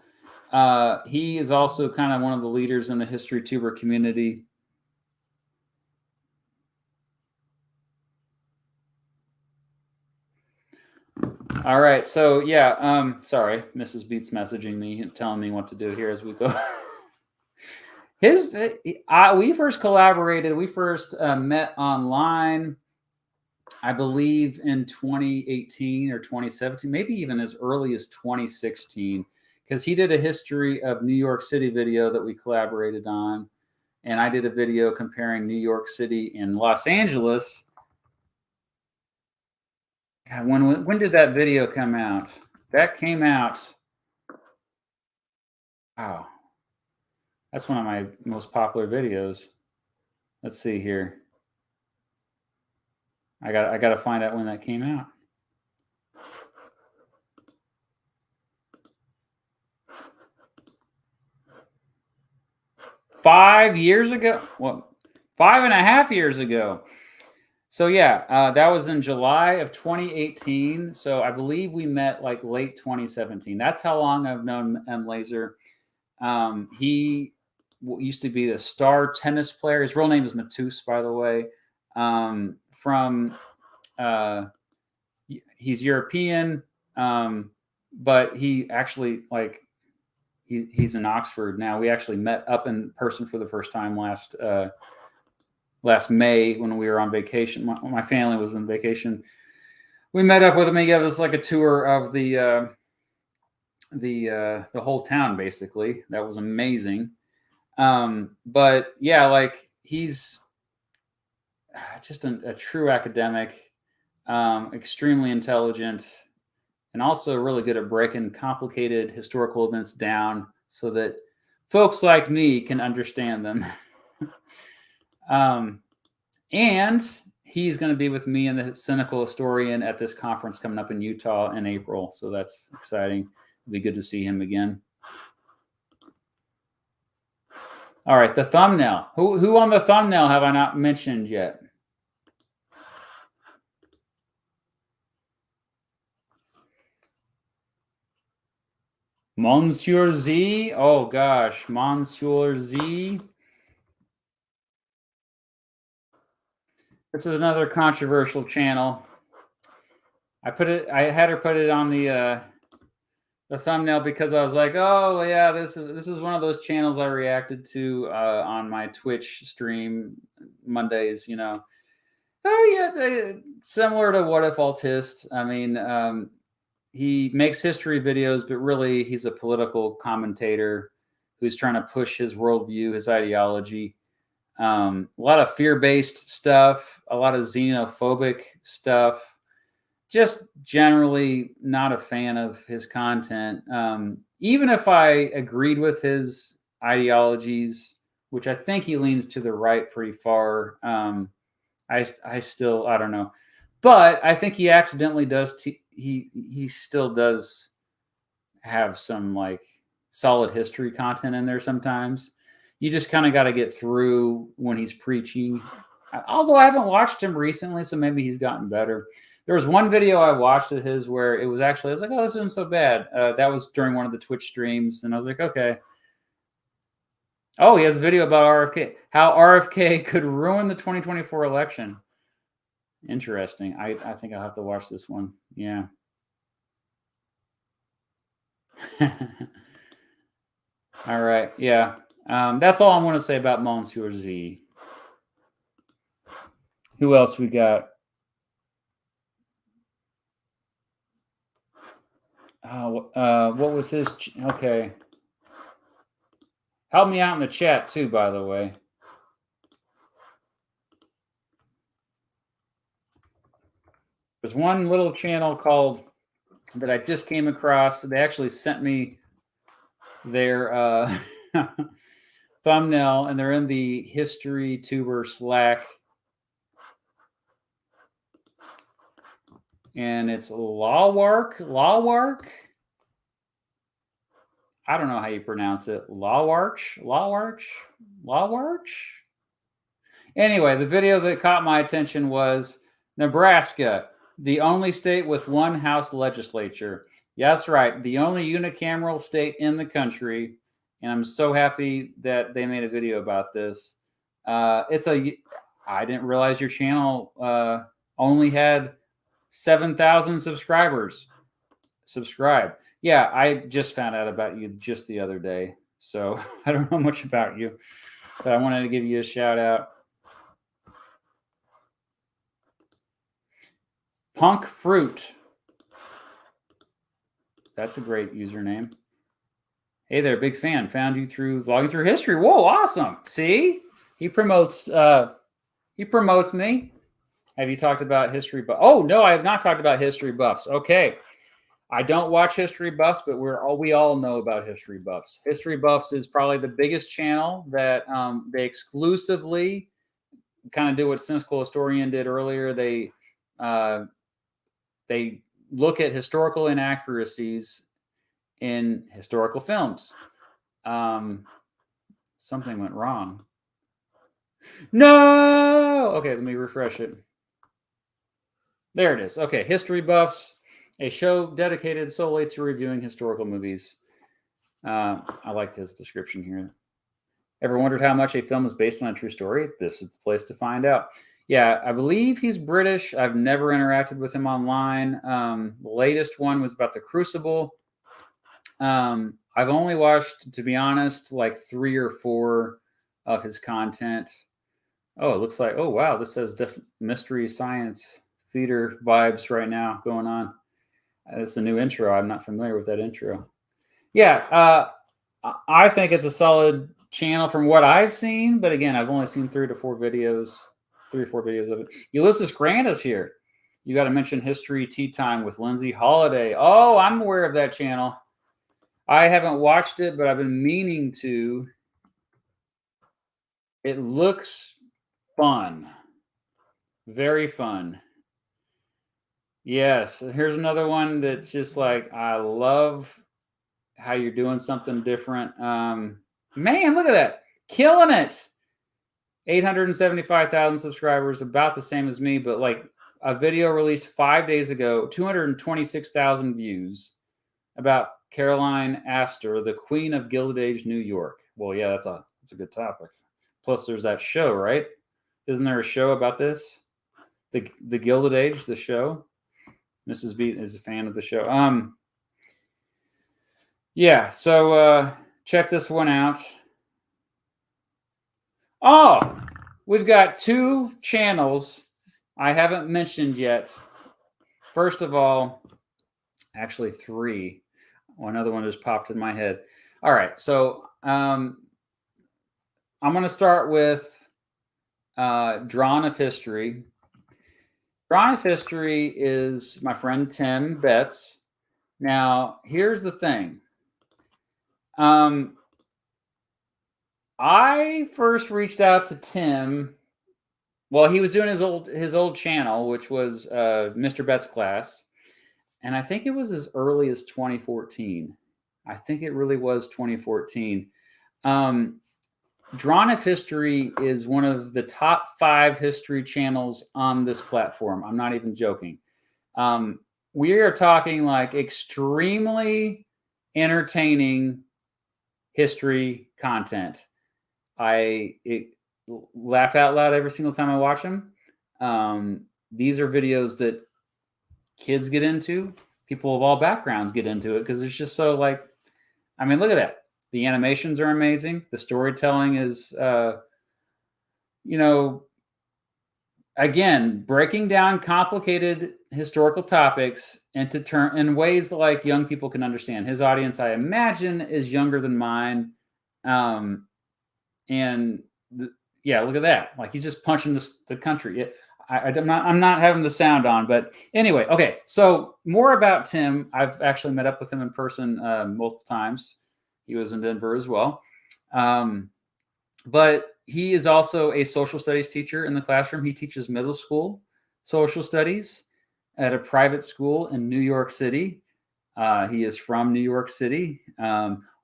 He is also kind of one of the leaders in the Historytuber community. All right, so yeah, sorry, Mrs. Beats messaging me and telling me what to do here as we go. We first collaborated. We first met online, I believe, in 2018 or 2017, maybe even as early as 2016, because he did a history of New York City video that we collaborated on, and I did a video comparing New York City and Los Angeles. When did that video come out? That came out. Wow. That's one of my most popular videos. Let's see here. I got to find out when that came out. $5 years ago? Well, 5.5 years ago. So yeah, that was in July of 2018. So I believe we met like late 2017. That's how long I've known M Laser. He used to be the star tennis player. His real name is Matus, by the way. He's European, but he actually he's in Oxford now. We actually met up in person for the first time last May when we were on vacation. My family was on vacation. We met up with him. He gave us like a tour of the whole town, basically. That was amazing. But yeah, like he's just a true academic, extremely intelligent, and also really good at breaking complicated historical events down so that folks like me can understand them. And he's going to be with me and the Cynical Historian at this conference coming up in Utah in April. So that's exciting. It'll be good to see him again. All right, the thumbnail. Who on the thumbnail have I not mentioned yet? Monsieur Z. Oh gosh, Monsieur Z. This is another controversial channel. I had her put it on the thumbnail because I was like, oh yeah, this is one of those channels I reacted to on my Twitch stream Mondays. You know, oh yeah, similar to Whatifalthist. I mean, he makes history videos, but really he's a political commentator who's trying to push his worldview, his ideology. A lot of fear-based stuff, a lot of xenophobic stuff. Just generally not a fan of his content. Even if I agreed with his ideologies, which I think he leans to the right pretty far, I don't know. But I think he accidentally does. He still does have some like solid history content in there sometimes. You just kind of got to get through when he's preaching. Although I haven't watched him recently, so maybe he's gotten better. There was one video I watched of his where it was actually, I was like, oh, this isn't so bad. That was during one of the Twitch streams, and I was like, okay. Oh, he has a video about RFK, how RFK could ruin the 2024 election. Interesting. I think I'll have to watch this one. Yeah. All right. Yeah. That's all I want to say about Monsieur Z. Who else we got? What was his? Okay. Help me out in the chat too, by the way. There's one little channel called that I just came across. They actually sent me their thumbnail, and they're in the Historytuber Slack. And it's Lawwark. I don't know how you pronounce it. Lawwarch. Anyway, the video that caught my attention was Nebraska, the only state with one House legislature. Yes, right. The only unicameral state in the country. And I'm so happy that they made a video about this. I didn't realize your channel only had 7,000 subscribers. Subscribe. Yeah, I just found out about you just the other day. So I don't know much about you, but I wanted to give you a shout out. Punk Fruit. That's a great username. Hey there, big fan. Found you through Vlogging Through History. Whoa, awesome. See? He promotes me. Have you talked about history buffs? Oh, no, I have not talked about history buffs. Okay. I don't watch history buffs, but we all know about history buffs. History buffs is probably the biggest channel that they exclusively kind of do what Cynical Historian did earlier. They look at historical inaccuracies in historical films. Something went wrong. No! Okay, let me refresh it. There it is. Okay, History Buffs, a show dedicated solely to reviewing historical movies. I liked his description here. Ever wondered how much a film is based on a true story? This is the place to find out. Yeah, I believe he's British. I've never interacted with him online. The latest one was about The Crucible. I've only watched, to be honest, like 3 or 4 of his content. Oh, it looks like, oh, wow, this has mystery science theater vibes right now going on. It's a new intro. I'm not familiar with that intro. Yeah, I think it's a solid channel from what I've seen. But again, I've only seen 3 or 4 videos of it. Ulysses Grant is here. You got to mention History Tea Time with Lindsay Holiday. Oh, I'm aware of that channel. I haven't watched it, but I've been meaning to. It looks fun. Very fun. Yes. Here's another one that's just like, I love how you're doing something different. Man, look at that. Killing it. 875,000 subscribers, about the same as me, but like a video released 5 days ago, 226,000 views about Caroline Astor, the Queen of Gilded Age, New York. Well, yeah, that's a good topic. Plus, there's that show, right? Isn't there a show about this? The Gilded Age, the show. Mrs. Beat is a fan of the show. Yeah, so check this one out. Oh, we've got 2 channels I haven't mentioned yet. First of all, actually 3. One other one just popped in my head. All right, so I'm going to start with Drawn of History. Drawn of History is my friend Tim Betts. Now, here's the thing. I first reached out to Tim Well, he was doing his old channel, which was Mr. Betts Class, and I think it was as early as 2014. I think it really was 2014. Drawn of History is one of the top 5 history channels on this platform. I'm not even joking. We are talking like extremely entertaining history content. I laugh out loud every single time I watch them. These are videos that kids get into, people of all backgrounds get into it, because it's just so like, I mean, look at that. The animations are amazing. The storytelling is, you know, again, breaking down complicated historical topics into in ways like young people can understand. His audience, I imagine, is younger than mine. Yeah, look at that. Like, he's just punching the country. I'm not having the sound on, but anyway, okay. So more about Tim. I've actually met up with him in person multiple times. He was in Denver as well. But he is also a social studies teacher in the classroom. He teaches middle school social studies at a private school in New York City. He is from New York City,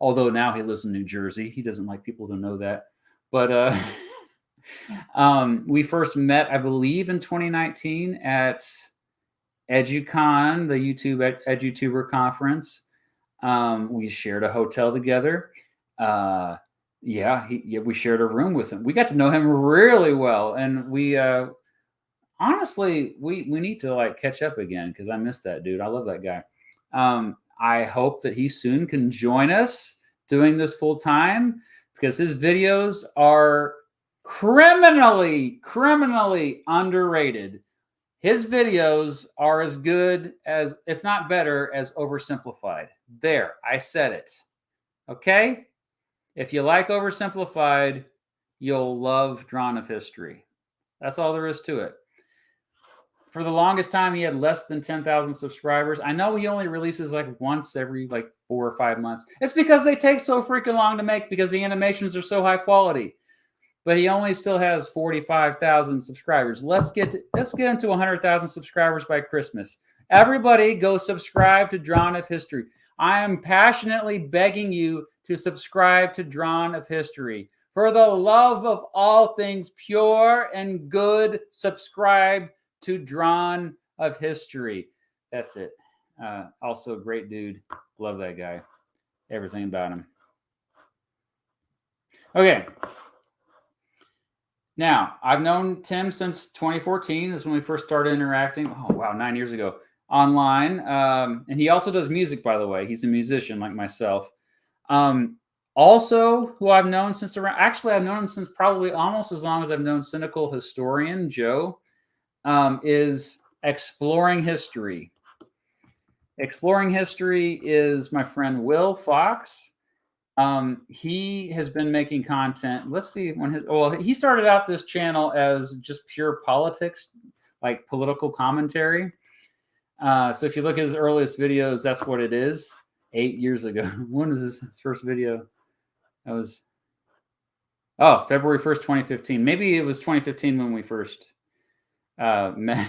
although now he lives in New Jersey. He doesn't like people to know that. But we first met, I believe, in 2019 at EduCon, the YouTube Edutuber conference. We shared a hotel together. We shared a room with him. We got to know him really well, and we honestly we need to like catch up again, because I miss that dude. I love that guy. I hope that he soon can join us doing this full time, because his videos are criminally underrated. His videos are as good as, if not better, as Oversimplified. There, I said it. Okay? If you like Oversimplified, you'll love Drawn of History. That's all there is to it. For the longest time, he had less than 10,000 subscribers. I know he only releases like once every like 4 or 5 months. It's because they take so freaking long to make, because the animations are so high quality. But he only still has 45,000 subscribers. Let's get into 100,000 subscribers by Christmas. Everybody go subscribe to Drawn of History. I am passionately begging you to subscribe to Drawn of History. For the love of all things pure and good, subscribe to Drawn of History. That's it. Also a great dude. Love that guy. Everything about him. Okay. Now, I've known Tim since 2014. Is when we first started interacting. Oh, wow, 9 years ago. Online. And he also does music, by the way. He's a musician like myself. Also, who I've known since around, actually, I've known him since probably almost as long as I've known Cynical Historian, Joe, is Exploring History. Exploring History is my friend Will Fox. He has been making content. Let's see when he started out this channel as just pure politics, like political commentary. So if you look at his earliest videos, that's what it is. 8 years ago. When was his first video? That was, February 1st, 2015. Maybe it was 2015 when we first met.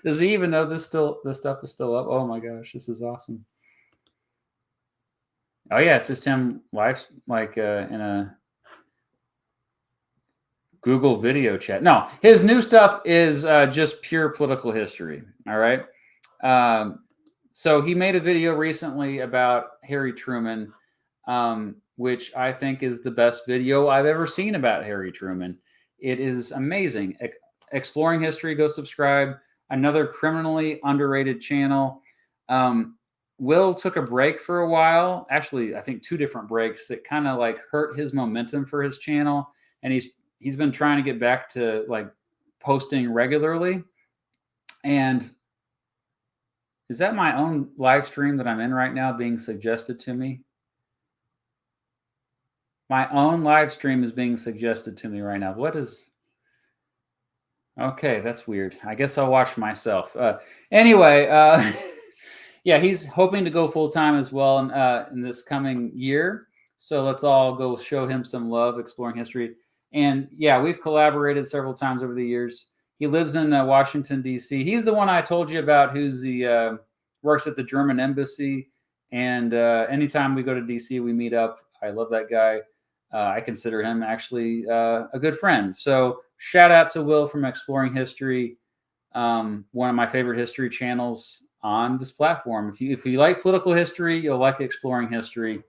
Does he even know this stuff is still up? Oh my gosh, this is awesome. Oh yeah, it's just him live, like in a Google video chat. No, his new stuff is just pure political history. All right. So he made a video recently about Harry Truman, which I think is the best video I've ever seen about Harry Truman. It is amazing. Exploring History, go subscribe. Another criminally underrated channel. Will took a break for a while. Actually, I think 2 different breaks that kind of like hurt his momentum for his channel. And he's been trying to get back to like posting regularly. And is that my own live stream that I'm in right now being suggested to me? My own live stream is being suggested to me right now. What is... Okay, that's weird. I guess I'll watch myself. Anyway, yeah, he's hoping to go full-time as well in this coming year. So let's all go show him some love, Exploring History. And yeah, we've collaborated several times over the years. He lives in Washington, D.C. He's the one I told you about who's the works at the German embassy. And anytime we go to D.C., we meet up. I love that guy. I consider him actually a good friend. So shout out to Will from Exploring History, one of my favorite history channels on this platform. If you like political history, you'll like Exploring History.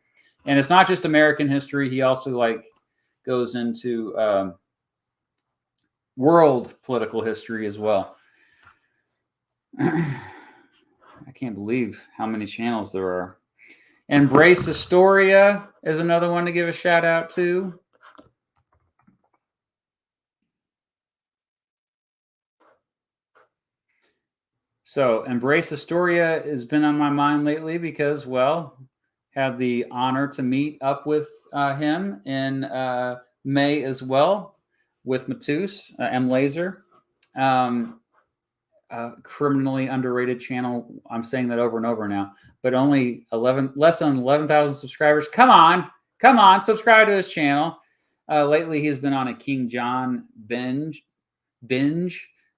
And it's not just American history. He also goes into world political history as well. I can't believe how many channels there are. Embrace Historia is another one to give a shout out to. So Embrace Historia has been on my mind lately because, well, had the honor to meet up with him in May as well with Matus, M. Laser. Criminally underrated channel. I'm saying that over and over now, but only less than 11,000 subscribers. Come on, subscribe to his channel. Lately, he's been on a King John binge,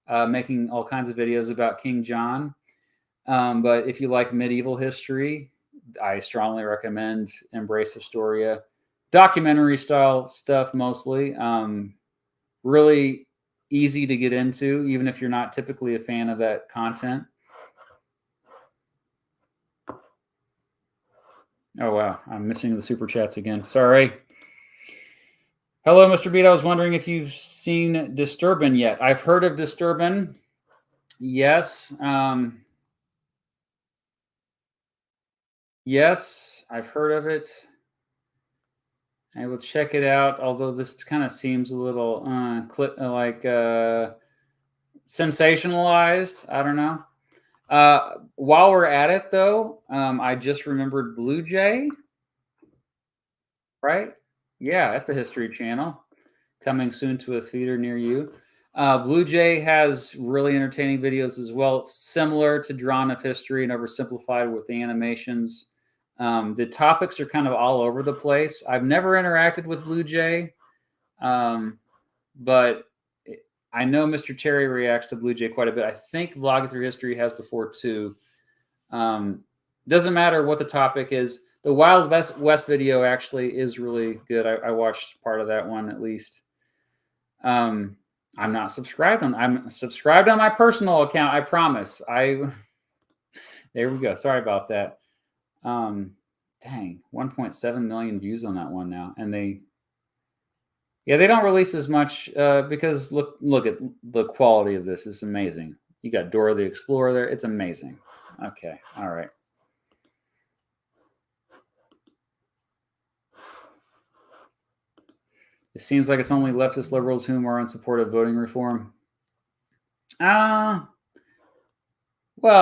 making all kinds of videos about King John. But if you like medieval history, I strongly recommend Embrace Historia. Documentary style stuff mostly. Really easy to get into, even if you're not typically a fan of that content. Oh, wow. I'm missing the super chats again. Sorry. Hello, Mr. Beat. I was wondering if you've seen Disturbin yet. I've heard of Disturbin. Yes. Yes, I've heard of it. I will check it out, although this kind of seems a little sensationalized. I don't know. While we're at it, though, I just remembered Blue Jay, right? Yeah, at the History Channel, coming soon to a theater near you. Blue Jay has really entertaining videos as well, similar to Drawn of History and Oversimplified with the animations. The topics are kind of all over the place. I've never interacted with Blue Jay, but I know Mr. Terry reacts to Blue Jay quite a bit. I think Vlogging Through History has before too. Doesn't matter what the topic is. The Wild West video actually is really good. I watched part of that one at least. I'm not subscribed on. I'm subscribed on my personal account. I promise. There we go. Sorry about that. Dang, 1.7 million views on that one now, and they don't release as much because look at the quality of this. It's amazing. You got Dora the Explorer there. It's amazing. Okay, all right. It seems like it's only leftist liberals whom are in support of voting reform. Well,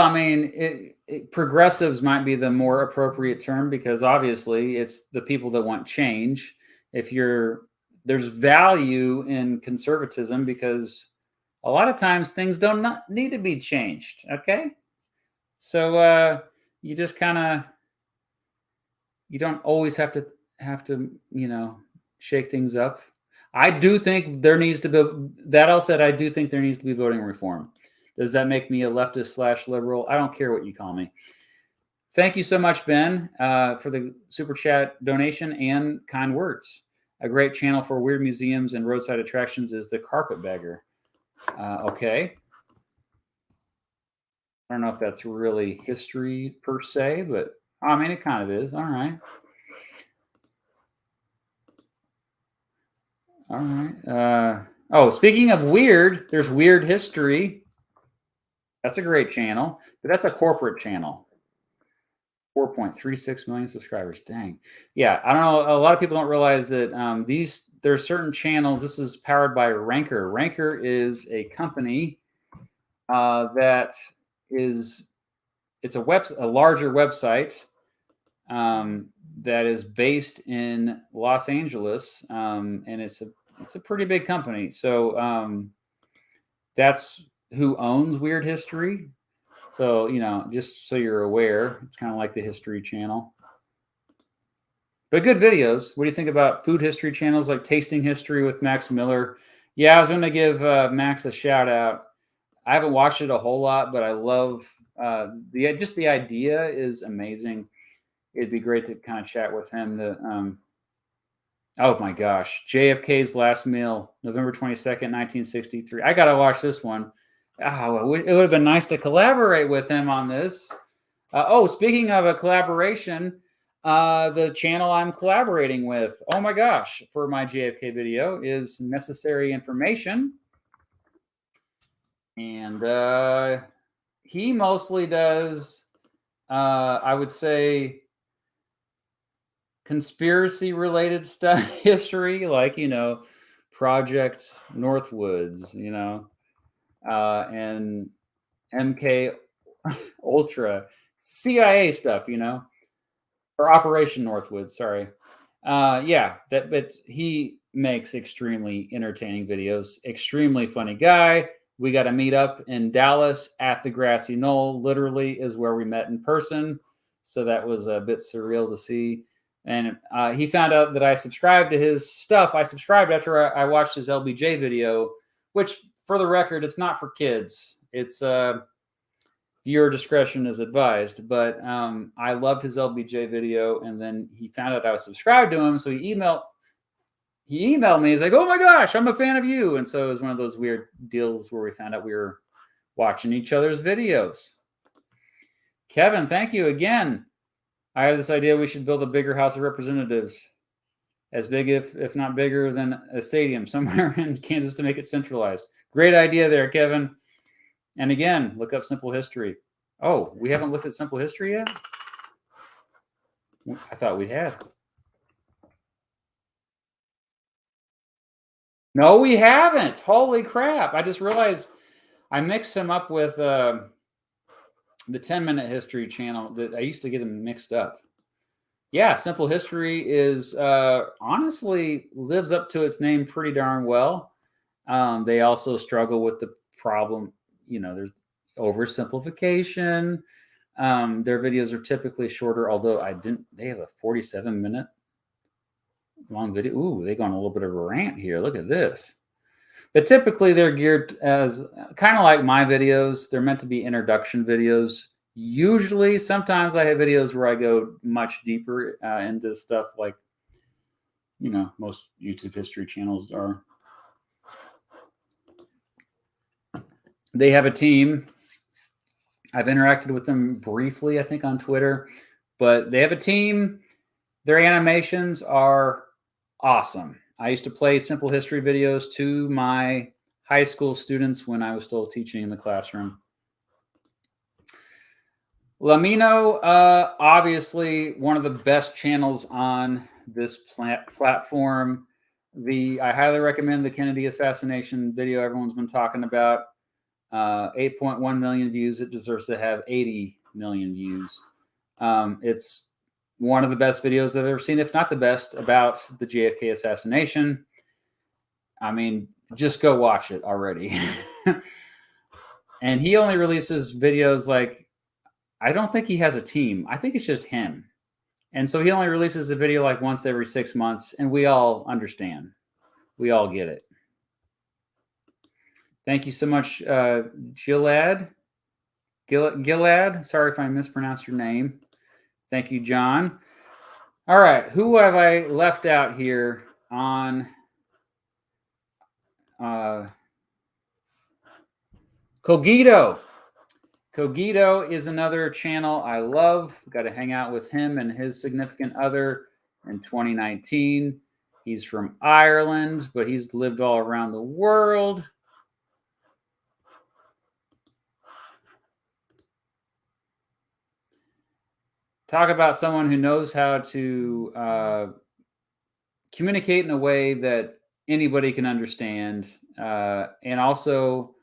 I mean, progressives might be the more appropriate term because obviously it's the people that want change. There's value in conservatism because a lot of times things don't need to be changed. Okay, so you just you don't always have to shake things up. I do think there needs to be. That all said, I do think there needs to be voting reform. Does that make me a leftist / liberal? I don't care what you call me. Thank you so much, Ben, for the super chat donation and kind words. A great channel for weird museums and roadside attractions is the Carpetbagger. Okay. I don't know if that's really history per se, but I mean, it kind of is. All right. All right. Speaking of weird, there's Weird History. That's a great channel, but that's a corporate channel. 4.36 million subscribers. Dang. Yeah, I don't know. A lot of people don't realize that there are certain channels. This is powered by Ranker. Ranker is a company that is a larger website that is based in Los Angeles, and it's a pretty big company. So that's who owns Weird History. So, just so you're aware, it's kind of like the History Channel. But good videos. What do you think about food history channels like Tasting History with Max Miller? Yeah, I was going to give Max a shout out. I haven't watched it a whole lot, but I love the idea is amazing. It'd be great to kind of chat with him. Oh my gosh, JFK's Last Meal, November 22nd, 1963. I gotta watch this one. Oh, it would have been nice to collaborate with him on this. Speaking of a collaboration, the channel I'm collaborating with, oh my gosh, for my JFK video is Necessary Information. And he mostly does, I would say, conspiracy related stuff, history, like, Project Northwoods, and MK Ultra, CIA stuff, or Operation Northwoods, sorry. But he makes extremely entertaining videos, extremely funny guy. We got to meet up in Dallas at the Grassy Knoll, literally is where we met in person. So that was a bit surreal to see. And he found out that I subscribed to his stuff. I subscribed after I watched his LBJ video, which, for the record, it's not for kids. It's viewer discretion is advised. But I loved his LBJ video, and then he found out I was subscribed to him, so he emailed me. He's like, "Oh my gosh, I'm a fan of you." And so it was one of those weird deals where we found out we were watching each other's videos. Kevin, thank you again. I have this idea we should build a bigger House of Representatives, as big, if not bigger, than a stadium somewhere in Kansas to make it centralized. Great idea there, Kevin. And again, look up Simple History. Oh, we haven't looked at Simple History yet? I thought we had. No, we haven't. Holy crap. I just realized I mixed him up with the 10-Minute History channel. That I used to get them mixed up. Yeah, Simple History is honestly lives up to its name pretty darn well. They also struggle with the problem, there's oversimplification. Their videos are typically shorter, although they have a 47-minute long video. Ooh, they go on a little bit of a rant here. Look at this. But typically they're geared as kind of like my videos. They're meant to be introduction videos. Usually, sometimes I have videos where I go much deeper into stuff like, most YouTube history channels are. They have a team. I've interacted with them briefly, I think, on Twitter. But they have a team. Their animations are awesome. I used to play Simple History videos to my high school students when I was still teaching in the classroom. Lamino, obviously one of the best channels on this platform. I highly recommend the Kennedy assassination video everyone's been talking about. 8.1 million views. It deserves to have 80 million views. It's one of the best videos I've ever seen, if not the best, about the JFK assassination. I mean, just go watch it already. And he only releases videos like, I don't think he has a team. I think it's just him. And so he only releases a video like once every 6 months, and we all understand. We all get it. Thank you so much, Gilad. Sorry if I mispronounced your name. Thank you, John. All right, who have I left out here on Cogito? Cogito is another channel I love. Got to hang out with him and his significant other in 2019. He's from Ireland, but he's lived all around the world. Talk about someone who knows how to communicate in a way that anybody can understand, and also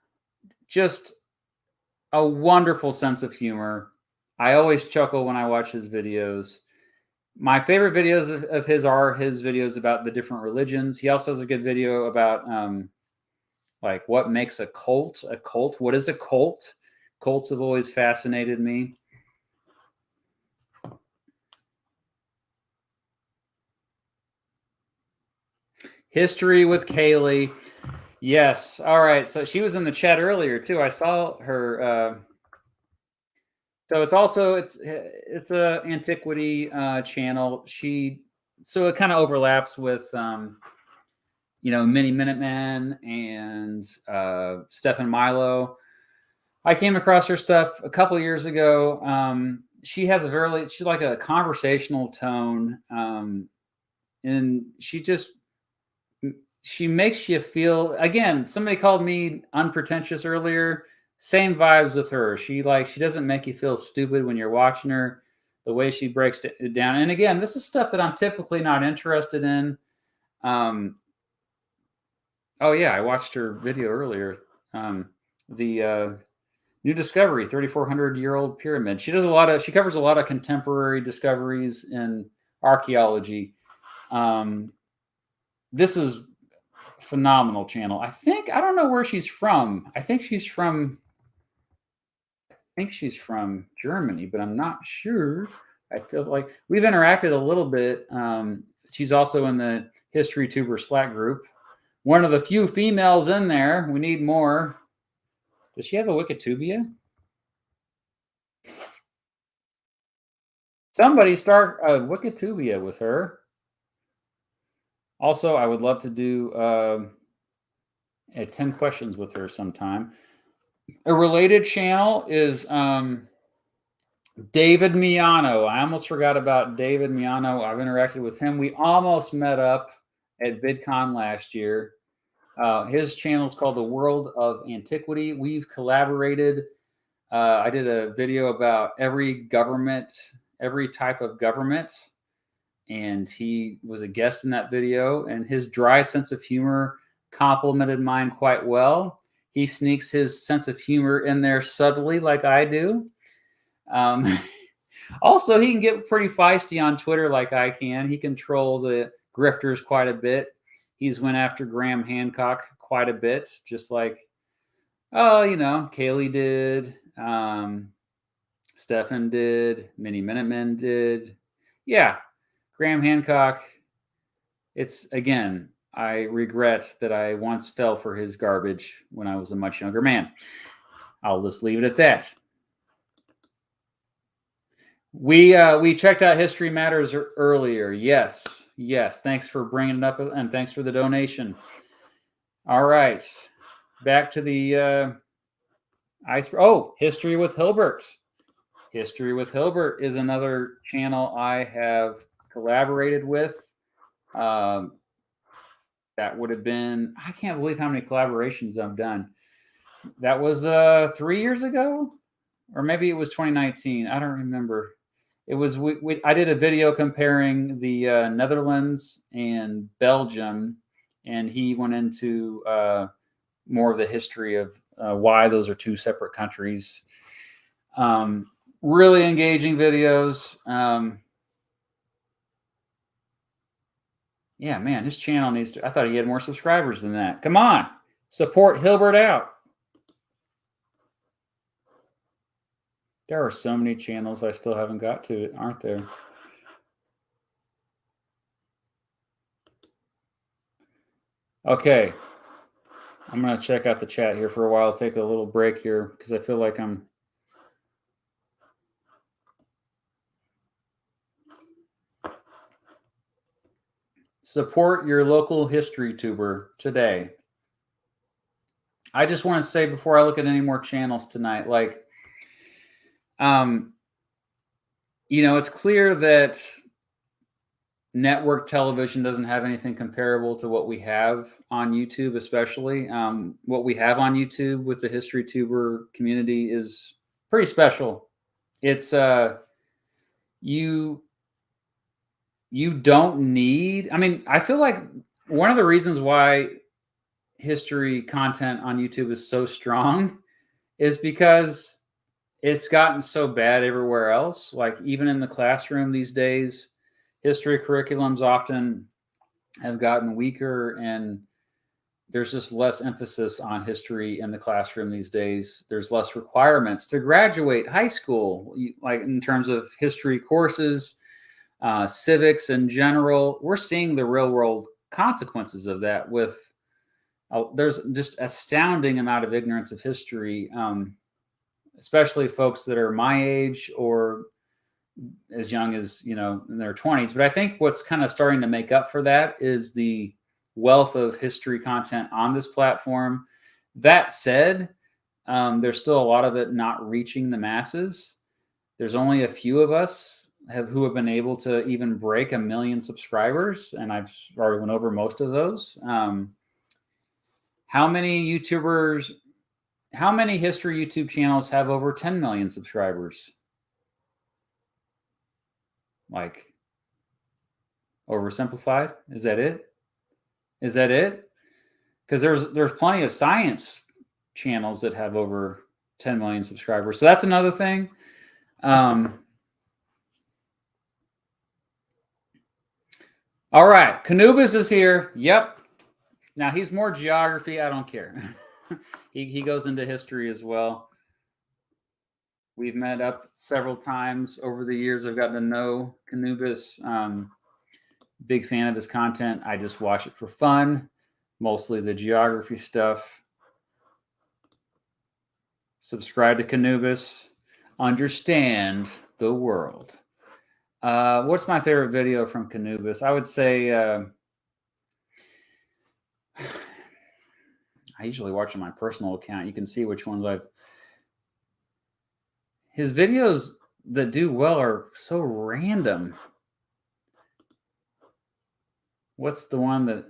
just a wonderful sense of humor. I always chuckle when I watch his videos. My favorite videos of his are his videos about the different religions. He also has a good video about like what makes a cult a cult. What is a cult? Cults have always fascinated me. History with Kaylee. Yes. All right. So she was in the chat earlier too. I saw her. So it's a antiquity channel. So it kind of overlaps with Mini Minutemen and Stefan Milo. I came across her stuff a couple of years ago. She's like a conversational tone, and she makes you feel, again, somebody called me unpretentious earlier. Same vibes with her. She doesn't make you feel stupid when you're watching her, the way she breaks it down. And again, this is stuff that I'm typically not interested in. Oh yeah, I watched her video earlier. The New Discovery, 3,400-year-old pyramid. She covers a lot of contemporary discoveries in archaeology. This is a phenomenal channel. I don't know where she's from. I think she's from Germany, but I'm not sure. I feel like we've interacted a little bit. She's also in the Historytuber Slack group. One of the few females in there. We need more. Does she have a Wikitubia? Somebody start a Wikitubia with her. Also, I would love to do 10 questions with her sometime. A related channel is David Miano. I almost forgot about David Miano. I've interacted with him. We almost met up at VidCon last year. His channel is called The World of Antiquity. We've collaborated. I did a video about every type of government, and he was a guest in that video, and his dry sense of humor complemented mine quite well. He sneaks his sense of humor in there subtly like I do. Also, he can get pretty feisty on Twitter like I can. He can troll the grifters quite a bit. He's went after Graham Hancock quite a bit, just like, Kaylee did, Stefan did, Mini Minutemen did. Yeah, Graham Hancock. I regret that I once fell for his garbage when I was a much younger man. I'll just leave it at that. We checked out History Matters earlier. Yes. Thanks for bringing it up, and thanks for the donation. All right, back to the Iceberg. Oh, History with Hilbert. History with Hilbert is another channel I have collaborated with. That would have been, I can't believe how many collaborations I've done. That was 3 years ago, or maybe it was 2019. I don't remember. It was I did a video comparing the Netherlands and Belgium, and he went into more of the history of why those are two separate countries. Really engaging videos. Yeah, man, his channel needs to. I thought he had more subscribers than that. Come on, support Hilbert out. There are so many channels I still haven't got to, aren't there? Okay. I'm going to check out the chat here for a while. I'll take a little break here because I feel like I'm... Support your local Historytuber today. I just want to say before I look at any more channels tonight, it's clear that network television doesn't have anything comparable to what we have on YouTube, especially. What we have on YouTube with the Historytuber community is pretty special. It's you don't need, I feel like one of the reasons why history content on YouTube is so strong is because it's gotten so bad everywhere else. Like even in the classroom these days, history curriculums often have gotten weaker, and there's just less emphasis on history in the classroom these days. There's less requirements to graduate high school, like in terms of history courses, civics in general. We're seeing the real world consequences of that with there's just astounding amount of ignorance of history, especially folks that are my age or as young as, you know, in their 20s. But I think what's kind of starting to make up for that is the wealth of history content on this platform. That said, there's still a lot of it not reaching the masses. There's only a few of us who have been able to even break 1 million subscribers, and I've already went over most of those. How many YouTubers, how many history YouTube channels have over 10 million subscribers? Like Oversimplified? Is that it? Is that it? Because there's plenty of science channels that have over 10 million subscribers. So that's another thing. All right, Canubis is here. Yep. Now he's more geography. I don't care. he goes into history as well. We've met up several times over the years. I've gotten to know Canubis. Big fan of his content. I just watch it for fun, mostly the geography stuff. Subscribe to Canubis. Understand the world. What's my favorite video from Canubis? I would say I usually watch on my personal account. You can see which ones I've... His videos that do well are so random. What's the one that...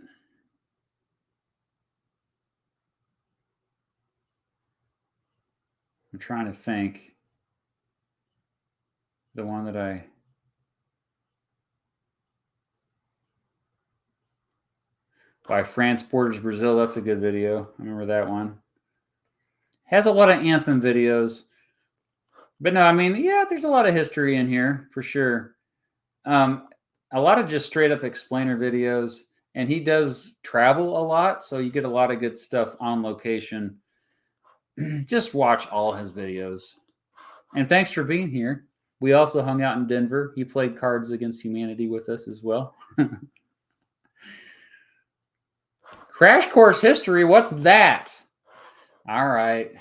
I'm trying to think. The one that I... By France Borders Brazil. That's a good video. I remember that one. Has a lot of anthem videos. But no, I mean, yeah, there's a lot of history in here for sure. A lot of just straight up explainer videos. And he does travel a lot, so you get a lot of good stuff on location. Just watch all his videos. And thanks for being here. We also hung out in Denver. He played Cards Against Humanity with us as well. Crash Course History, what's that? All right.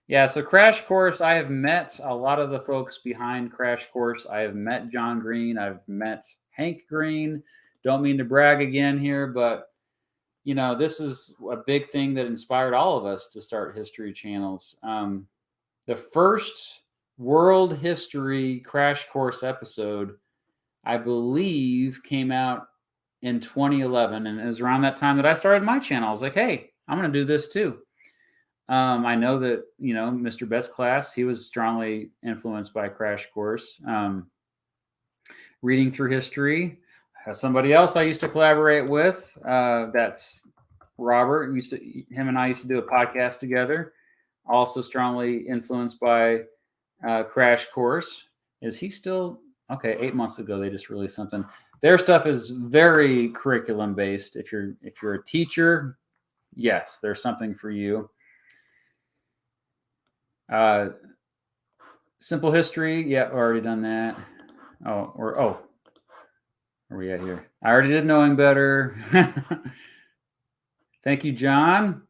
Yeah, so Crash Course, I have met a lot of the folks behind Crash Course. I have met John Green. I've met Hank Green. Don't mean to brag again here, but, you know, this is a big thing that inspired all of us to start history channels. The first world history Crash Course episode, I believe, came out in 2011, and it was around that time that I started my channel. I was like, hey, I'm going to do this too. I know that, you know, Mr. Best Class, he was strongly influenced by Crash Course. Reading Through History, somebody else I used to collaborate with, that's Robert. Him and I used to do a podcast together. Also strongly influenced by Crash Course. Is he still... Okay, 8 months ago, they just released something. Their stuff is very curriculum based. If you're a teacher, yes, there's something for you. Simple History, yeah, already done that. Where are we at here? I already did Knowing Better. Thank you, John.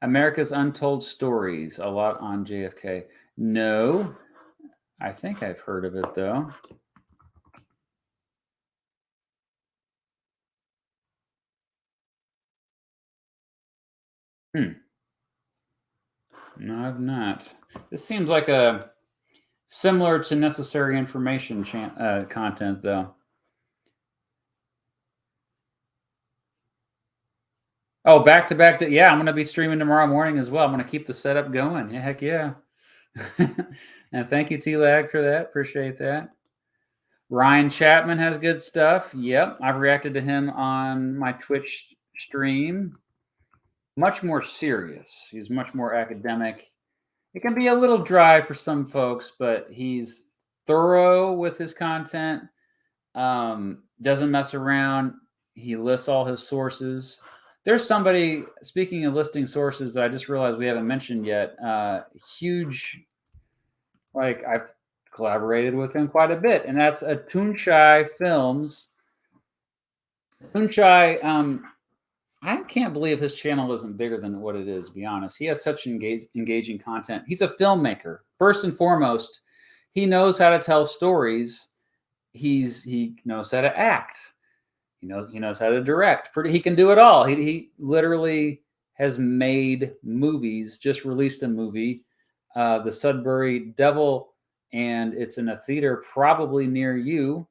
America's Untold Stories, a lot on JFK. No, I think I've heard of it though. No, I've not. This seems like a similar to Necessary Information content, though. Oh, back to back. Yeah, I'm going to be streaming tomorrow morning as well. I'm going to keep the setup going. Yeah, heck yeah. And thank you, T-Lag, for that. Appreciate that. Ryan Chapman has good stuff. Yep, I've reacted to him on my Twitch stream. Much more serious. He's much more academic. It can be a little dry for some folks, but he's thorough with his content. Doesn't mess around. He lists all his sources. There's somebody, speaking of listing sources, that I just realized we haven't mentioned yet. Huge, like, I've collaborated with him quite a bit, and that's Atunchai Films. Moonchai, I can't believe his channel isn't bigger than what it is, to be honest. He has such engaging content. He's a filmmaker. First and foremost, he knows how to tell stories. He knows how to act. He knows how to direct. He can do it all. He literally has made movies, just released a movie, The Sudbury Devil, and it's in a theater probably near you.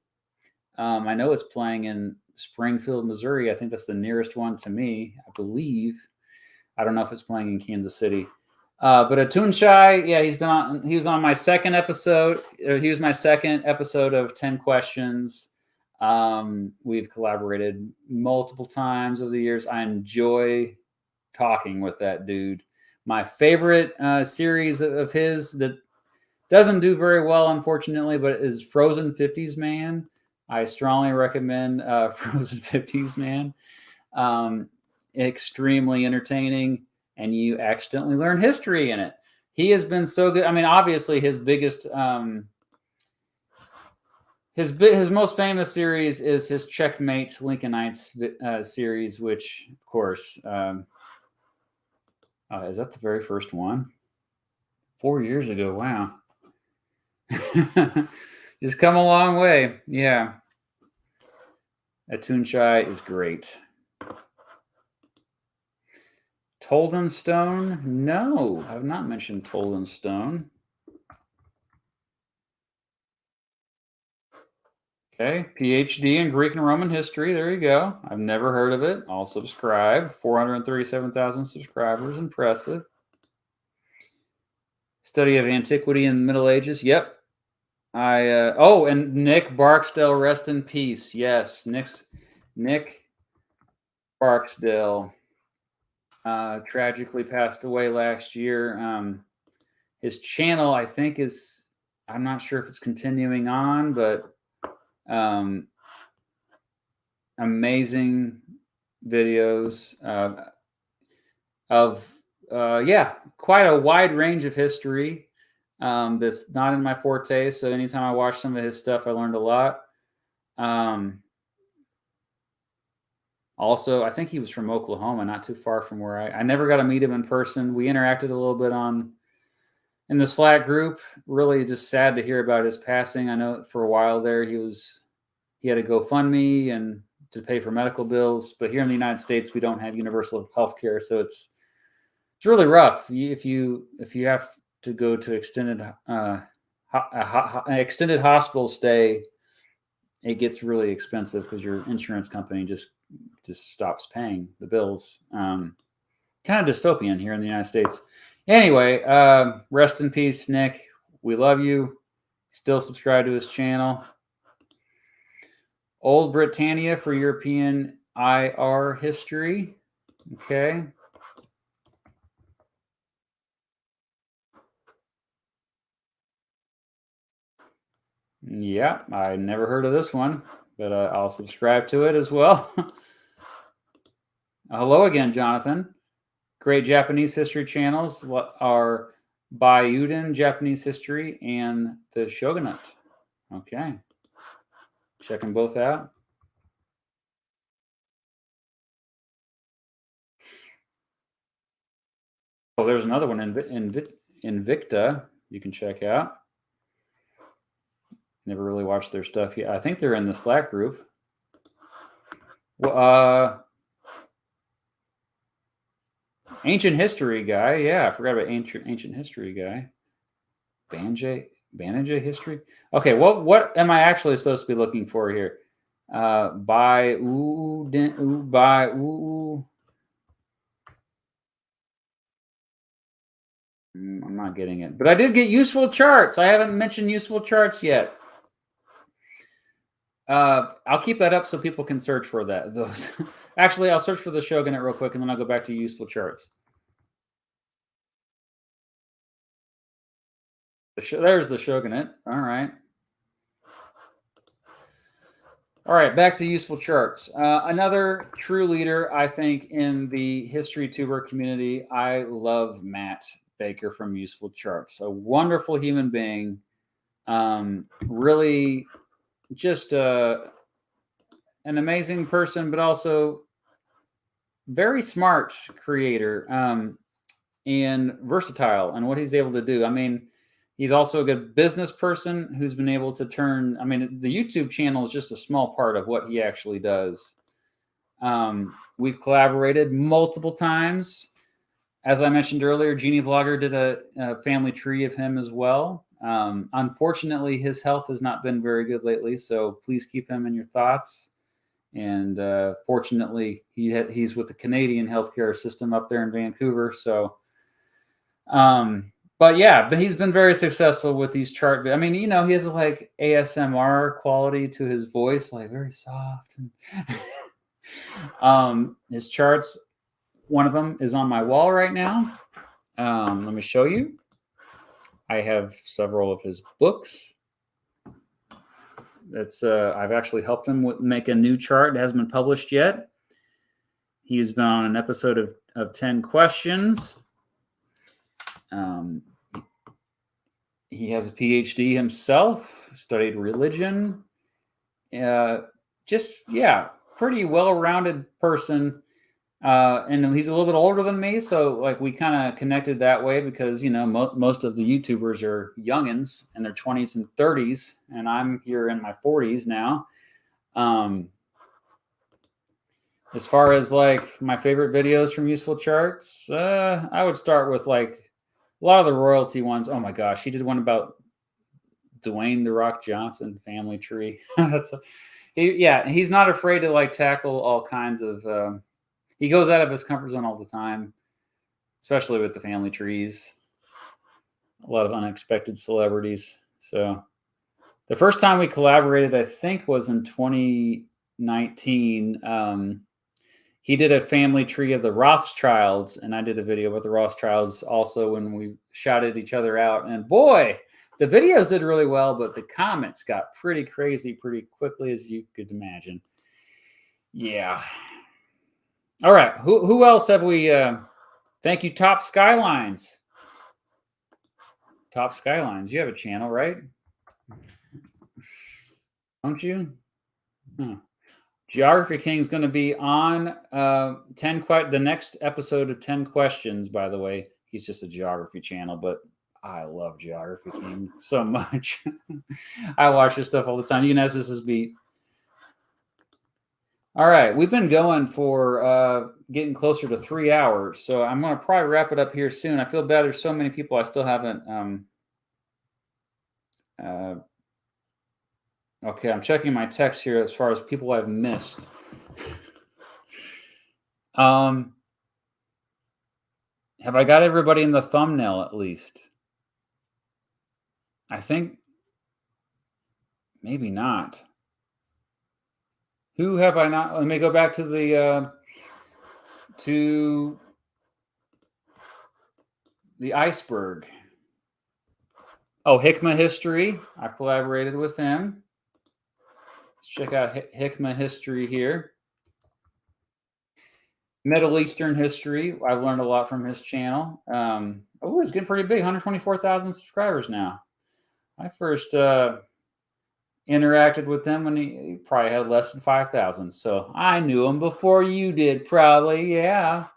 I know it's playing in Springfield, Missouri. I think that's the nearest one to me, I believe. I don't know if it's playing in Kansas City. But Atunshai, yeah, he was on my second episode. He was my second episode of 10 Questions. We've collaborated multiple times over the years. I enjoy talking with that dude. My favorite series of his that doesn't do very well, unfortunately, but is Frozen 50s Man. I strongly recommend Frozen 50s Man. Extremely entertaining, and you accidentally learn history in it. He has been so good. I mean, obviously, his biggest, his most famous series is his Checkmate Lincolnites series, which, of course, is that the very first one? 4 years ago. Wow. He's come a long way. Yeah. Atunshai is great. Tolden Stone? No, I have not mentioned Tolden Stone. Okay, PhD in Greek and Roman history. There you go. I've never heard of it. I'll subscribe. 437,000 subscribers. Impressive. Study of antiquity and Middle Ages. Yep. And Nick Barksdale, rest in peace. Yes, Nick Barksdale tragically passed away last year. His channel, I think, I'm not sure if it's continuing on, but amazing videos of quite a wide range of history that's not in my forte. So anytime I watch some of his stuff, I learned a lot. Also, I think he was from Oklahoma, not too far from where I never got to meet him in person. We interacted a little bit in the Slack group. Really just sad to hear about his passing. I know for a while there he had a GoFundMe and to pay for medical bills, but here in the United States we don't have universal health care, so it's really rough. If you have to go to extended hospital stay, it gets really expensive because your insurance company just stops paying the bills. Kind of dystopian here in the United States. Anyway, rest in peace, Nick. We love you. Still subscribe to his channel. Old Britannia for European IR history. Okay. Yeah, I never heard of this one, but I'll subscribe to it as well. Hello again, Jonathan. Great Japanese history channels are Bayuden Japanese History and the Shogunate. Okay. Check them both out. Oh, there's another one, Invicta, you can check out. Never really watched their stuff yet. I think they're in the Slack group. Well, ancient history guy. Yeah, I forgot about ancient history guy. Banijay history. Okay, what am I actually supposed to be looking for here? I'm not getting it, but I did get useful charts. I haven't mentioned useful charts yet. I'll keep that up so people can search for those. Actually, I'll search for the Shogunate real quick, and then I'll go back to useful charts. There's the Shogunate. All right. All right, back to useful charts. Another true leader, I think, in the Historytuber community. I love Matt Baker from Useful Charts. A wonderful human being. Really just an amazing person, but also very smart creator and versatile in what he's able to do. I mean, he's also a good business person who's been able to turn, I mean, the YouTube channel is just a small part of what he actually does. We've collaborated multiple times. As I mentioned earlier, Genie Vlogger did a family tree of him as well. Unfortunately, his health has not been very good lately, so please keep him in your thoughts. And fortunately, he's with the Canadian healthcare system up there in Vancouver. So, but he's been very successful with these chart. I mean, he has like ASMR quality to his voice, like very soft. His charts, one of them is on my wall right now. Let me show you. I have several of his books. I've actually helped him make a new chart. It hasn't been published yet. He's been on an episode of 10 Questions. He has a PhD himself, studied religion. Pretty well-rounded person. And he's a little bit older than me, so like we kind of connected that way because most of the YouTubers are youngins in their 20s and 30s, and I'm here in my 40s now. As far as like my favorite videos from Useful Charts, I would start with like a lot of the royalty ones. Oh my gosh, he did one about Dwayne "The Rock" Johnson family tree. He's not afraid to like tackle all kinds of. He goes out of his comfort zone all the time, especially with the family trees. A lot of unexpected celebrities. So the first time we collaborated, I think, was in 2019. He did a family tree of the Rothschilds, and I did a video with the Rothschilds also when we shouted each other out. And boy, the videos did really well, but the comments got pretty crazy pretty quickly, as you could imagine. Yeah. All right, who else have we? Thank you, Top Skylines. Top Skylines, you have a channel, right? Don't you? Geography King is going to be on the next episode of 10 Questions, by the way. He's just a geography channel, but I love Geography King so much. I watch his stuff all the time. You can ask Mrs. Beat. All right, we've been going for getting closer to 3 hours, so I'm going to probably wrap it up here soon. I feel bad there's so many people I still haven't. Okay, I'm checking my text here as far as people I've missed. Have I got everybody in the thumbnail at least? I think maybe not. Who have I not? Let me go back to the Iceberg. Oh, Hikmah History. I collaborated with him. Let's check out Hikmah History here. Middle Eastern History. I've learned a lot from his channel. It's getting pretty big. 124,000 subscribers now. I first interacted with him when he probably had less than 5,000. So I knew him before you did, probably. Yeah.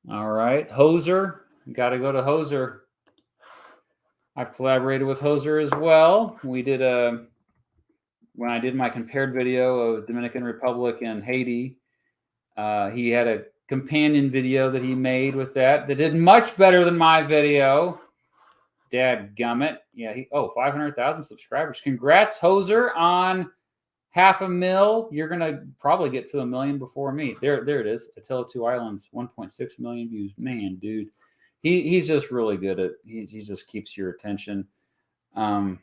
All right. Hoser. Got to go to Hoser. I've collaborated with Hoser as well. We did when I did my compared video of Dominican Republic and Haiti, he had a companion video that he made with that did much better than my video. Dadgummit. Yeah, 500,000 subscribers. Congrats, Hoser, on 500,000. You're gonna probably get to 1 million before me. There it is. Attila 2 Islands, 1.6 million views. Man, dude. He's just really good at he just keeps your attention. A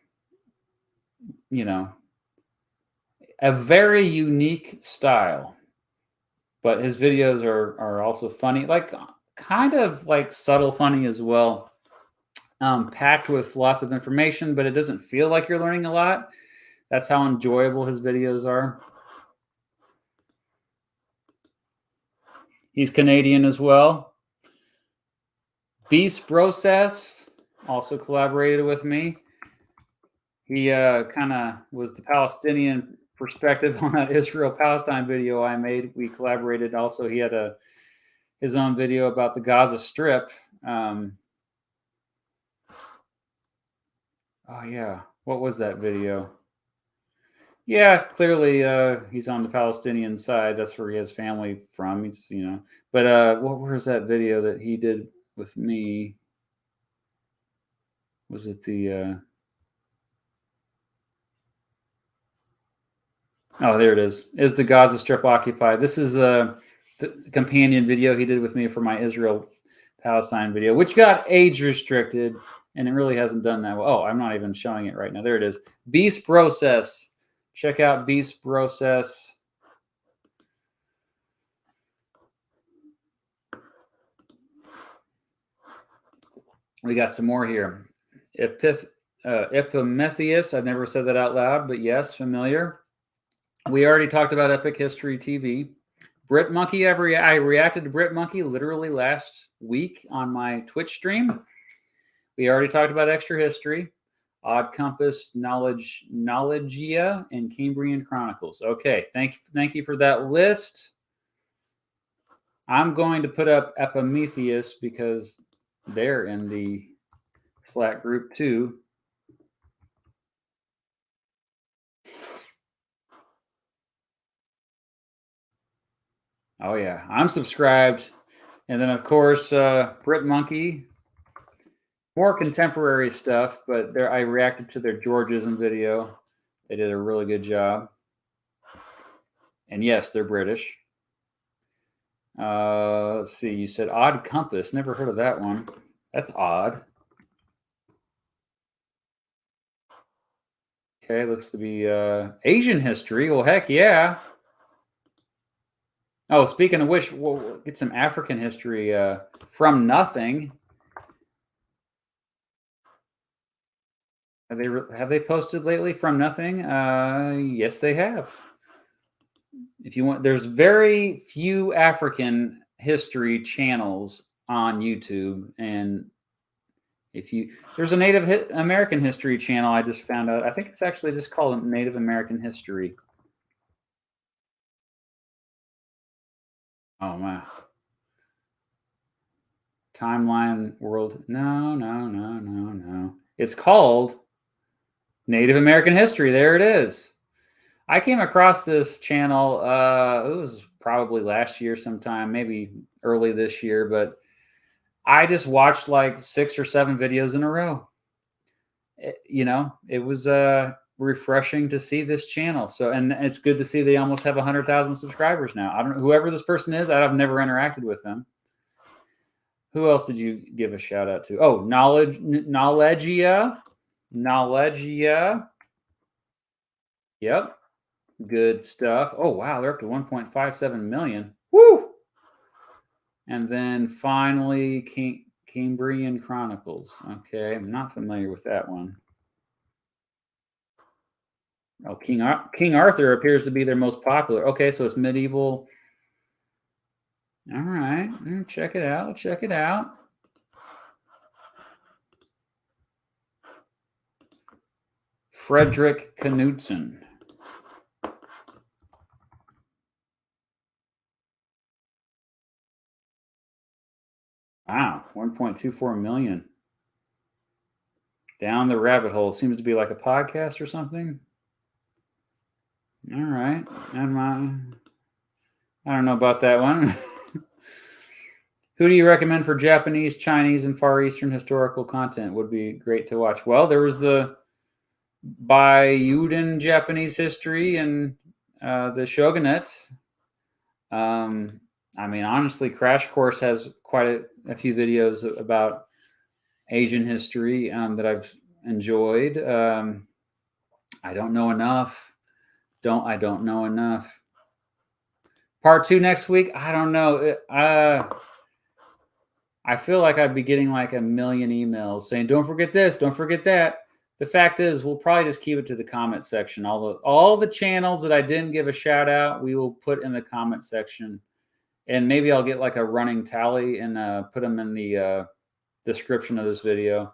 very unique style. But his videos are also funny, like kind of like subtle funny as well, packed with lots of information, but it doesn't feel like you're learning a lot. That's how enjoyable his videos are. He's Canadian as well. Beast Process also collaborated with me. He kind of was the Palestinian perspective on that Israel-Palestine video I made. We collaborated. Also, he had his own video about the Gaza Strip. Oh yeah, what was that video? Yeah, clearly he's on the Palestinian side. That's where he has family from. He's, you know, but where's that video that he did with me? Was it the? Oh, there it is. Is the Gaza Strip occupied? This is the companion video he did with me for my Israel-Palestine video, which got age restricted, and it really hasn't done that well. Oh, I'm not even showing it right now. There it is. Beast Process. Check out Beast Process. We got some more here. Epimetheus. I've never said that out loud, but yes, familiar. We already talked about Epic History TV. Brit Monkey. I reacted to Brit Monkey literally last week on my Twitch stream. We already talked about Extra History, Odd Compass, Knowledgia, and Cambrian Chronicles. Okay, thank you for that list. I'm going to put up Epimetheus because they're in the Slack group too. Oh yeah, I'm subscribed. And then of course, Brit Monkey, more contemporary stuff, but I reacted to their Georgism video. They did a really good job. And yes, they're British. Let's see, you said Odd Compass. Never heard of that one. That's odd. Okay, looks to be Asian history. Well, heck yeah. Oh, speaking of which, we'll get some African history from nothing. Have they posted lately from nothing? Yes, they have. If you want, there's very few African history channels on YouTube, and there's a Native American history channel I just found out. I think it's actually just called Native American History. Oh my. Timeline World. No. It's called Native American History. There it is. I came across this channel, it was probably last year sometime, maybe early this year, but I just watched like 6 or 7 videos in a row. It was refreshing to see this channel. So, and it's good to see they almost have 100,000 subscribers now. I don't know, whoever this person is, I've never interacted with them. Who else did you give a shout out to? Oh, Knowledgia. Yep. Good stuff. Oh, wow. They're up to 1.57 million. Woo! And then finally, Cambrian Chronicles. Okay. I'm not familiar with that one. Oh, King Arthur appears to be their most popular. Okay, so it's medieval. All right. Check it out. Check it out. Frederick Knudsen. Wow, 1.24 million. Down the rabbit hole. Seems to be like a podcast or something. All right. I don't know about that one. Who do you recommend for Japanese, Chinese, and Far Eastern historical content? Would be great to watch. Well, there was the Byuden Japanese history and the Shogunate. I mean, honestly, Crash Course has quite a few videos about Asian history that I've enjoyed. I don't know enough. I don't know enough. Part 2 next week? I don't know. I feel like I'd be getting like a million emails saying, don't forget this, don't forget that. The fact is, we'll probably just keep it to the comment section. All the channels that I didn't give a shout out, we will put in the comment section. And maybe I'll get like a running tally and put them in the description of this video.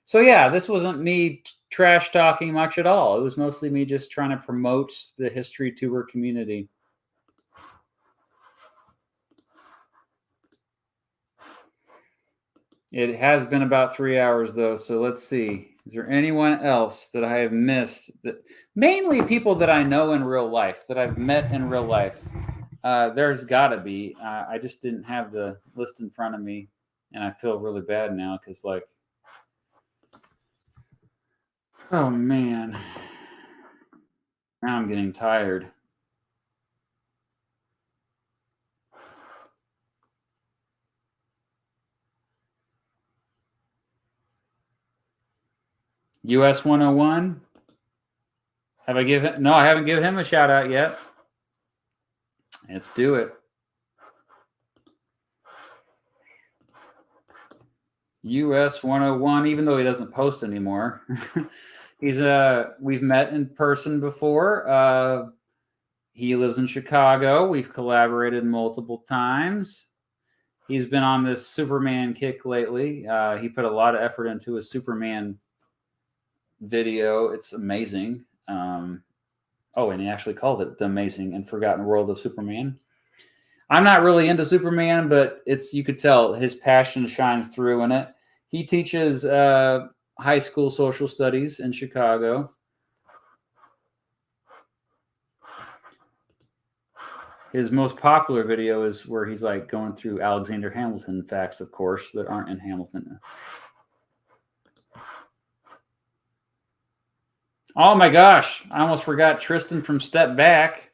So yeah, this wasn't me trash talking much at all. It was mostly me just trying to promote the Historytuber community. It has been about 3 hours though, so let's see. Is there anyone else that I have missed? Mainly people that I know in real life, that I've met in real life. There's got to be. I just didn't have the list in front of me, and I feel really bad now because, like, oh man, now I'm getting tired. US 101. Have I given? No, I haven't given him a shout out yet. Let's do it. US 101, even though he doesn't post anymore. We've met in person before. He lives in Chicago. We've collaborated multiple times. He's been on this Superman kick lately. He put a lot of effort into his Superman video. It's amazing. And he actually called it The Amazing and Forgotten World of Superman. I'm not really into Superman, but you could tell his passion shines through in it. He teaches high school social studies in Chicago. His most popular video is where he's like going through Alexander Hamilton facts, of course, that aren't in Hamilton. Oh my gosh, I almost forgot Tristan from Step Back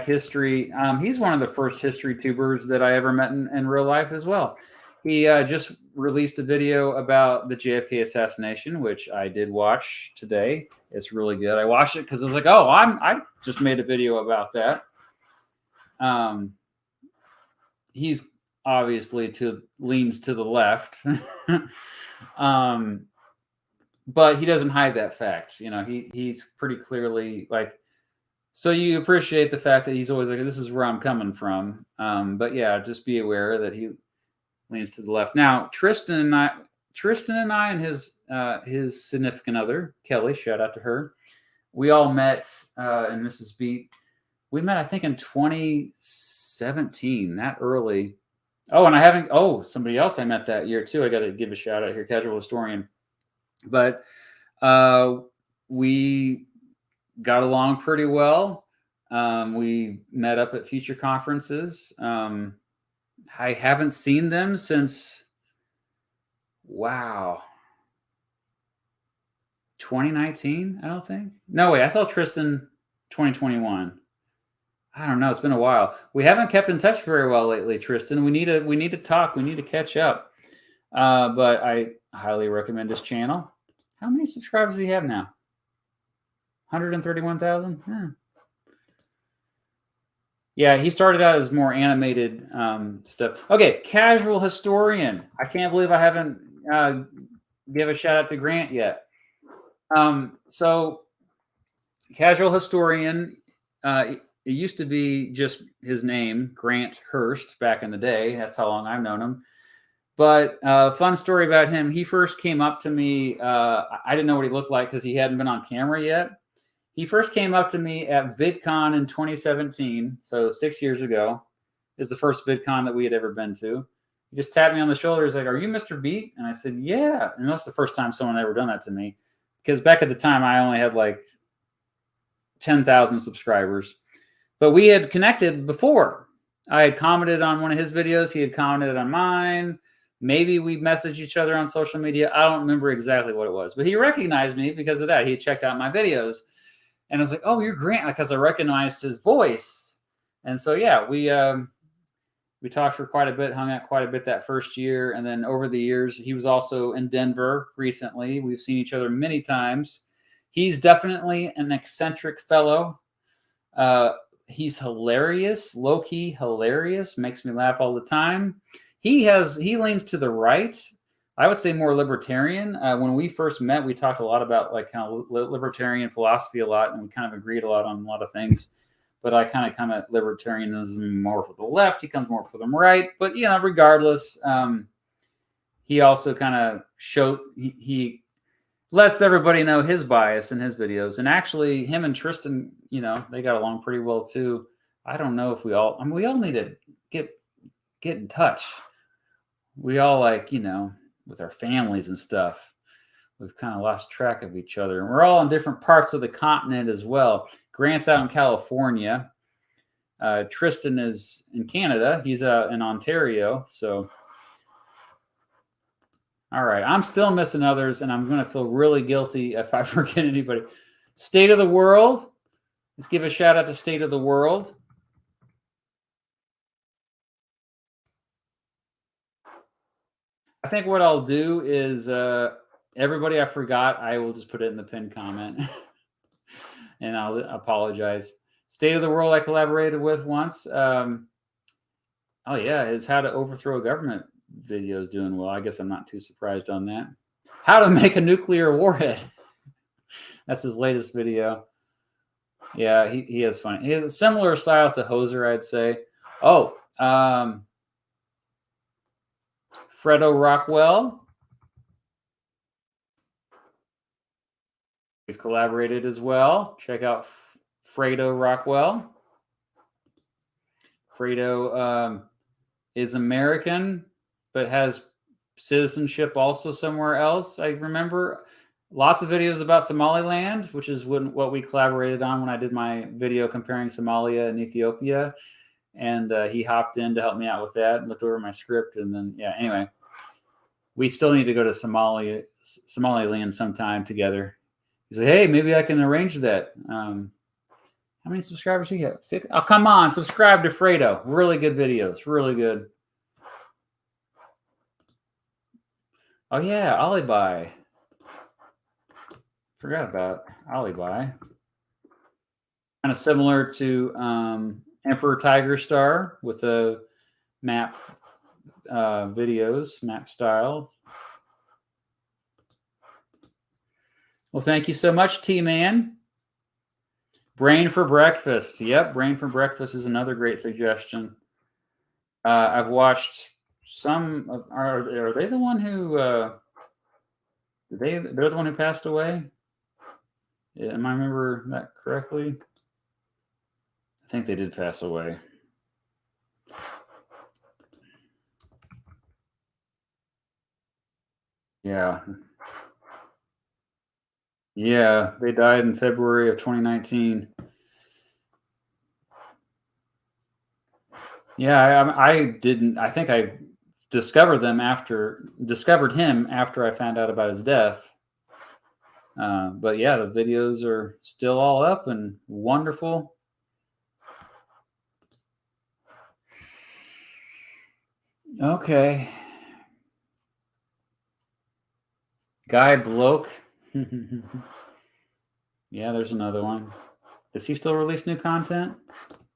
History. He's one of the first Historytubers that I ever met in real life as well. He just released a video about the JFK assassination, which I did watch today. It's really good. I watched it because I was like, oh, I just made a video about that. He's obviously leans to the left. But he doesn't hide that fact. You know, he's pretty clearly like, so you appreciate the fact that he's always like, this is where I'm coming from. But yeah, just be aware that he leans to the left. Now, Tristan and I and his significant other, Kelly, shout out to her. We all met in Mrs. Beat. We met, I think, in 2017, that early. Oh, and somebody else I met that year too. I got to give a shout out here, Casual Historian. But we got along pretty well. We met up at future conferences. I haven't seen them since, 2019, I don't think. No, wait, I saw Tristan 2021. I don't know. It's been a while. We haven't kept in touch very well lately, Tristan. We need to talk. We need to catch up. But I highly recommend this channel. How many subscribers do you have now? 131,000? Yeah, he started out as more animated stuff. Okay, Casual Historian. I can't believe I haven't give a shout out to Grant yet. So Casual Historian, it used to be just his name, Grant Hurst, back in the day. That's how long I've known him. But fun story about him. He first came up to me. I didn't know what he looked like because he hadn't been on camera yet. He first came up to me at VidCon in 2017. So 6 years ago is the first VidCon that we had ever been to. He just tapped me on the shoulder. He's like, "Are you Mr. Beat?" And I said, "Yeah." And that's the first time someone had ever done that to me. Because back at the time, I only had like 10,000 subscribers. But we had connected before. I had commented on one of his videos. He had commented on mine. Maybe we messaged each other on social media. I don't remember exactly what it was. But he recognized me because of that. He had checked out my videos. And I was like, "Oh, you're Grant," because I recognized his voice. And so, yeah, we talked for quite a bit, hung out quite a bit that first year. And then over the years, he was also in Denver recently. We've seen each other many times. He's definitely an eccentric fellow. He's hilarious, low-key hilarious, makes me laugh all the time. He leans to the right. I would say more libertarian. When we first met, we talked a lot about like kind of libertarian philosophy a lot, and we kind of agreed a lot on a lot of things. But I kind of come at libertarianism more for the left. He comes more for the right. But, you know, regardless, he also kind of he lets everybody know his bias in his videos. And actually, him and Tristan, you know, they got along pretty well too. I don't know if we all need to get in touch. We all, like, you know, with our families and stuff, we've kind of lost track of each other. And we're all in different parts of the continent as well. Grant's out in California. Tristan is in Canada. He's in Ontario. So, all right. I'm still missing others, and I'm going to feel really guilty if I forget anybody. State of the World. Let's give a shout out to State of the World. I think what I'll do is everybody I forgot, I will just put it in the pinned comment. And I'll apologize. State of the World I collaborated with once. Oh, yeah, his How to Overthrow a Government video is doing well. I guess I'm not too surprised on that. How to Make a Nuclear Warhead. That's his latest video. Yeah, he is funny. He has a similar style to Hoser, I'd say. Oh, Fredo Rockwell. We've collaborated as well. Check out Fredo Rockwell. Fredo is American, but has citizenship also somewhere else. I remember lots of videos about Somaliland, which is what we collaborated on when I did my video comparing Somalia and Ethiopia. And he hopped in to help me out with that and looked over my script. And then, yeah, anyway, we still need to go to Somaliland sometime together. He's like, hey, maybe I can arrange that. How many subscribers do you get? 6? Oh, come on. Subscribe to Fredo. Really good videos. Really good. Oh, yeah. Alibi. Forgot about Alibi. Kind of similar to Emperor Tigerstar with the map videos, map styles. Well, thank you so much, T-Man. Brain for Breakfast. Yep, Brain for Breakfast is another great suggestion. I've watched some of, are they the one who they're the one who passed away? Am I remember that correctly? I think they did pass away. Yeah. Yeah, they died in February of 2019. Yeah, I think I discovered him after I found out about his death. But yeah, the videos are still all up and wonderful. Okay. Guy Bloke. Yeah, there's another one. Does he still release new content?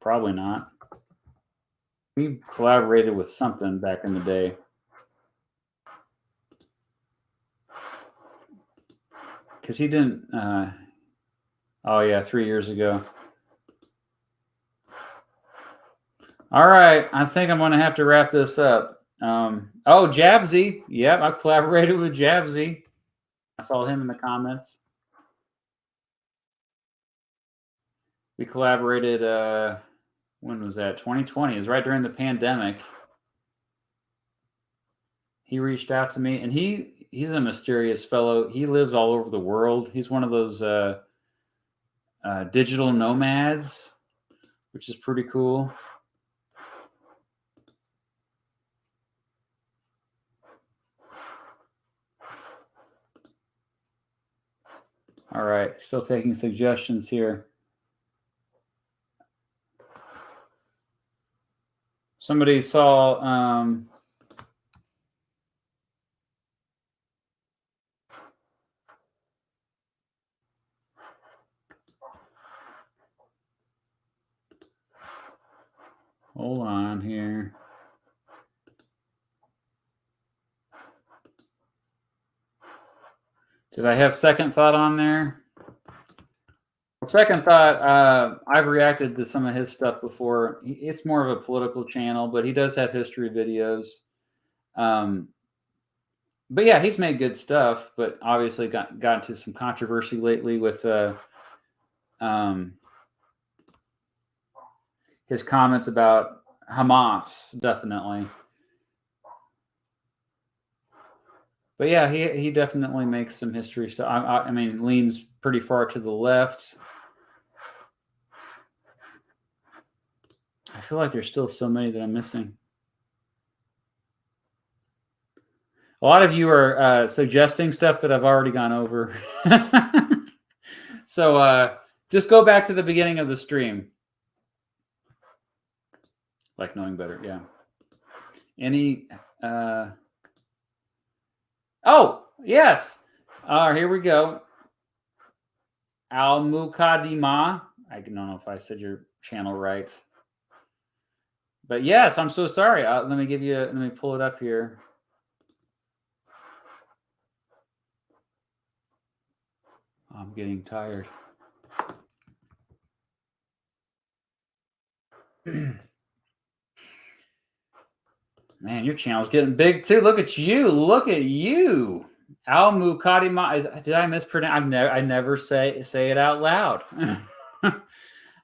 Probably not. We collaborated with something back in the day. Because he didn't... oh, yeah, 3 years ago. All right, I think I'm going to have to wrap this up. Oh, Jabsy. Yep, I collaborated with Jabsy. I saw him in the comments. We collaborated, when was that? 2020. It was right during the pandemic. He reached out to me, and he's a mysterious fellow. He lives all over the world. He's one of those digital nomads, which is pretty cool. All right, still taking suggestions here. Somebody saw hold on here. Did I have Second Thought on there? Second Thought, I've reacted to some of his stuff before. It's more of a political channel, but he does have history videos. but yeah, he's made good stuff, but obviously got into some controversy lately with his comments about Hamas, definitely. But yeah, he definitely makes some history stuff. I mean, leans pretty far to the left. I feel like there's still so many that I'm missing. A lot of you are suggesting stuff that I've already gone over. So just go back to the beginning of the stream. Like knowing better, yeah. Any... Oh, yes. Here we go. Al-Mukadima. I don't know if I said your channel right. But yes, I'm so sorry. Let me pull it up here. I'm getting tired. Man, your channel's getting big too. Look at you. Look at you. Al-Mukadima. Did I mispronounce? I never say it out loud.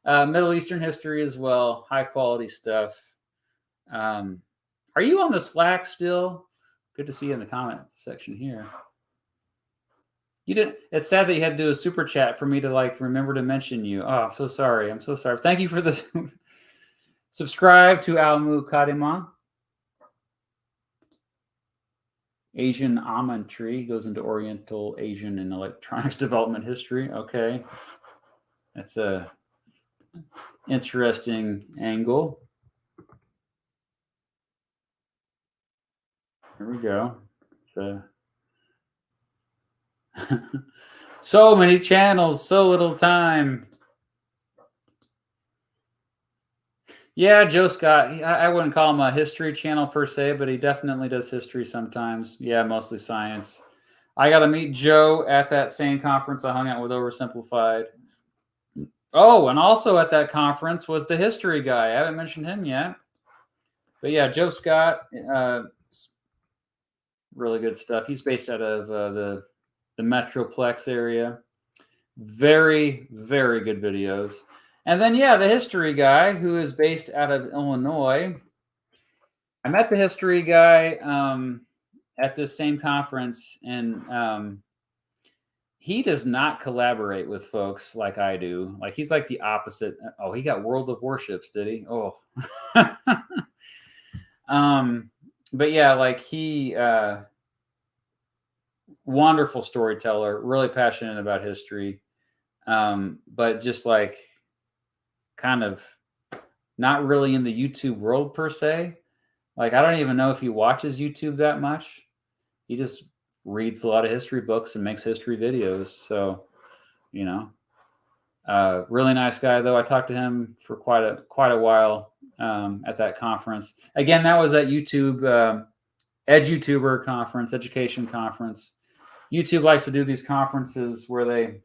Middle Eastern history as well. High quality stuff. Are you on the Slack still? Good to see you in the comment section here. You didn't. It's sad that you had to do a super chat for me to like remember to mention you. Oh, I'm so sorry. I'm so sorry. Thank you for the subscribe to Al-Mukadima. Asian almond tree goes into Oriental, Asian, and electronics development history. Okay, that's a interesting angle. Here we go. So, so many channels, so little time. Yeah, Joe Scott. I wouldn't call him a history channel per se, but he definitely does history sometimes. Yeah, mostly science. I got to meet Joe at that same conference I hung out with Oversimplified. Oh, and also at that conference was the history guy. I haven't mentioned him yet. But yeah, Joe Scott, really good stuff. He's based out of the Metroplex area. Very, very good videos. And then, yeah, the history guy who is based out of Illinois. I met the history guy at this same conference, and he does not collaborate with folks like I do. Like, he's like the opposite. Oh, he got World of Warships, did he? Oh. But yeah, like he, wonderful storyteller, really passionate about history, but just like kind of not really in the YouTube world per se. Like, I don't even know if he watches YouTube that much. He just reads a lot of history books and makes history videos. So, you know, really nice guy though. I talked to him for quite a while at that conference. Again, that was at YouTube Edutuber conference, education conference. YouTube likes to do these conferences where they,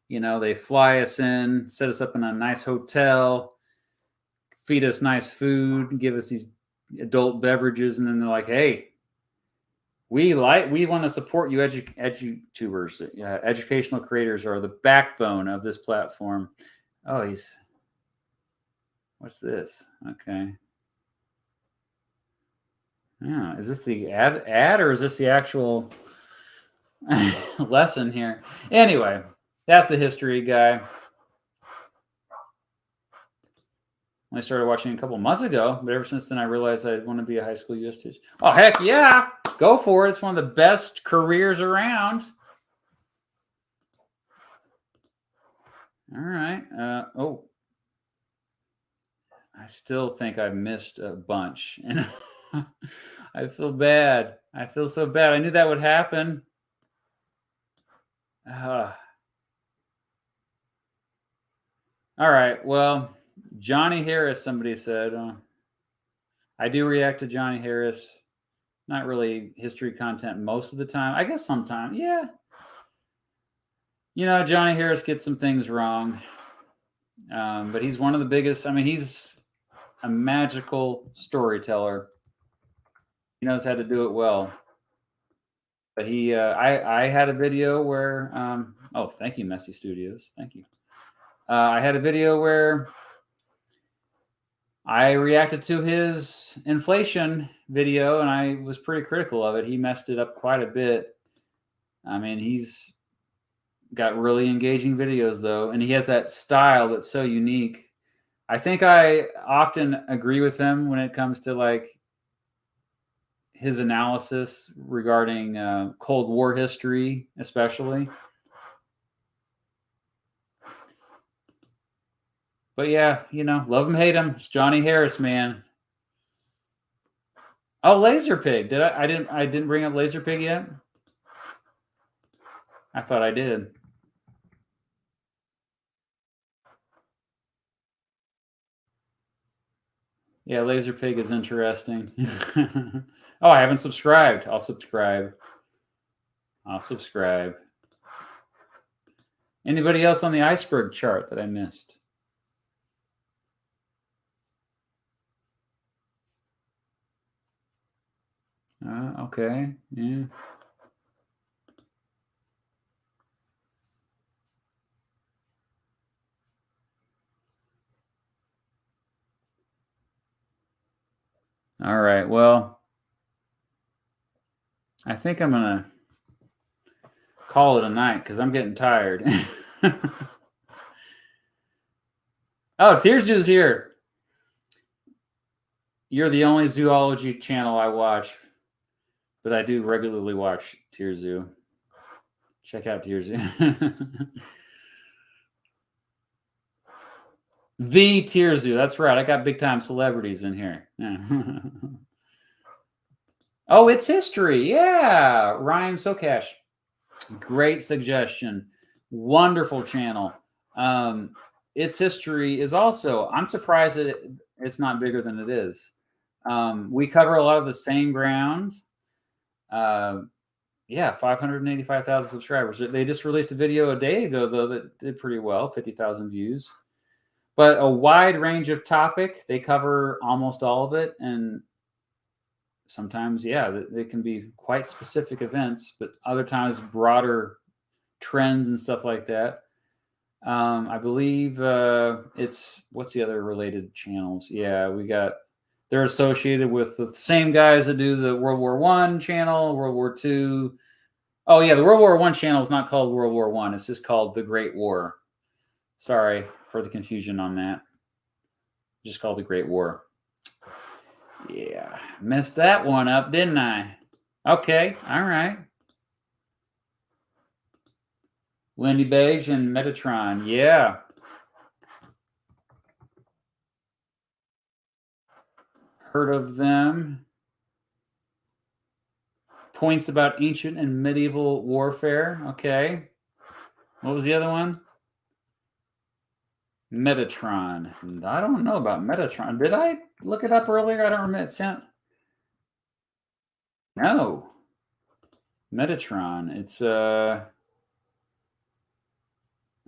you know, they fly us in, set us up in a nice hotel, feed us nice food, give us these adult beverages, and then they're like, "Hey, we want to support you, Edutubers. Educational creators are the backbone of this platform." Oh, what's this? Okay. Yeah, is this the ad or is this the actual lesson here? Anyway, that's the history guy. I started watching a couple months ago, but ever since then I realized I want to be a high school US teacher. Oh, heck yeah. Go for it. It's one of the best careers around. All right. Oh, I still think I missed a bunch. And I feel bad. I feel so bad. I knew that would happen. All right. Well, Johnny Harris, somebody said. I do react to Johnny Harris. Not really history content most of the time. I guess sometimes. Yeah. You know, Johnny Harris gets some things wrong. But he's one of the biggest. I mean, he's a magical storyteller. He knows how to do it well. But he, I had a video where, oh, thank you, Messy Studios. Thank you. I had a video where I reacted to his inflation video, and I was pretty critical of it. He messed it up quite a bit. I mean, he's got really engaging videos, though, and he has that style that's so unique. I think I often agree with him when it comes to like his analysis regarding Cold War history, especially. But yeah, you know, love him, hate him. It's Johnny Harris, man. Oh, Laserpig. Did I didn't bring up Laserpig yet? I thought I did. Yeah, Laserpig is interesting. Oh, I haven't subscribed. I'll subscribe. Anybody else on the iceberg chart that I missed? Okay. Yeah. All right. Well, I think I'm going to call it a night because I'm getting tired. Oh, Tearsu's here. You're the only zoology channel I watch, but I do regularly watch Tearsu. Check out Tearsu. The Tearsu. That's right. I got big time celebrities in here. Oh, it's history. Yeah. Ryan Sokash. Great suggestion. Wonderful channel. Its history is also, I'm surprised that it's not bigger than it is. We cover a lot of the same ground. Yeah, 585,000 subscribers. They just released a video a day ago, though, that did pretty well, 50,000 views. But a wide range of topic. They cover almost all of it. And sometimes, yeah, they can be quite specific events, but other times broader trends and stuff like that. I believe it's, what's the other related channels? Yeah, they're associated with the same guys that do the World War I channel, World War II. Oh yeah, the World War I channel is not called World War I. It's just called The Great War. Sorry for the confusion on that. Just called The Great War. Yeah, messed that one up, didn't I? Okay, all right. Wendy Beige and Metatron, yeah. Heard of them. Points about ancient and medieval warfare. Okay. What was the other one? Metatron. I don't know about Metatron. Did I look it up earlier? I don't remember. No. Metatron. It's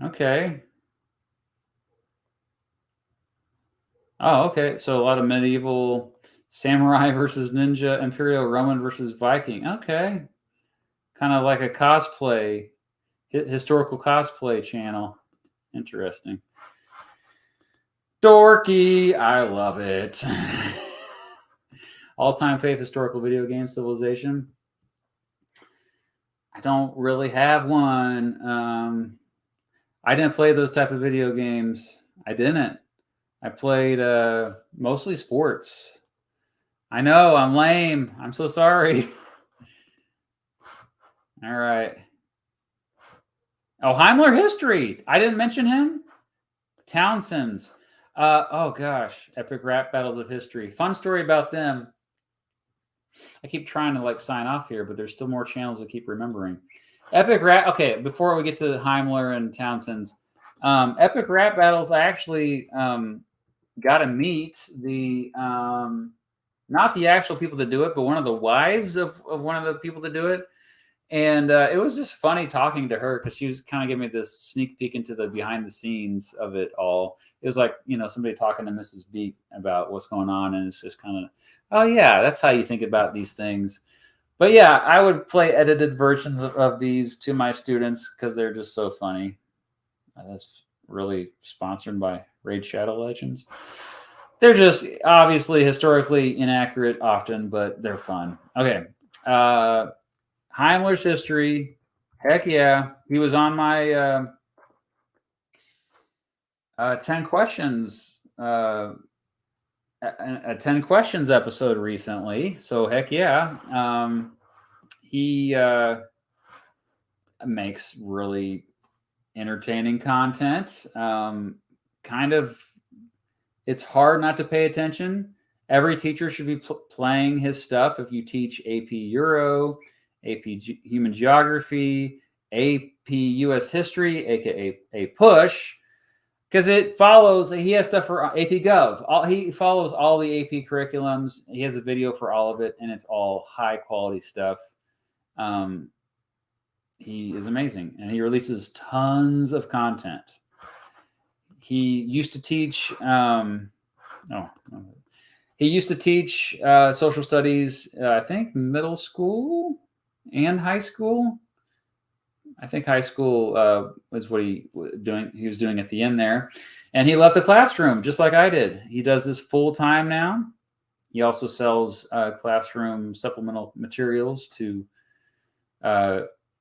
okay. Oh, okay. So a lot of medieval samurai versus ninja, Imperial Roman versus Viking. Okay. Kind of like a cosplay, historical cosplay channel. Interesting. Dorky. I love it. All-time fave historical video game, Civilization. I don't really have one. I didn't play those type of video games. I didn't. I played mostly sports. I know, I'm lame. I'm so sorry. All right. Oh, Heimler History. I didn't mention him. Townsend's. Oh, gosh. Epic Rap Battles of History. Fun story about them. I keep trying to like sign off here, but there's still more channels I keep remembering. Epic Rap. Okay, before we get to Heimler and Townsend's. Epic Rap Battles, I actually got to meet the... not the actual people that do it, but one of the wives of one of the people that do it. And it was just funny talking to her because she was kind of giving me this sneak peek into the behind the scenes of it all. It was like, you know, somebody talking to Mrs. Beat about what's going on. And it's just kind of, oh, yeah, that's how you think about these things. But yeah, I would play edited versions of these to my students because they're just so funny. That's really sponsored by Raid Shadow Legends. They're just obviously historically inaccurate often, but they're fun. Okay. Heimler's History. Heck yeah. He was on my 10 questions a 10 questions episode recently. So heck yeah. He makes really entertaining content. Kind of, it's hard not to pay attention. Every teacher should be playing his stuff. If you teach AP Euro, AP Human Geography, AP US History, aka a push, because it follows, he has stuff for AP Gov. He follows all the AP curriculums. He has a video for all of it, and it's all high quality stuff. He is amazing, and he releases tons of content. He used to teach social studies, I think middle school and high school. I think high school was what he was doing at the end there. And he left the classroom just like I did. He does this full time now. He also sells classroom supplemental materials to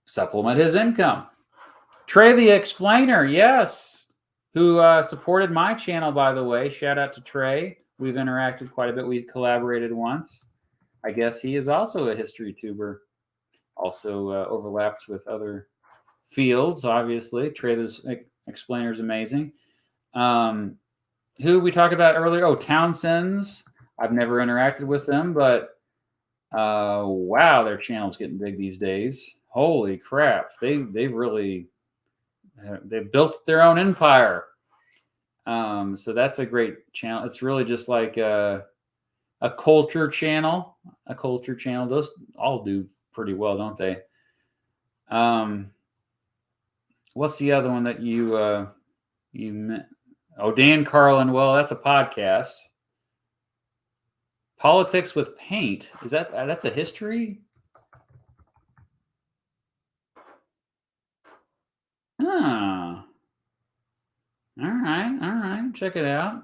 supplement his income. Trey the Explainer, yes, who supported my channel, by the way. Shout out to Trey. We've interacted quite a bit. We collaborated once. I guess he is also a Historytuber. Also overlaps with other fields, obviously. Trey the Explainer is amazing. Who we talked about earlier? Oh, Townsend's. I've never interacted with them, but wow, their channel's getting big these days. Holy crap. They've built their own empire. So that's a great channel. It's really just like a culture channel. Those all do pretty well, don't they? What's the other one that you met? Oh, Dan Carlin. Well, that's a podcast. Politics with Paint. Is that's a history? Ah. All right. Check it out.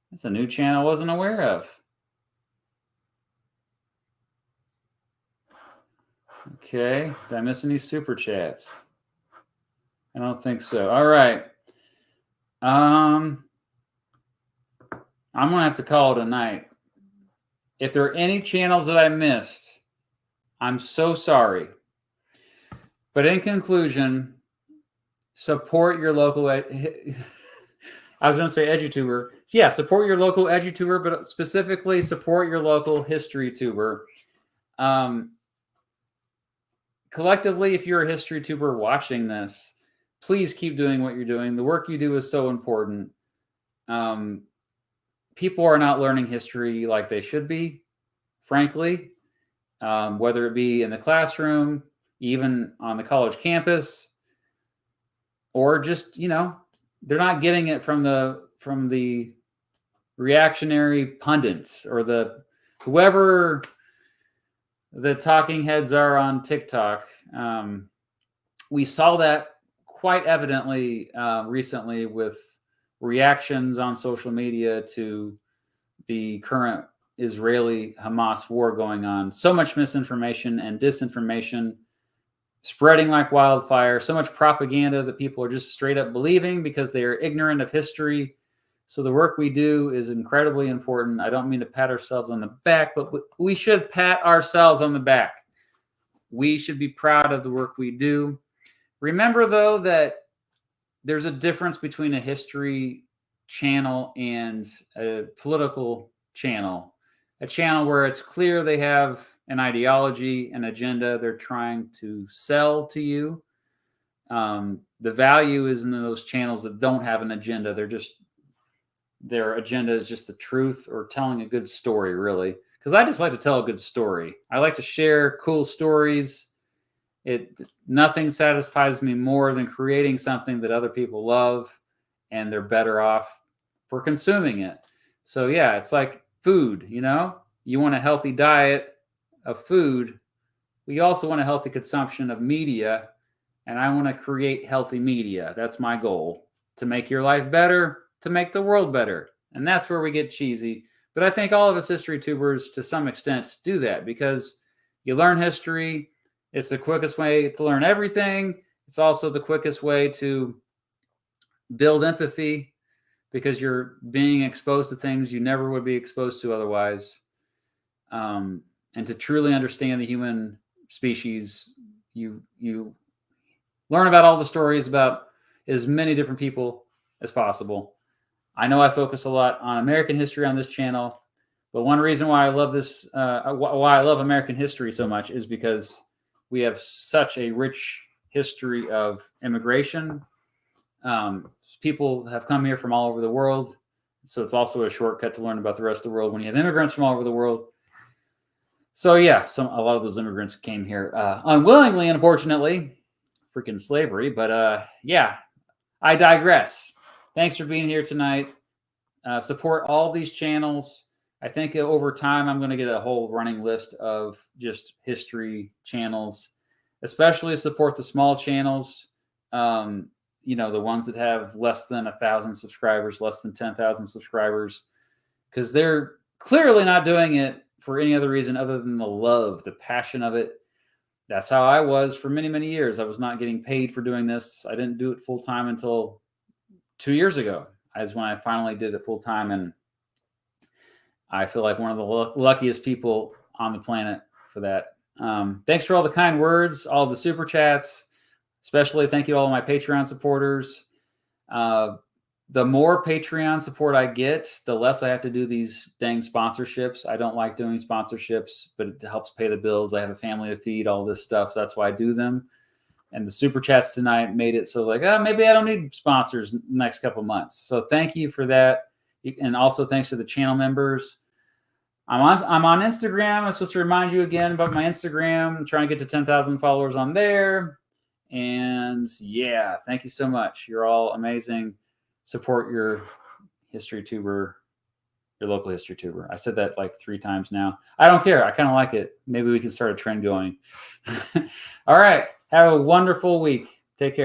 That's a new channel I wasn't aware of. Okay. Did I miss any super chats? I don't think so. All right. I'm going to have to call it a night. If there are any channels that I missed, I'm so sorry. But in conclusion, support your local... I was going to say edutuber. Yeah, support your local edutuber, but specifically support your local Historytuber. Collectively, if you're a Historytuber watching this, please keep doing what you're doing. The work you do is so important. People are not learning history like they should be, frankly, whether it be in the classroom, even on the college campus, or just, they're not getting it from the reactionary pundits or whoever the talking heads are on TikTok. We saw that quite evidently recently with reactions on social media to the current Israeli-Hamas war going on. So much misinformation and disinformation spreading like wildfire. So much propaganda that people are just straight up believing because they are ignorant of history. So the work we do is incredibly important. I don't mean to pat ourselves on the back, but we should pat ourselves on the back. We should be proud of the work we do. Remember, though, that there's a difference between a history channel and a political channel. A channel where it's clear they have an ideology, an agenda they're trying to sell to you. The value is in those channels that don't have an agenda. Their agenda is just the truth or telling a good story, really. Because I just like to tell a good story. I like to share cool stories. Nothing satisfies me more than creating something that other people love and they're better off for consuming it. So yeah, it's like food, you want a healthy diet of food. we also want a healthy consumption of media, and I want to create healthy media. That's my goal, to make your life better, to make the world better. And that's where we get cheesy. But I think all of us history tubers, to some extent, do that because you learn history. It's the quickest way to learn everything. It's also the quickest way to build empathy because you're being exposed to things you never would be exposed to otherwise. And to truly understand the human species, you learn about all the stories about as many different people as possible. I know I focus a lot on American history on this channel, but one reason why I love this, why I love American history so much is because we have such a rich history of immigration. People have come here from all over the world. So it's also a shortcut to learn about the rest of the world when you have immigrants from all over the world. So yeah, a lot of those immigrants came here unwillingly, unfortunately, freaking slavery. But yeah, I digress. Thanks for being here tonight. Support all these channels. I think over time, I'm going to get a whole running list of just history channels, especially support the small channels. You know, the ones that have less than 1,000 subscribers, less than 10,000 subscribers, because they're clearly not doing it for any other reason other than the love, the passion of it. That's how I was for many, many years. I was not getting paid for doing this. I didn't do it full time until 2 years ago. Is when I finally did it full time, and I feel like one of the luckiest people on the planet for that. Thanks for all the kind words, all the super chats, especially thank you to all my Patreon supporters. The more Patreon support I get, the less I have to do these dang sponsorships. I don't like doing sponsorships, but it helps pay the bills. I have a family to feed, all this stuff. So that's why I do them. And the super chats tonight made it so like, maybe I don't need sponsors next couple months. So thank you for that. And also thanks to the channel members. I'm on Instagram. I'm supposed to remind you again about my Instagram. I'm trying to get to 10,000 followers on there. And yeah, thank you so much. You're all amazing. Support your history tuber, your local history tuber. I said that like 3 times now. I don't care. I kind of like it. Maybe we can start a trend going. All right. Have a wonderful week. Take care.